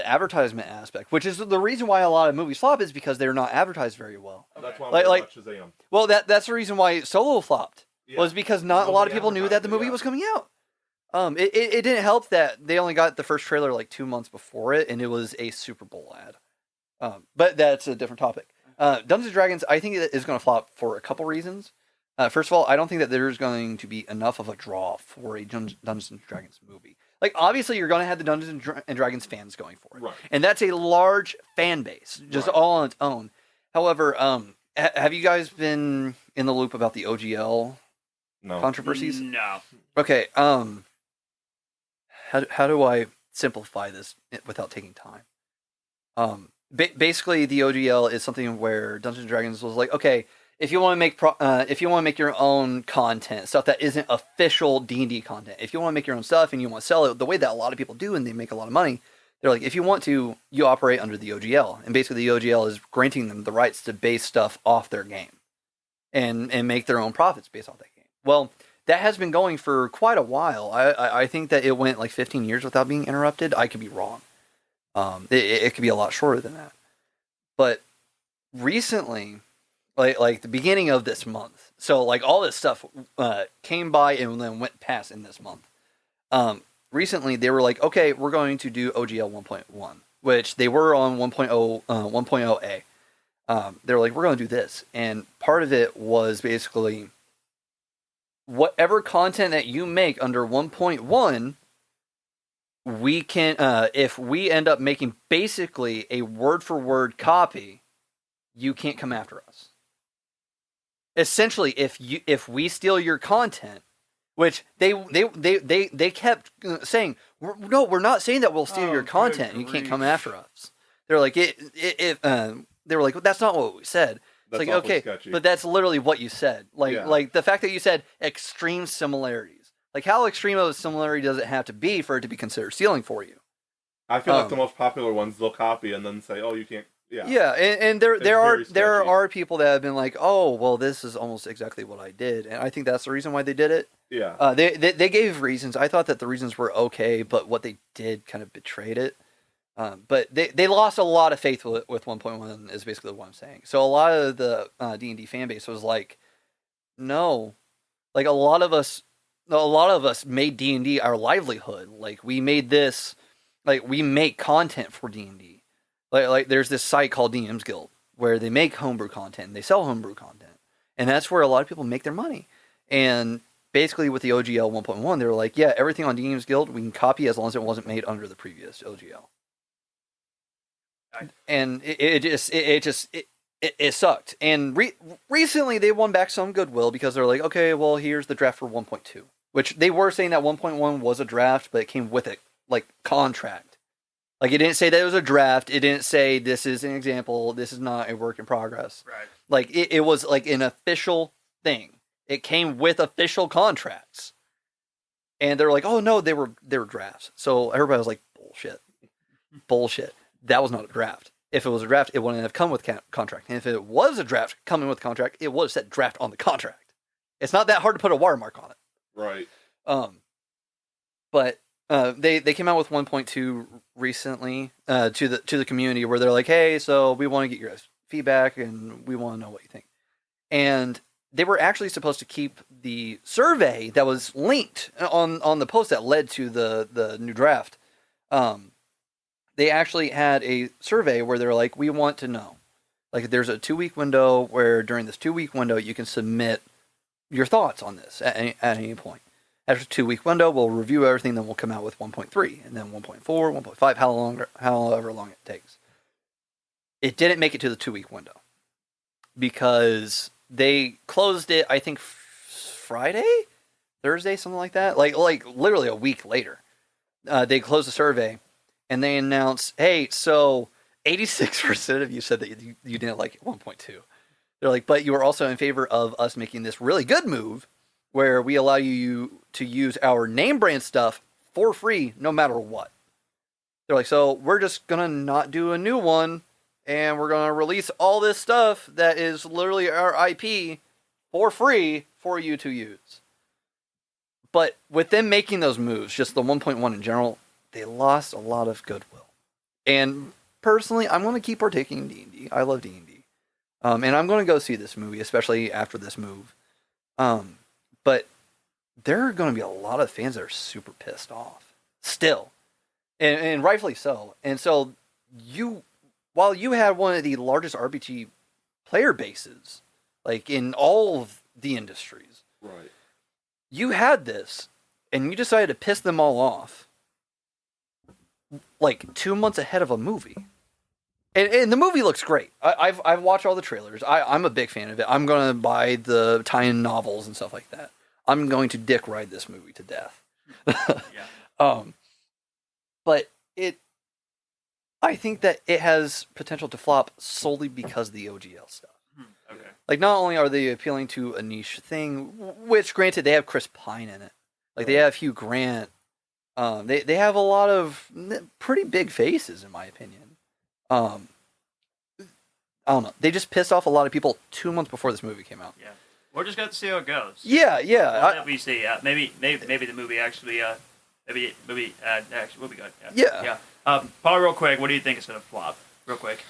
advertisement aspect, which is the reason why a lot of movies flop is because they're not advertised very well. That's why Like- we like- watch Shazam. Well, that's the reason why Solo flopped. Yeah. Was because not a lot of Nobody people knew that the movie advertised it, was coming out. It didn't help that they only got the first trailer like 2 months before it, and it was a Super Bowl ad. But that's a different topic. Dungeons and Dragons, I think it is going to flop for a couple reasons. First of all, I don't think that there's going to be enough of a draw for a Dungeons and Dragons movie. Like, obviously, you're going to have the Dungeons and Dragons fans going for it, Right. and that's a large fan base, just Right. all on its own. However, have you guys been in the loop about the OGL No. controversies? No. Okay, how do I simplify this without taking time? Basically, the OGL is something where Dungeons and Dragons was like, okay, if you want to make your own content, stuff that isn't official D&D content, if you want to make your own stuff and you want to sell it the way that a lot of people do and they make a lot of money, they're like, if you want to, you operate under the OGL, and basically the OGL is granting them the rights to base stuff off their game, and make their own profits based off that game. Well, that has been going for quite a while. I think that it went like 15 years without being interrupted. I could be wrong. It could be a lot shorter than that. But recently, like the beginning of this month, so like all this stuff came by and then went past in this month. Recently, they were like, okay, we're going to do OGL 1.1, which they were on 1.0, 1.0A. They were like, we're going to do this. And part of it was basically whatever content that you make under 1.1, we can, if we end up making basically a word-for-word copy, you can't come after us. Essentially, if we steal your content, which they kept saying, we're not saying that we'll steal your content. You can't come after us. They're like, they were like, well, that's not what we said. It's That's like, awfully okay, sketchy. but that's literally what you said. Like, Yeah. like the fact that you said extreme similarities. Like, how extreme of a similarity does it have to be for it to be considered stealing for you? I feel like the most popular ones they'll copy and then say, "Oh, you can't." Yeah. Yeah, and there It's very sketchy. are people that have been like, oh, well, this is almost exactly what I did, and I think that's the reason why they did it. Yeah. They gave reasons. I thought that the reasons were okay, but what they did kind of betrayed it. But they lost a lot of faith with 1.1 is basically what I'm saying. So a lot of the D&D fan base was like, no, like a lot of us made D&D our livelihood. Like we made this, like we make content for D&D. Like there's this site called DM's Guild where they make homebrew content and they sell homebrew content, and that's where a lot of people make their money. And basically with the OGL 1.1, they were like, yeah, everything on DM's Guild we can copy as long as it wasn't made under the previous OGL. And it sucked. And recently they won back some goodwill because they're like, okay, well, here's the draft for 1.2, which they were saying that 1.1 was a draft, but it came with it like contract. Like it didn't say that it was a draft. It didn't say this is an example. This is not a work in progress. Right. Like it was like an official thing. It came with official contracts. And they're like, oh no, they were drafts. So everybody was like, bullshit. Bullshit. That was not a draft. If it was a draft, it wouldn't have come with contract. And if it was a draft coming with contract, it would have said draft on the contract. It's not that hard to put a watermark on it. Right. But they came out with 1.2 recently to the community where they're like, hey, so we want to get your guys' feedback and we want to know what you think. And they were actually supposed to keep the survey that was linked on the post that led to the new draft. They actually had a survey where they're like, we want to know. Like, there's a 2-week window where during this 2-week window, you can submit your thoughts on this at any point. After a 2-week window, we'll review everything, then we'll come out with 1.3, and then 1.4, 1.5, however long it takes. It didn't make it to the 2-week window because they closed it, I think, Friday? Thursday, something like that? Like literally a week later. They closed the survey, and they announced, hey, so 86% of you said that you didn't like 1.2. They're like, but you were also in favor of us making this really good move where we allow you to use our name brand stuff for free no matter what. They're like, so we're just going to not do a new one, and we're going to release all this stuff that is literally our IP for free for you to use. But with them making those moves, just the 1.1 in general, they lost a lot of goodwill. And personally, I'm going to keep partaking in D&D. I love D&D. And I'm going to go see this movie, especially after this move. But there are going to be a lot of fans that are super pissed off still. And rightfully so. And so while you had one of the largest RPG player bases, like in all of the industries, Right. you had this, and you decided to piss them all off like 2 months ahead of a movie. And the movie looks great. I've watched all the trailers. I'm a big fan of it. I'm going to buy the tie-in novels and stuff like that. I'm going to dick ride this movie to death. Yeah. But I think that it has potential to flop solely because of the OGL stuff. Okay. Like, not only are they appealing to a niche thing, which, granted, they have Chris Pine in it. Like, they have Hugh Grant. They have a lot of pretty big faces, in my opinion. I don't know. They just pissed off a lot of people 2 months before this movie came out. Yeah. We're just going to see how it goes. Yeah. That we see. Maybe the movie actually. Maybe actually will be good. Yeah. Paul, real quick, what do you think is going to flop? Real quick.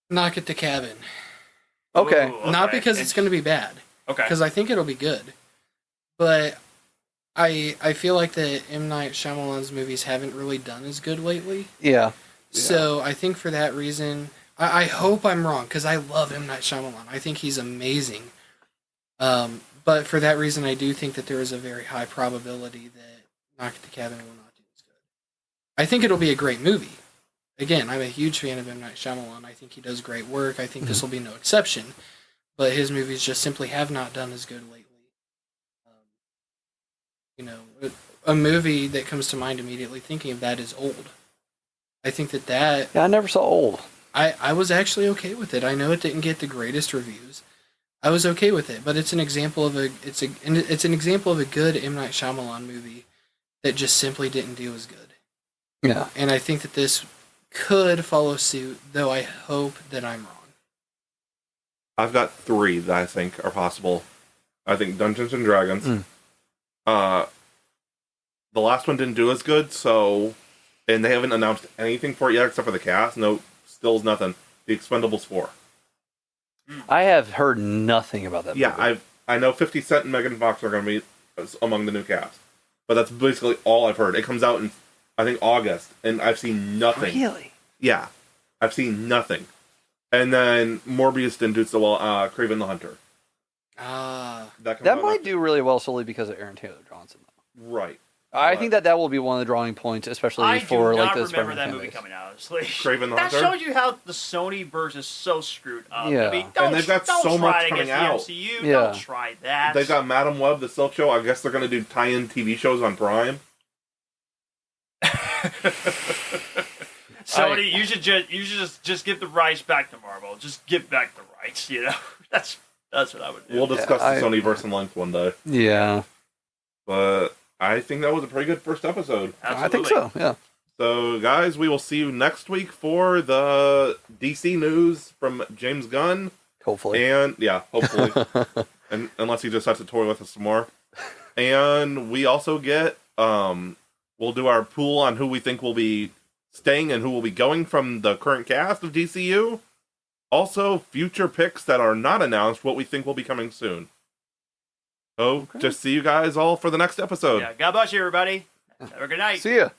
Knock at the Cabin. Okay. Ooh, Not because it's going to be bad. Okay. Because I think it'll be good. But I feel like the M. Night Shyamalan's movies haven't really done as good lately. Yeah. So I think for that reason, I hope I'm wrong, because I love M. Night Shyamalan. I think he's amazing. But for that reason, I do think that there is a very high probability that Knock at the Cabin will not do as good. I think it'll be a great movie. Again, I'm a huge fan of M. Night Shyamalan. I think he does great work. I think this will be no exception. But his movies just simply have not done as good lately. A movie that comes to mind immediately thinking of that is Old. I think that Yeah, I never saw Old. I was actually okay with it. I know it didn't get the greatest reviews. I was okay with it, but it's an example of a good M. Night Shyamalan movie that just simply didn't do as good. Yeah. And I think that this could follow suit, though I hope that I'm wrong. I've got 3 that I think are possible. I think Dungeons and Dragons. The last one didn't do as good, and they haven't announced anything for it yet except for the cast. No, still nothing. The Expendables 4. I have heard nothing about that movie. I know 50 Cent and Megan Fox are going to be among the new cast, but that's basically all I've heard. It comes out in, I think, August, and I've seen nothing. Really? Yeah, I've seen nothing. And then Morbius didn't do so well. Kraven the Hunter. That might do really well solely because of Aaron Taylor Johnson. Right. I think that will be one of the drawing points, especially for like the I do not remember Spider-Man that fan movie base. coming out. Honestly, Kraven the that Hunter? shows you how the Sony version is so screwed up. Yeah. I mean, And they've got don't so try much to coming get out. The MCU. Yeah. Don't try that. They've got Madam Web, the Silk Show. I guess they're going to do tie-in TV shows on Prime. Sony, you should just give the rights back to Marvel. Just give back the rights. That's what I would do. We'll discuss the Sonyverse in length one day. Yeah. But I think that was a pretty good first episode. Absolutely. I think so, yeah. So, guys, we will see you next week for the DC news from James Gunn. Hopefully. And, yeah, hopefully. And unless he just has to toy with us some more. And we also get, we'll do our pool on who we think will be staying and who will be going from the current cast of DCU. Also, future picks that are not announced, what we think will be coming soon. So, just see you guys all for the next episode. Yeah, God bless you, everybody. Have a good night. See ya.